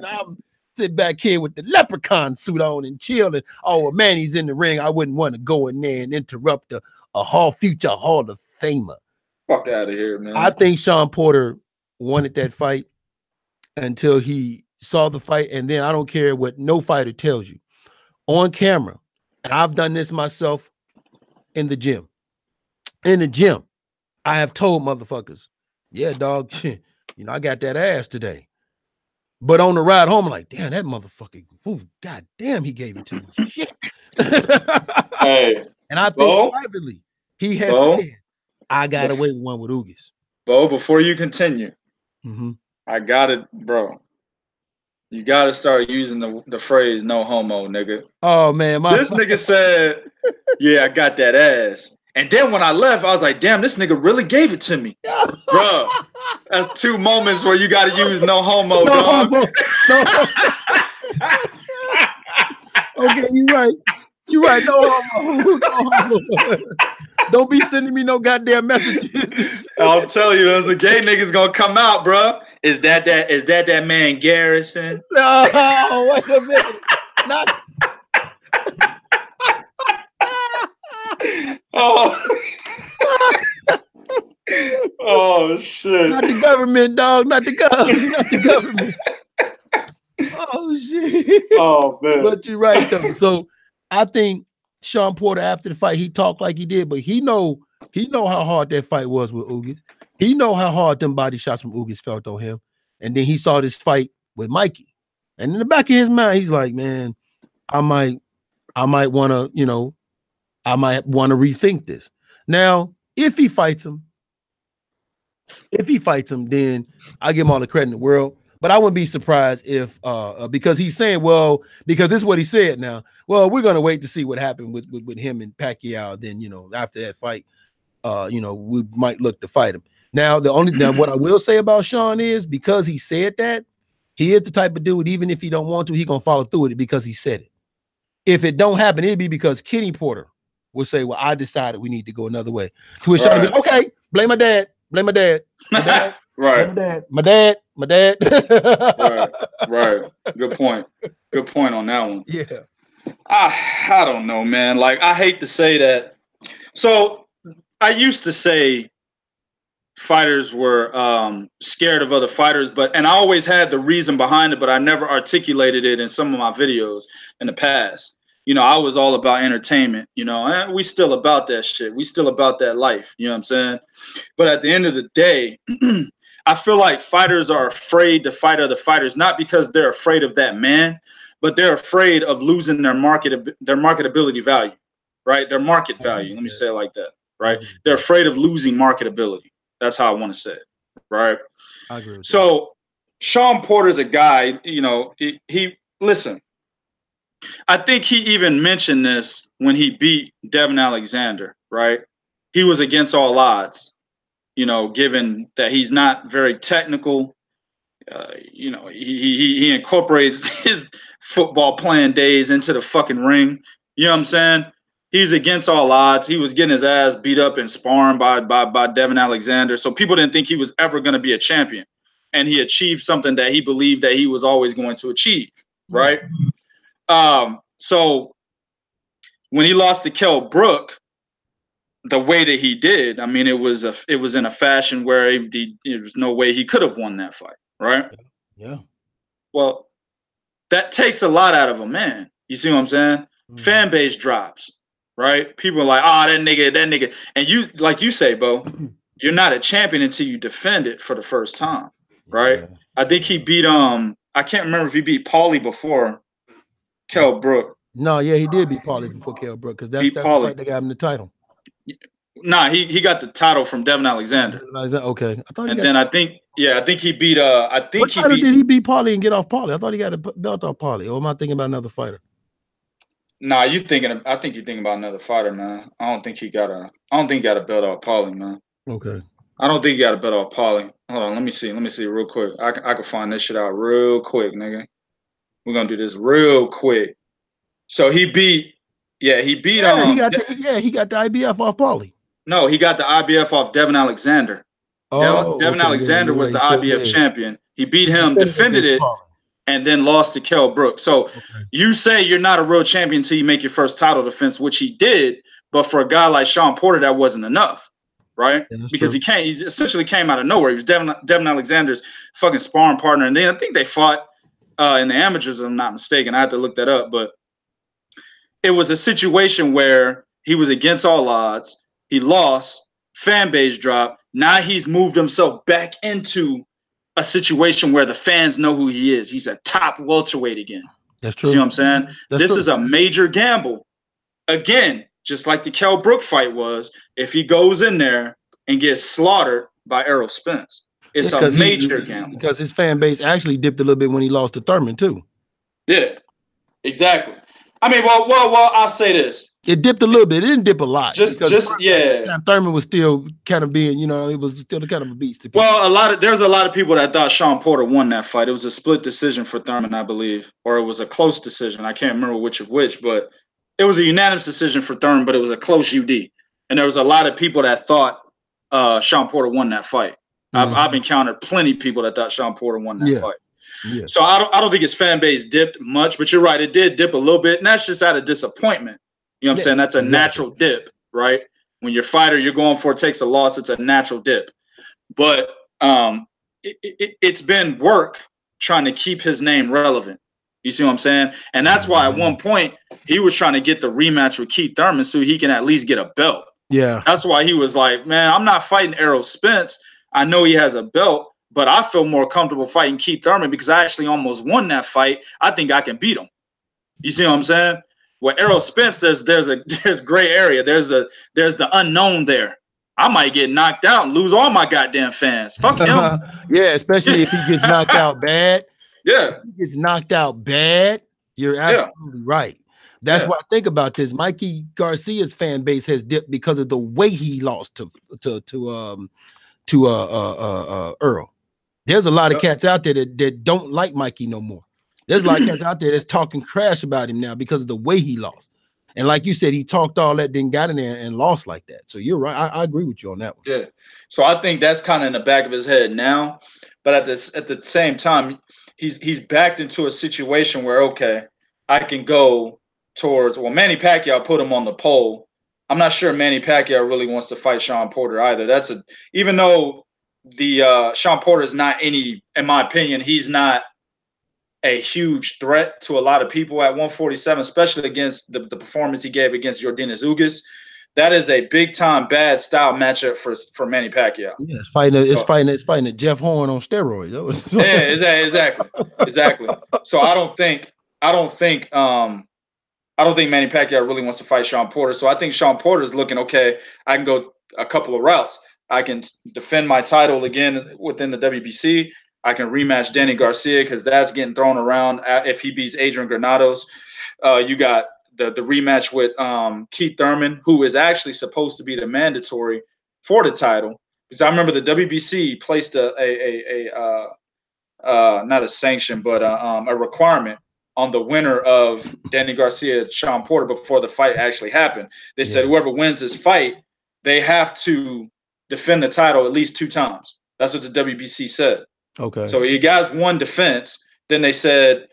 I'm sit back here with the leprechaun suit on and chilling. Oh, man, he's in the ring. I wouldn't want to go in there and interrupt a future Hall of Famer. Fuck out of here, man. I think Shawn Porter wanted that fight until he saw the fight, and then I don't care what no fighter tells you. On camera, and I've done this myself in the gym. In the gym, I have told motherfuckers, yeah, dog, I got that ass today. But on the ride home, I'm like, damn, that motherfucker, god damn, he gave it to me. Shit. Hey. And I think privately, he has said, I got away with one with Ugis. Bo, before you continue, I got it, bro. You got to start using the phrase "no homo," nigga. Oh man, this nigga said, "Yeah, I got that ass." And then when I left, I was like, "Damn, this nigga really gave it to me, bro." That's two moments where you got to use "no homo," dog. Homo. No homo. Okay, you're right. You're right. No homo. No homo. Don't be sending me no goddamn messages. I'll tell you, the gay nigga's gonna come out, bro. Is that man Garrison? Oh, wait a minute. Not. Oh shit. Not the government, dog. Not the government. Not the government. Oh shit. Oh man. But you're right though. So I think Shawn Porter after the fight, he talked like he did, but he know how hard that fight was with Ugis. He know how hard them body shots from Ugis felt on him. And then he saw this fight with Mikey. And in the back of his mind, he's like, man, I might want to, I might want to rethink this. Now, if he fights him, then I give him all the credit in the world. But I wouldn't be surprised if, because he's saying, because this is what he said now. Well, we're going to wait to see what happened with him and Pacquiao. Then, after that fight, we might look to fight him. Now, what I will say about Shawn is because he said that, he is the type of dude, even if he don't want to, he going to follow through with it because he said it. If it don't happen, it'd be because Kenny Porter will say, well, I decided we need to go another way. To which Shawn will be, okay, blame my dad. Blame my dad. My dad. Right. Blame my dad. My dad. Right. Good point. Good point on that one. Yeah. I don't know, man. Like, I hate to say that. So I used to say fighters were scared of other fighters, and I always had the reason behind it, but I never articulated it in some of my videos in the past. You know, I was all about entertainment, you know, and we still about that shit. We still about that life, you know what I'm saying? But at the end of the day, I feel like fighters are afraid to fight other fighters, not because they're afraid of that man, but they're afraid of losing their marketability value, right? Their market value. Let me say it like that, right? They're afraid of losing marketability. That's how I want to say it, right? I agree with so Shawn Porter's a guy, you know, he listen, I think he even mentioned this when he beat Devin Alexander, right? He was against all odds, you know, given that he's not very technical. You know, he incorporates his football playing days into the fucking ring. You know what I'm saying? He's against all odds. He was getting his ass beat up and sparring by Devin Alexander. So people didn't think he was ever going to be a champion. And he achieved something that he believed that he was always going to achieve, right? So when he lost to Kell Brook, the way that he did, I mean, it was in a fashion where there was no way he could have won that fight, right? Yeah. Well, that takes a lot out of a man. You see what I'm saying? Fan base drops, right? People are like, oh, that nigga. And you, like you say, Bo, you're not a champion until you defend it for the first time, right? Yeah. I think he beat, I can't remember if he beat Paulie before Kell Brook. No, yeah, he did beat Paulie before Kell Brook, because that's the fight that got him the title. Nah, he got the title from Devin Alexander. Okay. I thought I think he beat what title did he beat Paulie and get off Paulie? I thought he got a belt off Paulie. Or am I thinking about another fighter? Nah, I think you're thinking about another fighter, man. I don't think he got a belt off Paulie, man. Okay. I don't think he got a belt off Paulie. Hold on, let me see real quick. I can find this shit out real quick, nigga. We're gonna do this real quick. So he beat he got the IBF off Paulie. No, he got the IBF off Devin Alexander. Devin Alexander was the IBF champion. He beat him, defended it, and then lost to Kell Brook. So you say you're not a real champion until you make your first title defense, which he did. But for a guy like Shawn Porter, that wasn't enough, right? Yeah, because he essentially came out of nowhere. He was Devin Alexander's fucking sparring partner. And then I think they fought in the amateurs, if I'm not mistaken. I had to look that up. But it was a situation where he was against all odds. He lost, fan base dropped. Now he's moved himself back into a situation where the fans know who he is. He's a top welterweight again. That's true. See what I'm saying? This is a major gamble. Again, just like the Kell Brook fight was, if he goes in there and gets slaughtered by Errol Spence, it's a major gamble. Because his fan base actually dipped a little bit when he lost to Thurman too. Yeah, exactly. I mean, well, I'll say this. It dipped a little bit. It didn't dip a lot. Thurman was still kind of being, you know, it was still kind of a beast to people. Well, there's a lot of people that thought Shawn Porter won that fight. It was a split decision for Thurman, I believe, or it was a close decision. I can't remember which of which, but it was a unanimous decision for Thurman, but it was a close UD. And there was a lot of people that thought Shawn Porter won that fight. I've encountered plenty of people that thought Shawn Porter won that fight. Yeah. So I don't think his fan base dipped much, but you're right, it did dip a little bit, and that's just out of disappointment. You know what I'm saying? That's a natural dip, right? When your fighter you're going for takes a loss, it's a natural dip. But it's been work trying to keep his name relevant. You see what I'm saying? And that's why at one point he was trying to get the rematch with Keith Thurman so he can at least get a belt. Yeah. That's why he was like, man, I'm not fighting Errol Spence. I know he has a belt, but I feel more comfortable fighting Keith Thurman because I actually almost won that fight. I think I can beat him. You see what I'm saying? With Errol Spence, there's gray area. There's the unknown there. I might get knocked out and lose all my goddamn fans. Fuck him. Yeah, especially if he gets knocked out bad. Yeah. If he gets knocked out bad, you're absolutely right. That's what I think about this. Mikey Garcia's fan base has dipped because of the way he lost to Earl. There's a lot of cats out there that don't like Mikey no more. There's a lot of cats out there that's talking trash about him now because of the way he lost. And like you said, he talked all that, then got in there and lost like that. So you're right. I agree with you on that one. Yeah. So I think that's kind of in the back of his head now. But at the same time, he's backed into a situation where, okay, I can go towards, well, Manny Pacquiao put him on the pole. I'm not sure Manny Pacquiao really wants to fight Shawn Porter either. Even though the Shawn Porter is not in my opinion, he's not a huge threat to a lot of people at 147, especially against the performance he gave against Yordenis Ugas. That is a big time bad style matchup for Manny Pacquiao. Yeah, it's fighting a Jeff Horn on steroids. Yeah, exactly. So I don't think Manny Pacquiao really wants to fight Shawn Porter. So I think Shawn Porter is looking, okay, I can go a couple of routes. I can defend my title again within the WBC. I can rematch Danny Garcia because that's getting thrown around if he beats Adrian Granados. You got the rematch with Keith Thurman, who is actually supposed to be the mandatory for the title. Because I remember the WBC placed not a sanction, but a requirement on the winner of Danny Garcia, Shawn Porter, before the fight actually happened. They said whoever wins this fight, they have to defend the title at least 2 times. That's what the WBC said. Okay. So you guys won defense. Then they said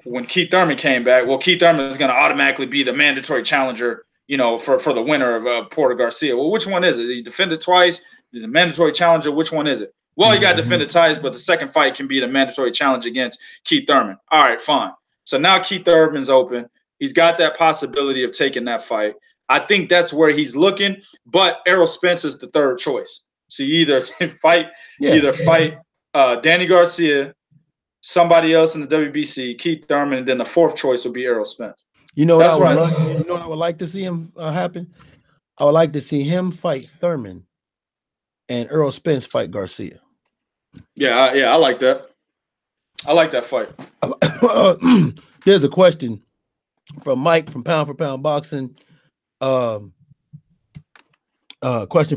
when Keith Thurman came back, well, Keith Thurman is going to automatically be the mandatory challenger, for the winner of Porter Garcia. Well, which one is it? He defended twice. He's a mandatory challenger. Which one is it? Well, he got defended twice, but the second fight can be the mandatory challenge against Keith Thurman. All right, fine. So now Keith Thurman's open. He's got that possibility of taking that fight. I think that's where he's looking. But Errol Spence is the third choice. So you either fight Danny Garcia, somebody else in the WBC, Keith Thurman, and then the fourth choice would be Errol Spence. You know what I would like to see him happen? I would like to see him fight Thurman and Errol Spence fight Garcia. Yeah, I like that. I like that fight. There's a question from Mike from Pound for Pound Boxing. Question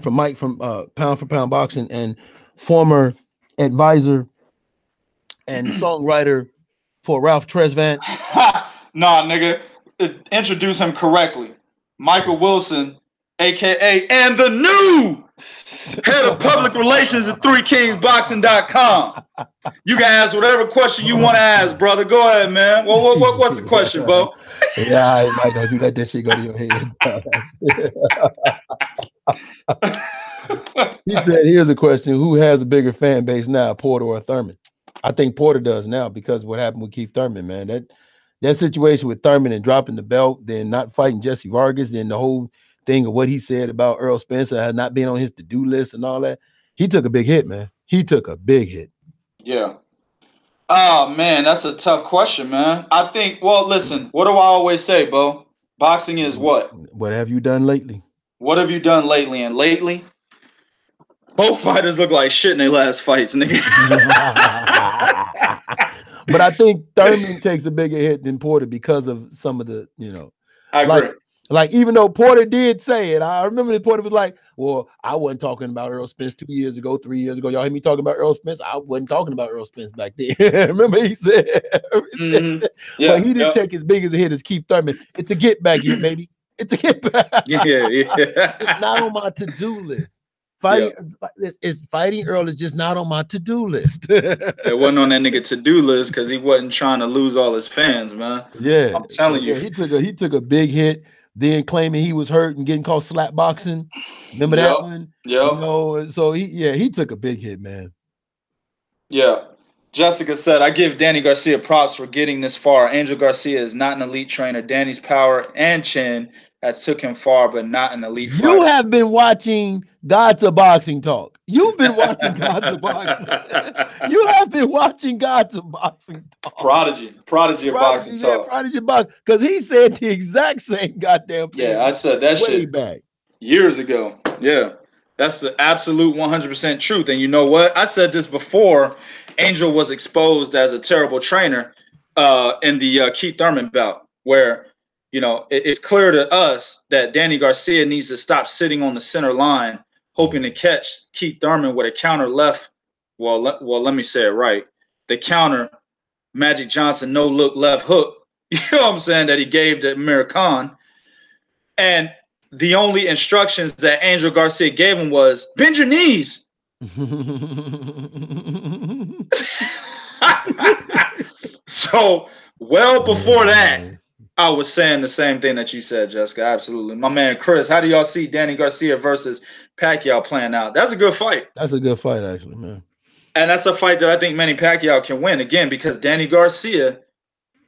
from Mike from Pound for Pound Boxing and former advisor and songwriter for Ralph Tresvant. Nah, nigga. Introduce him correctly. Michael Wilson, a.k.a. and the new head of public relations at 3kingsboxing.com. You can ask whatever question you want to ask, brother. Go ahead, man. What's the question, Bo? Yeah, I might not do that. That shit go to your head. He said, here's a question. Who has a bigger fan base now, Porter or Thurman? I think Porter does now because of what happened with Keith Thurman, man. That situation with Thurman and dropping the belt, then not fighting Jesse Vargas, then the whole thing of what he said about Errol Spencer had not been on his to-do list and all that. He took a big hit, man. He took a big hit. Yeah. Oh, man, that's a tough question, man. I think, well, listen, what do I always say, Bo? Boxing is what? What have you done lately? What have you done lately? And lately, both fighters look like shit in their last fights, nigga. But I think Thurman takes a bigger hit than Porter because of some of the, I agree. Like even though Porter did say it, I remember that Porter was like, well, I wasn't talking about Errol Spence 2 years ago, 3 years ago. Y'all hear me talking about Errol Spence? I wasn't talking about Errol Spence back then. Remember he said, Yeah, but he didn't take as big as a hit as Keith Thurman. It's a get back here, baby. It's a get back. Yeah. It's not on my to-do list. Fighting Earl is just not on my to-do list. It wasn't on that nigga to-do list because he wasn't trying to lose all his fans, man. Yeah, I'm telling you. He took a big hit, then claiming he was hurt and getting called slap boxing. Remember that one? Yeah. So he took a big hit, man. Yeah. Jessica said, I give Danny Garcia props for getting this far. Angel Garcia is not an elite trainer. Danny's power and chin has took him far, but not an elite fighter. You have been watching Gods of Boxing Talk. You've been watching Gods of Boxing. You have been watching Gods of Boxing Talk. Prodigy of Boxing Talk. Prodigy of Boxing. Because he said the exact same goddamn thing. Yeah, I said that way shit back years ago. Yeah, that's the absolute 100% truth. And you know what? I said this before Angel was exposed as a terrible trainer in the Keith Thurman bout, where it's clear to us that Danny Garcia needs to stop sitting on the center line, hoping to catch Keith Thurman with a counter left. Well, let me say it right. The counter Magic Johnson no look left hook You know what I'm saying? That he gave to Amir Khan. And the only instructions that Angel Garcia gave him was bend your knees. So well before that, I was saying the same thing that you said, Jessica. Absolutely. My man Chris, how do y'all see Danny Garcia versus Pacquiao playing out? That's a good fight. That's a good fight, actually, man. And that's a fight that I think Manny Pacquiao can win, again, because Danny Garcia,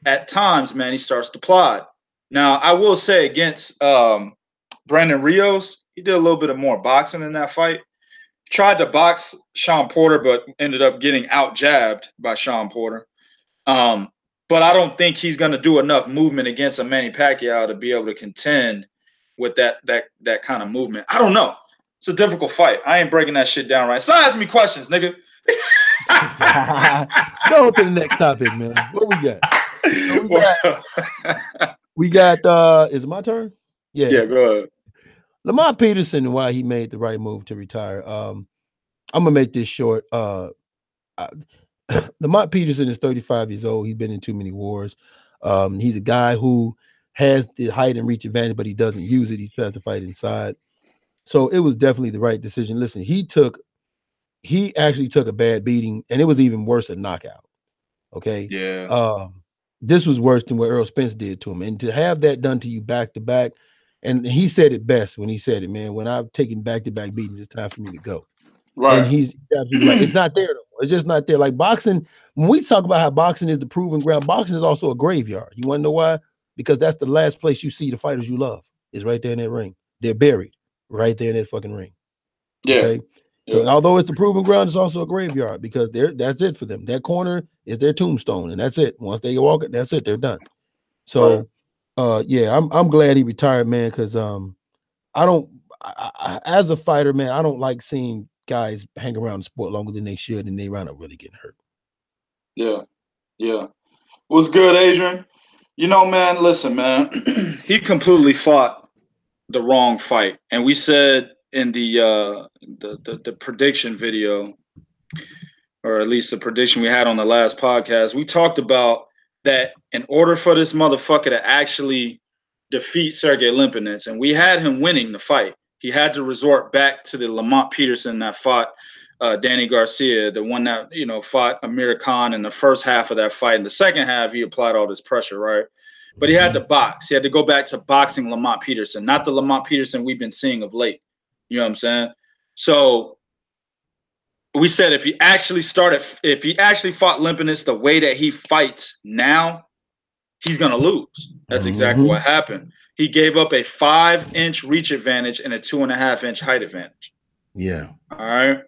at times, man, he starts to plod. Now, I will say against Brandon Rios, he did a little bit of more boxing in that fight. Tried to box Shawn Porter, but ended up getting out jabbed by Shawn Porter. But I don't think he's going to do enough movement against a Manny Pacquiao to be able to contend with that kind of movement. I don't know. It's a difficult fight. I ain't breaking that shit down right. Stop asking me questions, nigga. Go to the next topic, man. What we got? So we got is it my turn? Yeah, go ahead. Lamont Peterson and why he made the right move to retire. I'm gonna make this short. Lamont Peterson is 35 years old. He's been in too many wars. He's a guy who has the height and reach advantage, but he doesn't use it. He tries to fight inside. So it was definitely the right decision. Listen, he actually took a bad beating, and it was even worse a knockout. Okay. Yeah. This was worse than what Errol Spence did to him. And to have that done to you back to back, and he said it best when he said it, man, when I've taken back-to-back beatings, it's time for me to go. Right. And he's absolutely right. It's not there no more. It's just not there. Like boxing, when we talk about how boxing is the proving ground, boxing is also a graveyard. You want to know why? Because that's the last place you see the fighters you love, is right there in that ring. They're buried right there in that fucking ring. Yeah. Okay. So although it's a proving ground, it's also a graveyard because that's it for them. That corner is their tombstone, and that's it. Once they walk it, that's it. They're done. So, yeah, I'm glad he retired, man, because as a fighter, man, I don't like seeing guys hang around the sport longer than they should, and they round up really getting hurt. Yeah. What's good, Adrian? You know, man, listen, man, he completely fought the wrong fight, and we said in the prediction video, or at least the prediction we had on the last podcast, we talked about that in order for this motherfucker to actually defeat Sergey Limpinets, and we had him winning the fight, he had to resort back to the Lamont Peterson that fought Danny Garcia, the one that, you know, fought Amir Khan in the first half of that fight. In the second half, he applied all this pressure, right? But he had to box. He had to go back to boxing Lamont Peterson, not the Lamont Peterson we've been seeing of late. You know what I'm saying? So we said if he actually fought Limpinets the way that he fights now, he's going to lose. That's exactly what happened. He gave up a 5-inch reach advantage and a 2.5-inch height advantage. Yeah. All right.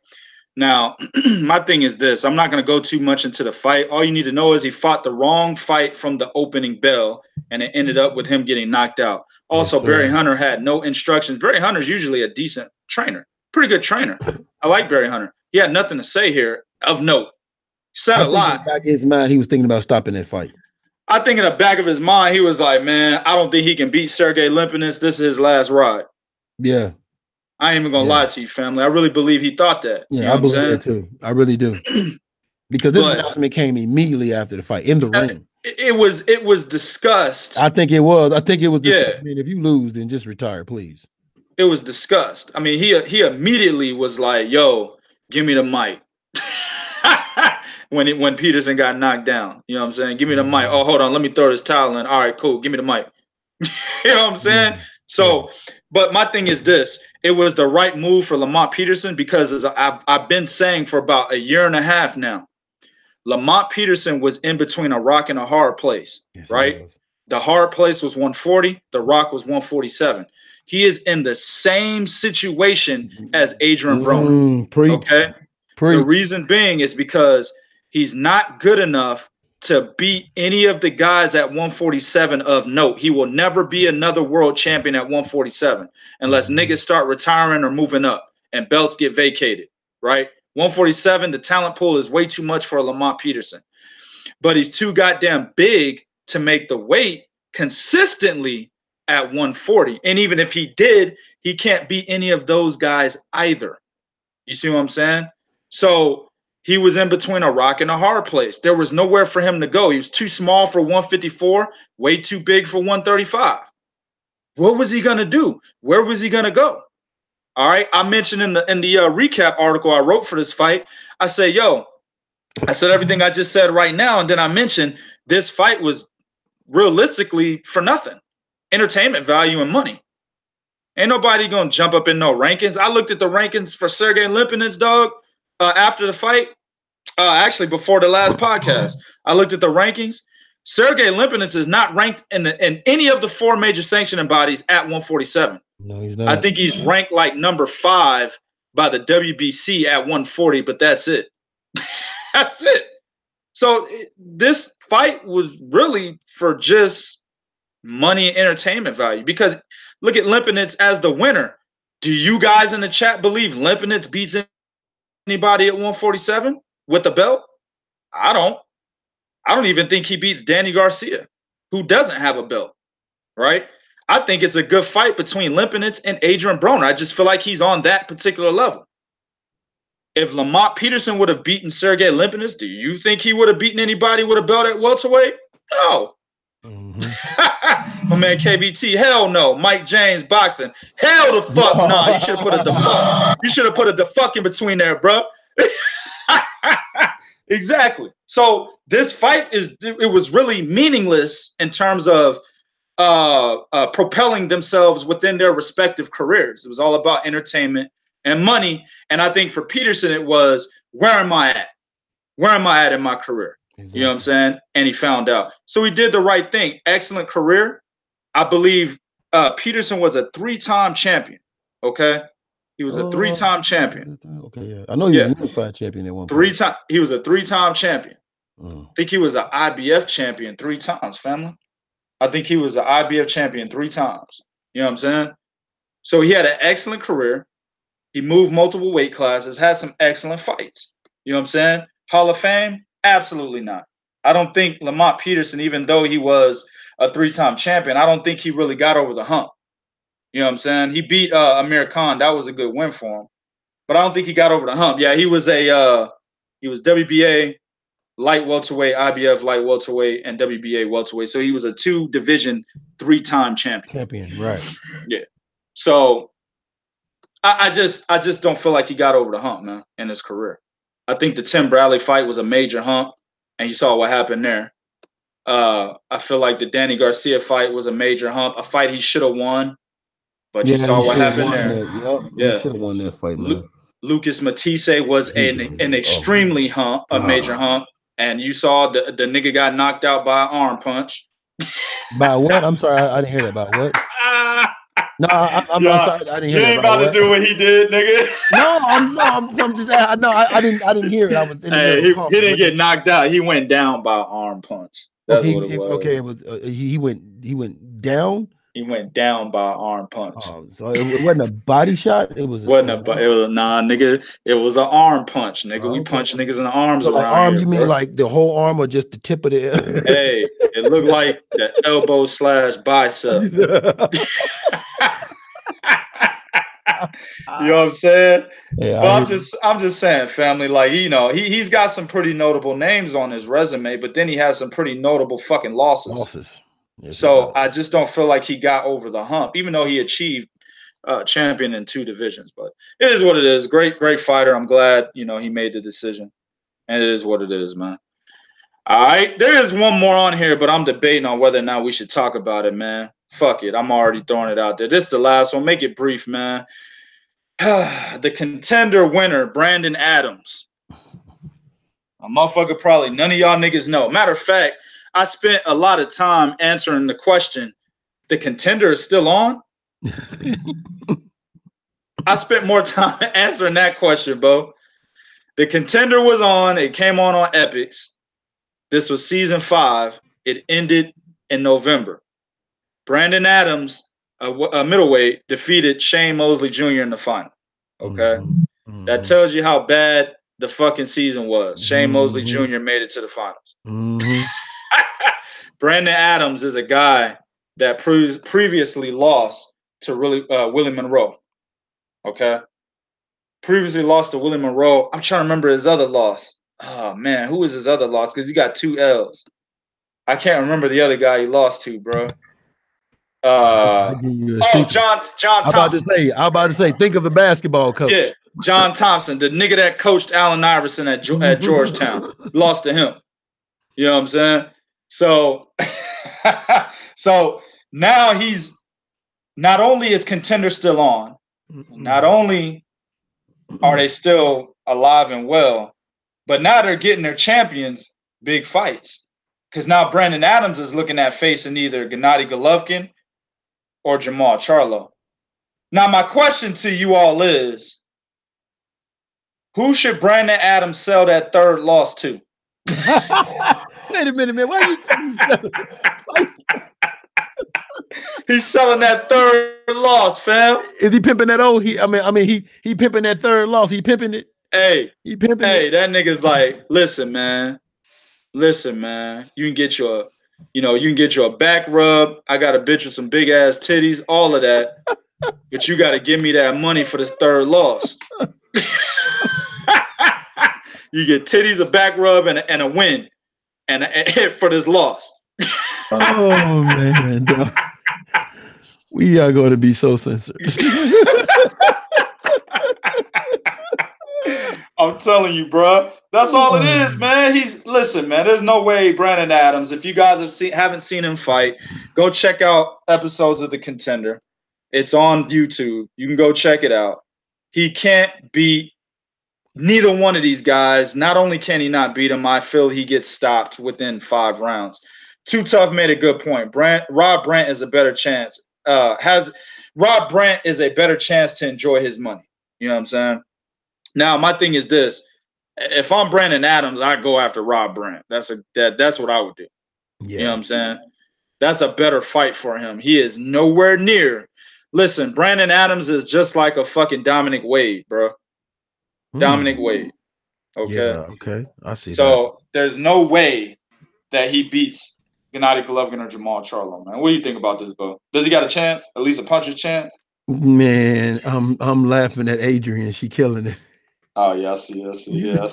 Now, my thing is this. I'm not going to go too much into the fight. All you need to know is he fought the wrong fight from the opening bell, and it ended up with him getting knocked out. Also, yes, Barry Hunter had no instructions. Barry Hunter's usually a decent trainer, pretty good trainer. I like Barry Hunter. He had nothing to say here of note. Said a lot. In the back of his mind, he was thinking about stopping that fight. I think in the back of his mind, he was like, man, I don't think he can beat Sergey Limpinets. This is his last ride. Yeah. I ain't even gonna lie to you, family. I really believe he thought that. Yeah, you know I believe it too. I really do. Because this announcement came immediately after the fight in the ring. It was discussed. I think it was. Yeah. I mean, if you lose, then just retire, please. It was discussed. I mean, he immediately was like, "Yo, give me the mic." when Peterson got knocked down, you know what I'm saying? Give me the mic. Oh, hold on, let me throw this towel in. All right, cool. Give me the mic. You know what I'm saying? So, but my thing is this: it was the right move for Lamont Peterson because I've been saying for about a year and a half now, Lamont Peterson was in between a rock and a hard place, right? The hard place was 140. The rock was 147. He is in the same situation as Adrian Broner. Okay. The reason being is because he's not good enough to beat any of the guys at 147 of note. He will never be another world champion at 147 unless niggas start retiring or moving up and belts get vacated, right? 147, the talent pool is way too much for Lamont Peterson. But he's too goddamn big to make the weight consistently at 140. And even if he did, he can't beat any of those guys either. You see what I'm saying? So he was in between a rock and a hard place. There was nowhere for him to go. He was too small for 154, way too big for 135. What was he gonna do? Where was he gonna go? All right. I mentioned in the recap article I wrote for this fight, I say, yo, I said everything I just said right now, and then I mentioned this fight was realistically for nothing. Entertainment value and money. Ain't nobody gonna jump up in no rankings. I looked at the rankings for Sergey Lipinets, dog, after the fight. Actually, before the last podcast, I looked at the rankings. Sergey Lipinets is not ranked in any of the 4 major sanctioning bodies at 147. No, he's not. I think he's ranked like number 5 by the WBC at 140, but that's it. That's it. So this fight was really for just money and entertainment value, because look at Lipinets as the winner. Do you guys in the chat believe Lipinets beats anybody at 147 with the belt? I don't. I don't even think he beats Danny Garcia, who doesn't have a belt, right? I think it's a good fight between Lipinets and Adrian Broner. I just feel like he's on that particular level. If Lamont Peterson would have beaten Sergey Lipinets, do you think he would have beaten anybody with a belt at welterweight? No. My man KVT, hell no. Mike James boxing, hell the fuck no. Nah. You should have put a defuck. You should have put a defuck in between there, bro. Exactly. So this fight it was really meaningless in terms of propelling themselves within their respective careers. It was all about entertainment and money. And I think for Peterson, it was, where am I at? Where am I at in my career? Exactly. You know what I'm saying? And he found out. So he did the right thing. Excellent career. I believe Peterson was a 3-time champion. Okay. He was a 3-time champion. Okay, yeah. I know he was a unified champion at one point. He was a 3-time champion. I think he was an IBF champion 3 times, family. I think he was an IBF champion 3 times. You know what I'm saying? So he had an excellent career. He moved multiple weight classes, had some excellent fights. You know what I'm saying? Hall of Fame? Absolutely not. I don't think Lamont Peterson, even though he was a 3-time champion, I don't think he really got over the hump. You know what I'm saying? He beat Amir Khan. That was a good win for him. But I don't think he got over the hump. Yeah, he was WBA light welterweight, IBF light welterweight, and WBA welterweight. So he was a 2-division 3-time champion. Right. Yeah. So I just don't feel like he got over the hump, man, in his career. I think the Tim Bradley fight was a major hump, and you saw what happened there. I feel like the Danny Garcia fight was a major hump, a fight he should have won, but you saw what happened there. He should have won that fight, man. Lucas Matisse was an extremely a major hump, and you saw the nigga got knocked out by an arm punch. By what? I'm sorry, I didn't hear that. By what? No, I'm sorry, I didn't hear that. You ain't about to do what he did, nigga. I'm just I didn't hear it. I was he didn't get knocked out. He went down by an arm punch. That's what it was. Okay, it was he went down. He went down by an arm punch. Oh, so it wasn't a body shot. It was nigga. It was an arm punch, nigga. We punch niggas in the arms so around arm, here, you mean like the whole arm or just the tip of the? Hey, it looked like the elbow / bicep. You know what I'm saying? Yeah, but I'm just saying, family, like, you know, he's got some pretty notable names on his resume, but then he has some pretty notable fucking losses. Yes, so I just don't feel like he got over the hump, even though he achieved champion in 2 divisions. But it is what it is. Great fighter. I'm glad, you know, he made the decision. And it is what it is, man. All right. There is one more on here, but I'm debating on whether or not we should talk about it, man. Fuck it. I'm already throwing it out there. This is the last one. Make it brief, man. The Contender winner, Brandon Adams. A motherfucker probably none of y'all niggas know. Matter of fact, I spent a lot of time answering the question, the Contender is still on? I spent more time answering that question, bro. The Contender was on. It came on Epix. This was season 5. It ended in November. Brandon Adams, a middleweight, defeated Shane Mosley Jr. in the final. Okay? That tells you how bad the fucking season was. Shane Mosley Jr. made it to the finals. Brandon Adams is a guy that previously lost to Willie Monroe. Okay? previously lost to Willie Monroe. I'm trying to remember his other loss. Oh man, who was his other loss? Because he got 2 L's. I can't remember the other guy he lost to, bro. I give you a secret. John Thompson. I'm about to say, think of a basketball coach. Yeah, John Thompson, the nigga that coached Allen Iverson at Georgetown, lost to him. You know what I'm saying? So, so now he's not only is Contender still on, not only are they still alive and well, but now they're getting their champions big fights. Because now Brandon Adams is looking at facing either Gennady Golovkin or Jamal Charlo. Now, my question to you all is, who should Brandon Adams sell that third loss to? Wait a minute, man. Why are you selling? He's selling that third loss, fam. Is he pimping that old? He pimping that third loss. He pimping it. He pimping it. That nigga's like, listen, man. You can get your, you can get your back rub. I got a bitch with some big ass titties, all of that. But you got to give me that money for this third loss. You get titties, a back rub, and a win, and for this loss. Oh man, we are going to be so censored. I'm telling you, bro. That's all it is, man. Listen, man. There's no way Brandon Adams. If you guys haven't seen him fight, go check out episodes of The Contender. It's on YouTube. You can go check it out. He can't beat neither one of these guys. Not only can he not beat him, I feel he gets stopped within 5 rounds. Too Tough made a good point. Rob Brandt is a better chance. Rob Brandt is a better chance to enjoy his money. You know what I'm saying? Now, my thing is this. If I'm Brandon Adams, I go after Rob Brandt. That's what I would do. Yeah. You know what I'm saying? That's a better fight for him. He is nowhere near. Listen, Brandon Adams is just like a fucking Dominic Wade, bro. Dominic Wade. Okay. Yeah, okay. I see. So there's no way that he beats Gennady Golovkin or Jamal Charlo, man. What do you think about this, Bo? Does he got a chance? At least a puncher's chance? Man, I'm laughing at Adrian. She killing it. Oh yeah, I see. Yeah.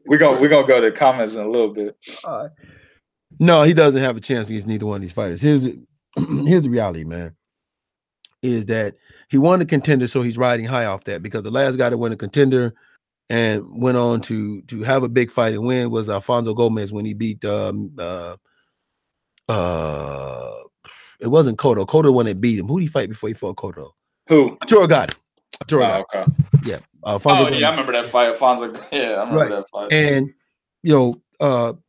We're gonna go to the comments in a little bit. No, he doesn't have a chance against neither one of these fighters. Here's the reality, man. Is that he won the Contender, so he's riding high off that, because the last guy to win a Contender and went on to have a big fight and win was Alfonso Gomez when he beat it wasn't Cotto. Cotto when it beat him. Who did he fight before he fought Cotto? Who? Arturo Gatti. Okay. Yeah. Alfonso Gomez. I remember that fight. Alfonso. Yeah, I remember that fight. And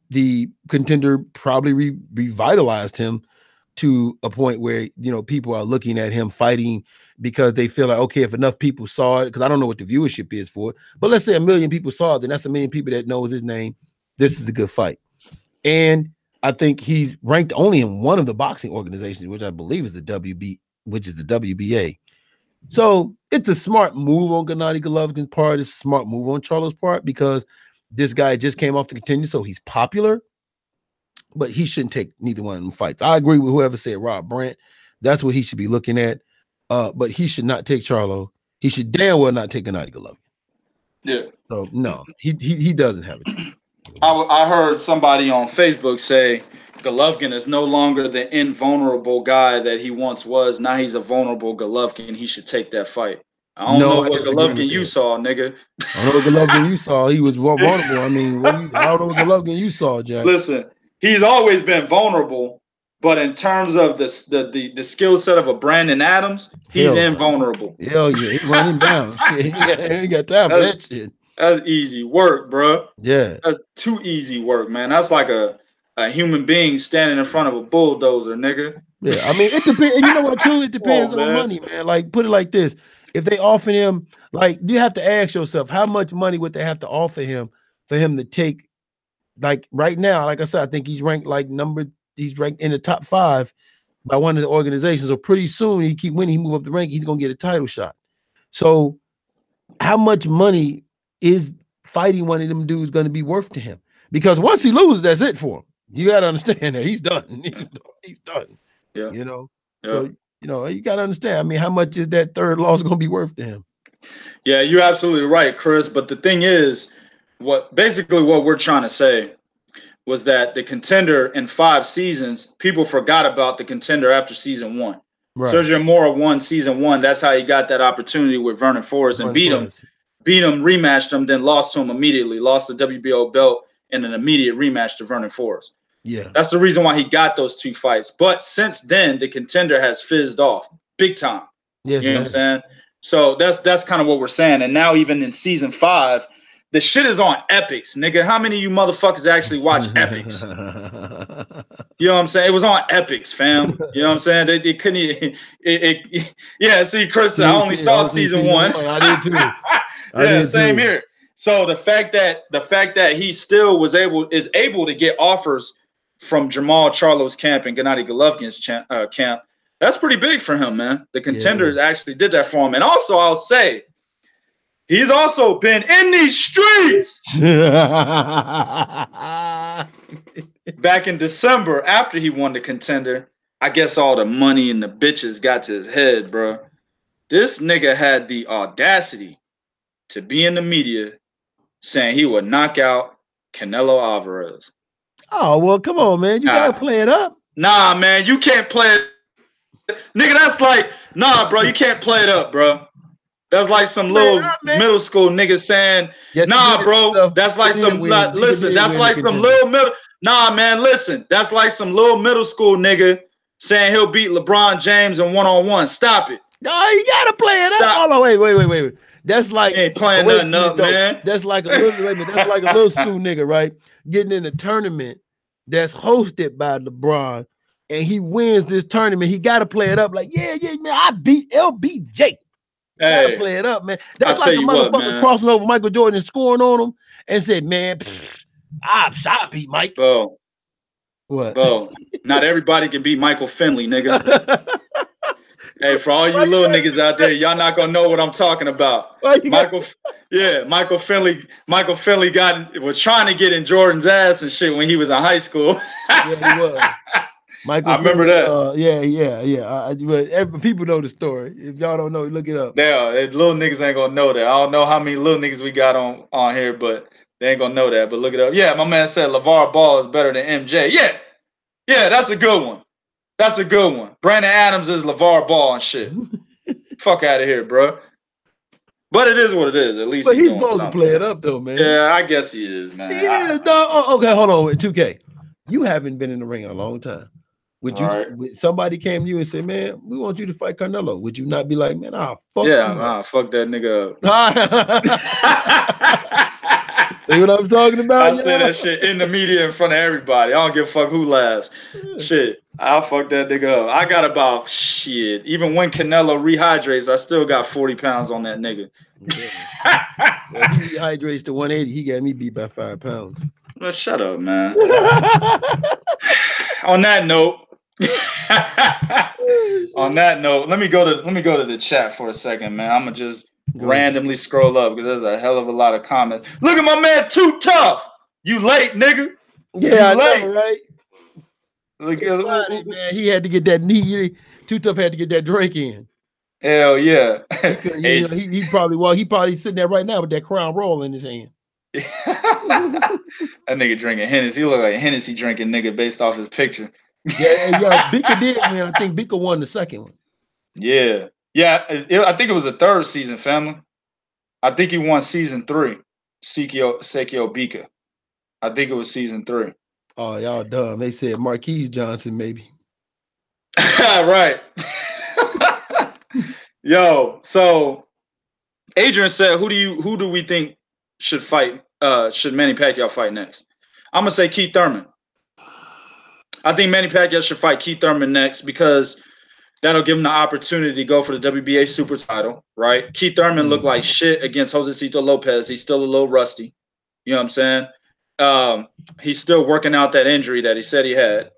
the Contender probably revitalized him to a point where people are looking at him fighting because they feel like, okay, if enough people saw it, because I don't know what the viewership is for it, but let's say 1 million people saw it, then that's 1 million people that knows his name. This is a good fight. And I think he's ranked only in one of the boxing organizations, which I believe is the WBA. So it's a smart move on Gennady Golovkin's part. It's a smart move on Charlo's part, because this guy just came off the Contender, so he's popular, but he shouldn't take neither one of them fights. I agree with whoever said Rob Brandt. That's what he should be looking at. But he should not take Charlo. He should damn well not take Gennady Golovkin. Yeah. So no, he doesn't have it. I heard somebody on Facebook say Golovkin is no longer the invulnerable guy that he once was. Now he's a vulnerable Golovkin. He should take that fight. I don't know what Golovkin you saw, nigga. I don't know what Golovkin you saw. He was vulnerable. I mean, I don't know what Golovkin you saw, Jack. Listen, he's always been vulnerable, but in terms of the skill set of a Brandon Adams, he's invulnerable. Hell yeah, he's running down. Shit, he ain't got time for that shit. That's easy work, bro. Yeah, that's too easy work, man. That's like a human being standing in front of a bulldozer, nigga. Yeah, I mean, it depends. And you know what, too? It depends on money, man. Like, put it like this. If they offer him, like, you have to ask yourself, how much money would they have to offer him for him to take? Like, right now, like I said, I think he's ranked he's ranked in the top 5 by one of the organizations. So pretty soon, he keep winning, he move up the rank, he's going to get a title shot. So how much money is fighting one of them dudes going to be worth to him? Because once he loses, that's it for him. You got to understand that he's done. He's done. Yeah. So, you got to understand. I mean, how much is that third loss going to be worth to him? Yeah, you're absolutely right, Chris. But the thing is, what we're trying to say was that the Contender in 5 seasons, people forgot about the Contender after season 1. Right. Sergio Mora won season 1. That's how he got that opportunity with Vernon Forrest and beat him, rematched him, then lost to him immediately. Lost the WBO belt in an immediate rematch to Vernon Forrest. Yeah. That's the reason why he got those 2 fights. But since then, the Contender has fizzed off big time. Yes, you know what I'm saying? So that's kind of what we're saying. And now even in season 5, the shit is on Epics, nigga. How many of you motherfuckers actually watch Epics? You know what I'm saying? It was on Epics, fam. You know what I'm saying? They couldn't even, yeah, see, Chris, I only saw season 1. I did too. Yeah, same here. So the fact that he still is able to get offers from Jamal Charlo's camp and Gennady Golovkin's camp, that's pretty big for him, man. The Contender actually did that for him. And also, I'll say, he's also been in these streets. Back in December, after he won the Contender, I guess all the money and the bitches got to his head, bro. This nigga had the audacity to be in the media saying he would knock out Canelo Alvarez. Oh, well, come on, man. You gotta play it up. Nah, man, you can't play it. Nigga, that's like, nah, bro, you can't play it up, bro. That's like some little middle school nigga saying, nah, bro, that's like some, listen, that's like some little middle, nah, man, listen, that's like some little middle school nigga saying he'll beat LeBron James in one-on-one. Stop it. No, you gotta play it up. Oh, wait. That's like ain't playing nothing up, man. That's like a little that's like a little school nigga, right? Getting in a tournament that's hosted by LeBron, and he wins this tournament. He gotta play it up like, yeah, man, I beat LBJ. Gotta play it up, man. That's like a motherfucker crossing over Michael Jordan and scoring on him and said, man, I beat Mike. Bro. What? Bro, not everybody can beat Michael Finley, nigga. Hey, for all you little niggas out there, y'all not gonna know what I'm talking about. Michael Finley was trying to get in Jordan's ass and shit when he was in high school. Yeah, he was. Michael I remember that. Yeah. People know the story. If y'all don't know, look it up. Yeah, little niggas ain't gonna know that. I don't know how many little niggas we got on here, but they ain't gonna know that. But look it up. Yeah, my man said LeVar Ball is better than MJ. Yeah, that's a good one. That's a good one. Brandon Adams is LeVar Ball and shit. Fuck out of here, bro. But it is what it is. At least but he's supposed to play it up, though, man. Yeah, I guess he is, man. Yeah, okay, hold on. 2K. You haven't been in the ring in a long time. Would somebody came to you and said, man, we want you to fight Canelo? Would you not be like, man, fuck fuck that nigga up? See what I'm talking about? I say that shit in the media in front of everybody. I don't give a fuck who laughs. Shit, I'll fuck that nigga up. I got about shit. Even when Canelo rehydrates, I still got 40 pounds on that nigga. Well, if he rehydrates to 180, he got me beat by 5 pounds. Well, shut up, man. On that note, let me go to the chat for a second, man. I'm gonna just randomly scroll up because there's a hell of a lot of comments. Look at my man, Too Tough. You late, nigga? Yeah, I know, right? Look, Friday, man. He had to get that knee. Too Tough had to get that drink in. Hell yeah. He probably sitting there right now with that Crown Royal in his hand. That nigga drinking Hennessy. He look like a Hennessy drinking nigga based off his picture. Yeah. Bika did, man. I think Bika won the second one. Yeah. I think it was the third season, family. I think he won season 3. Sekio Bika. I think it was season 3. Oh, y'all dumb. They said Marquise Johnson, maybe. Right. Yo, so Adrian said, who do we think should fight? Should Manny Pacquiao fight next? I'm gonna say Keith Thurman. I think Manny Pacquiao should fight Keith Thurman next because that'll give him the opportunity to go for the WBA super title, right? Keith Thurman looked like shit against Josecito Lopez. He's still a little rusty. You know what I'm saying? He's still working out that injury that he said he had.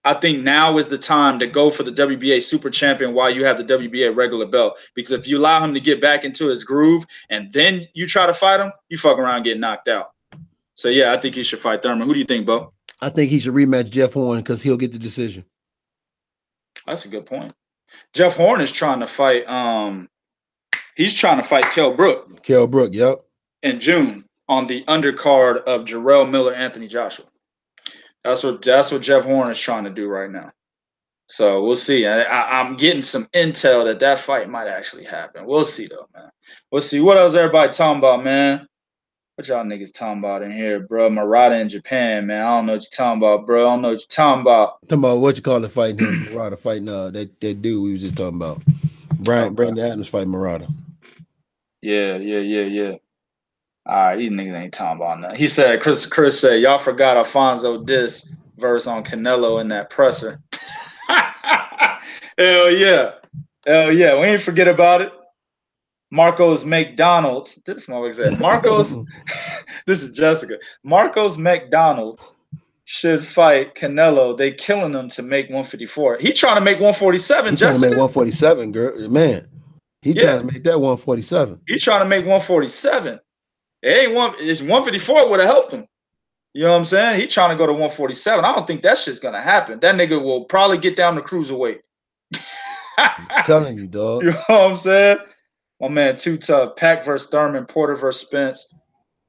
I think now is the time to go for the WBA super champion while you have the WBA regular belt. Because if you allow him to get back into his groove and then you try to fight him, you fuck around and get knocked out. So, yeah, I think he should fight Thurman. Who do you think, Bo? I think he should rematch Jeff Horn because he'll get the decision. That's a good point. Jeff Horn is trying to fight He's trying to fight Kell Brook. Kell Brook, yep. In June on the undercard of Jarrell Miller, Anthony Joshua. That's what Jeff Horn is trying to do right now. So we'll see. I'm getting some intel that fight might actually happen. We'll see though, man. We'll see. What else everybody talking about, man? What y'all niggas talking about in here, bro? Murata in Japan, man. I don't know what you're talking about, bro. I don't know what you're talking about. Talking about what you call the fighting him, Murata fighting that dude we was just talking about. Brandon Adams fighting Murata. Yeah. All right, these niggas ain't talking about nothing. He said, Chris said, y'all forgot Alfonso Diss verse on Canelo in that presser. Hell yeah. We ain't forget about it. Marcos McDonald's. This motherfucker said, Marcos, this is Jessica. Marcos McDonald's should fight Canelo. They killing him to make 154. He trying to make 147, Jessica. Trying to make 147, girl. Man. He trying to make that 147. He trying to make 147. It's 154 would have helped him. You know what I'm saying? He trying to go to 147. I don't think that shit's gonna happen. That nigga will probably get down to cruiserweight. I'm telling you, dog. You know what I'm saying? My man, too tough. Pack versus Thurman, Porter versus Spence.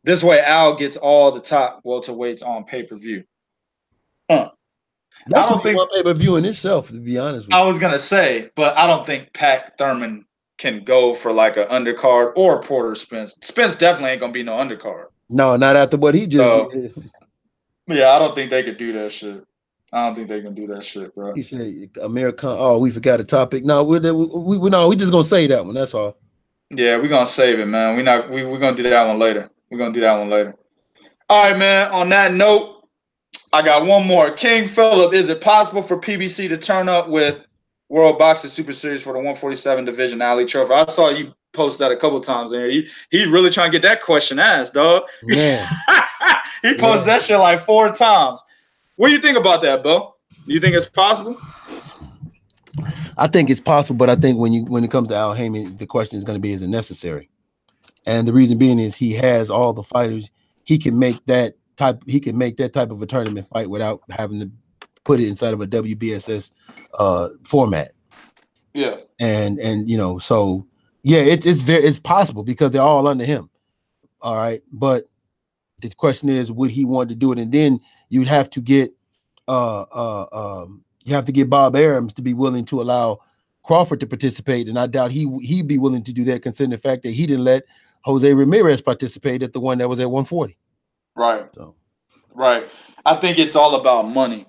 This way, Al gets all the top welterweights on pay-per-view. That should be one pay-per-view in itself, to be honest with you. I was gonna say, but I don't think Pack Thurman can go for like an undercard or Porter Spence. Spence definitely ain't gonna be no undercard. No, not after what he just did. Yeah, I don't think they could do that shit. I don't think they can do that shit, bro. He said American. Oh, we forgot a topic. No, we just gonna say that one. That's all. Yeah, we're gonna save it, man. We're gonna do that one later. All right, man. On that note, I got one more. King Phillip, is it possible for PBC to turn up with World Boxing Super Series for the 147 division Ali Trophy? I saw you post that a couple times in here. He's really trying to get that question asked, dog. Man. He posted that shit like 4 times. What do you think about that, Bo? Do you think it's possible? I think it's possible, but I think when it comes to Al Haymon, the question is going to be, is it necessary? And the reason being is he has all the fighters. He can make that type of a tournament fight without having to put it inside of a WBSS format. Yeah. And so yeah, it's possible because they're all under him. All right. But the question is, would he want to do it? And then you'd have to get Bob Arams to be willing to allow Crawford to participate, and I doubt he'd be willing to do that, considering the fact that he didn't let Jose Ramirez participate at the one that was at 140. Right. So. Right. I think it's all about money.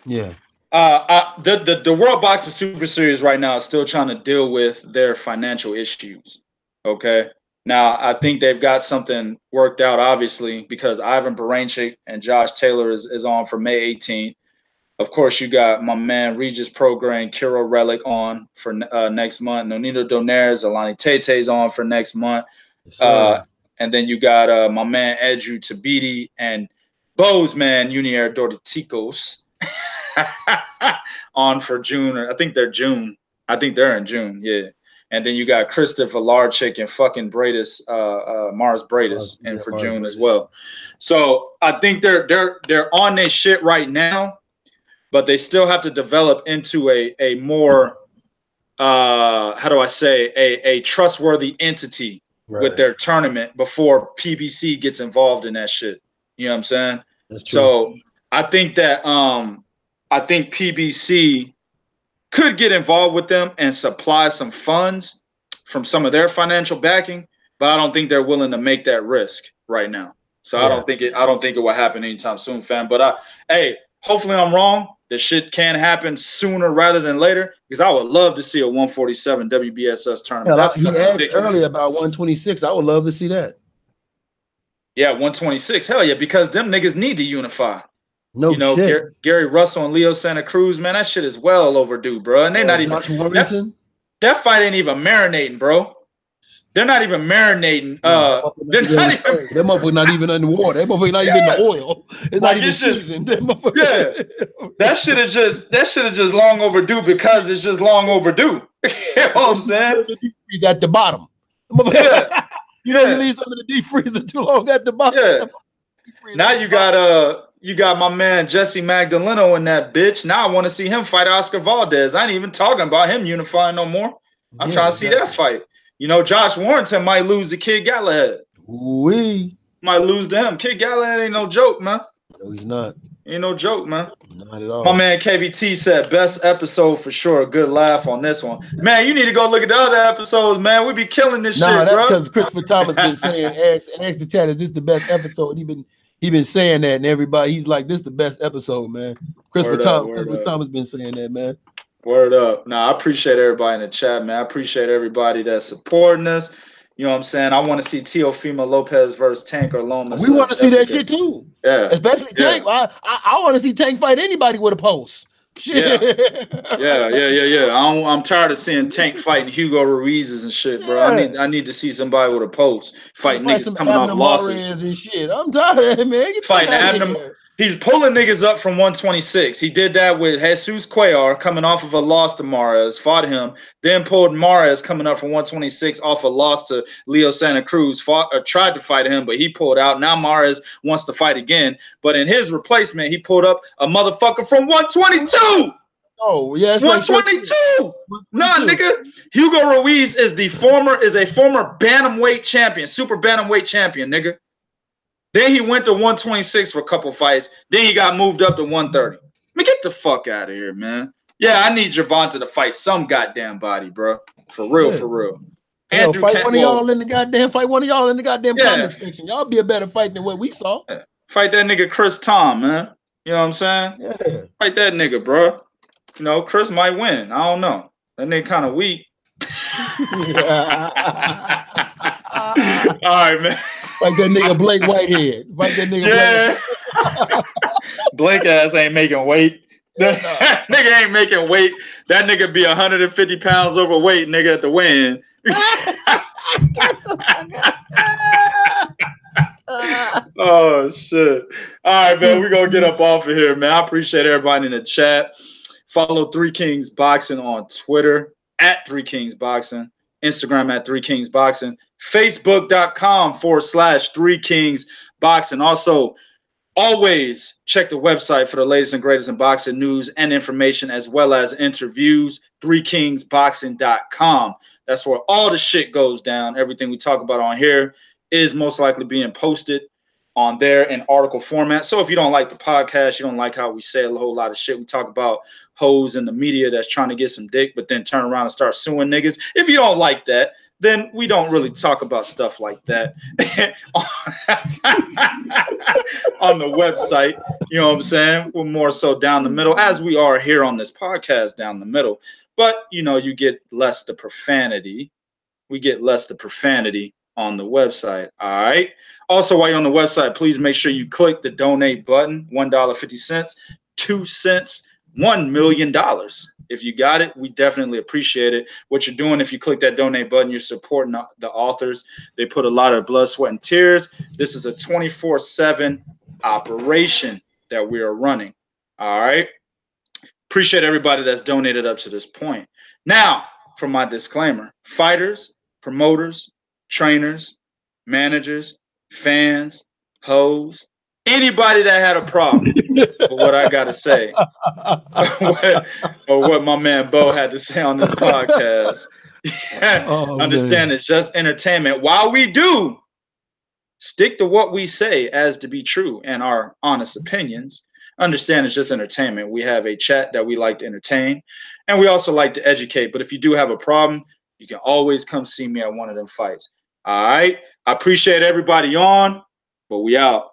Yeah. The World Boxing Super Series right now is still trying to deal with their financial issues. Okay. Now, I think they've got something worked out, obviously, because Ivan Baranchyk and Josh Taylor is on for May 18th. Of course, you got my man Regis Prograis, Kiro Relic on for next month. Nonito Donaires, Alani Tete's on for next month. And then you got my man Edru Tabiti and Bo's man Junior Dorticos on for June. I think they're June. I think they're in June, yeah. And then you got Christopher Larchik and fucking Bradis, Mars Bradis, and for June as well. So I think they're on their shit right now, but they still have to develop into a more how do I say a trustworthy entity with their tournament before PBC gets involved in that shit. You know what I'm saying? That's true. So I think that I think PBC could get involved with them and supply some funds from some of their financial backing, but I don't think they're willing to make that risk right now. So yeah. I don't think it will happen anytime soon, fam. But hey, hopefully I'm wrong. This shit can happen sooner rather than later, because I would love to see a 147 WBSS tournament. Yeah, he asked earlier about 126. I would love to see that. Yeah, 126. Hell yeah, because them niggas need to unify. No shit. Gary Russell and Leo Santa Cruz, man, that shit is well overdue, bro. And they're not even that fight ain't even marinating, bro. They're not even marinating. That motherfucker not even in the water. That motherfucker not even in the oil. It's not even seasoned. Yeah, that shit is just long overdue because it's just long overdue. You know what I'm saying? At the bottom. Yeah. You know, you leave something in the deep freezer too long at the bottom. Yeah. Now you got my man Jesse Magdaleno in that bitch. Now I want to see him fight Oscar Valdez. I ain't even talking about him unifying no more. I'm trying to see that fight. You know, Josh Warrington might lose to Kid Galahad. We Might lose to him. Kid Galahad ain't no joke, man. no, he's not. Ain't no joke, man. Not at all. My man KVT said, best episode for sure. A good laugh on this one. Man, you need to go look at the other episodes, man. We be killing this shit, that's bro. because Christopher Thomas been saying, ask the chat, is this the best episode? He been saying that, and everybody, he's like, this is the best episode, man. Christopher Thomas been saying that, man. Word up. Nah, I appreciate everybody in the chat, man. I appreciate everybody that's supporting us. You know what I'm saying? I want to see Teofimo Lopez versus Tank or Lomas. We want to see that shit too. Yeah. Especially Tank. I want to see Tank fight anybody with a post. Shit. Yeah. I'm tired of seeing Tank fighting Hugo Ruiz's and shit, bro. I need to see somebody with a post fighting niggas coming off losses and shit. I'm tired of it, man. Fighting Abner. He's pulling niggas up from 126. He did that with Jesus Cuellar coming off of a loss to Mares, fought him, then pulled Mares coming up from 126 off a loss to Leo Santa Cruz, tried to fight him, but he pulled out. Now Mares wants to fight again, but in his replacement, he pulled up a motherfucker from 122. Oh, yeah, 122. Nah, nigga. Hugo Ruiz is a former bantamweight champion, super bantamweight champion, nigga. Then he went to 126 for a couple fights. Then he got moved up to 130. Man, get the fuck out of here, man. Yeah, I need Gervonta to fight some goddamn body, bro. For real, for real. Andrew fight one of y'all in the goddamn comment section. Y'all be a better fight than what we saw. Yeah. Fight that nigga Chris Tom, man. You know what I'm saying? Yeah. Fight that nigga, bro. You know, Chris might win. I don't know. That nigga kind of weak. All right, man. Like that nigga Blake Whitehead. Like that nigga Blake ass ain't making weight. That nigga ain't making weight. That nigga be 150 pounds overweight, nigga, at the win. Oh, shit. All right, man. We're going to get up off of here, man. I appreciate everybody in the chat. Follow Three Kings Boxing on Twitter at Three Kings Boxing. Instagram at Three Kings Boxing, Facebook.com/Three Kings Boxing. Also, always check the website for the latest and greatest in boxing news and information, as well as interviews. ThreeKingsBoxing.com. That's where all the shit goes down. Everything we talk about on here is most likely being posted on there in article format. So if you don't like the podcast, you don't like how we say a whole lot of shit, we talk about hoes in the media that's trying to get some dick, but then turn around and start suing niggas. If you don't like that, then we don't really talk about stuff like that on the website. You know what I'm saying? We're more so down the middle, as we are here on this podcast, down the middle. But, you know, you get less the profanity. We get less the profanity on the website. All right. Also, while you're on the website, please make sure you click the donate button. $1.50, 2 cents, $1 million. If you got it, we definitely appreciate it. What you're doing, if you click that donate button, you're supporting the authors. They put a lot of blood, sweat, and tears. This is a 24/7 operation that we are running. All right. Appreciate everybody that's donated up to this point. Now, for my disclaimer, fighters, promoters, trainers, managers, fans, hoes, anybody that had a problem with what I got to say, or what my man Bo had to say on this podcast, understand it's just entertainment. While we do stick to what we say as to be true and our honest opinions, understand it's just entertainment. We have a chat that we like to entertain, and we also like to educate. But if you do have a problem, you can always come see me at one of them fights. All right. I appreciate everybody on, but we out.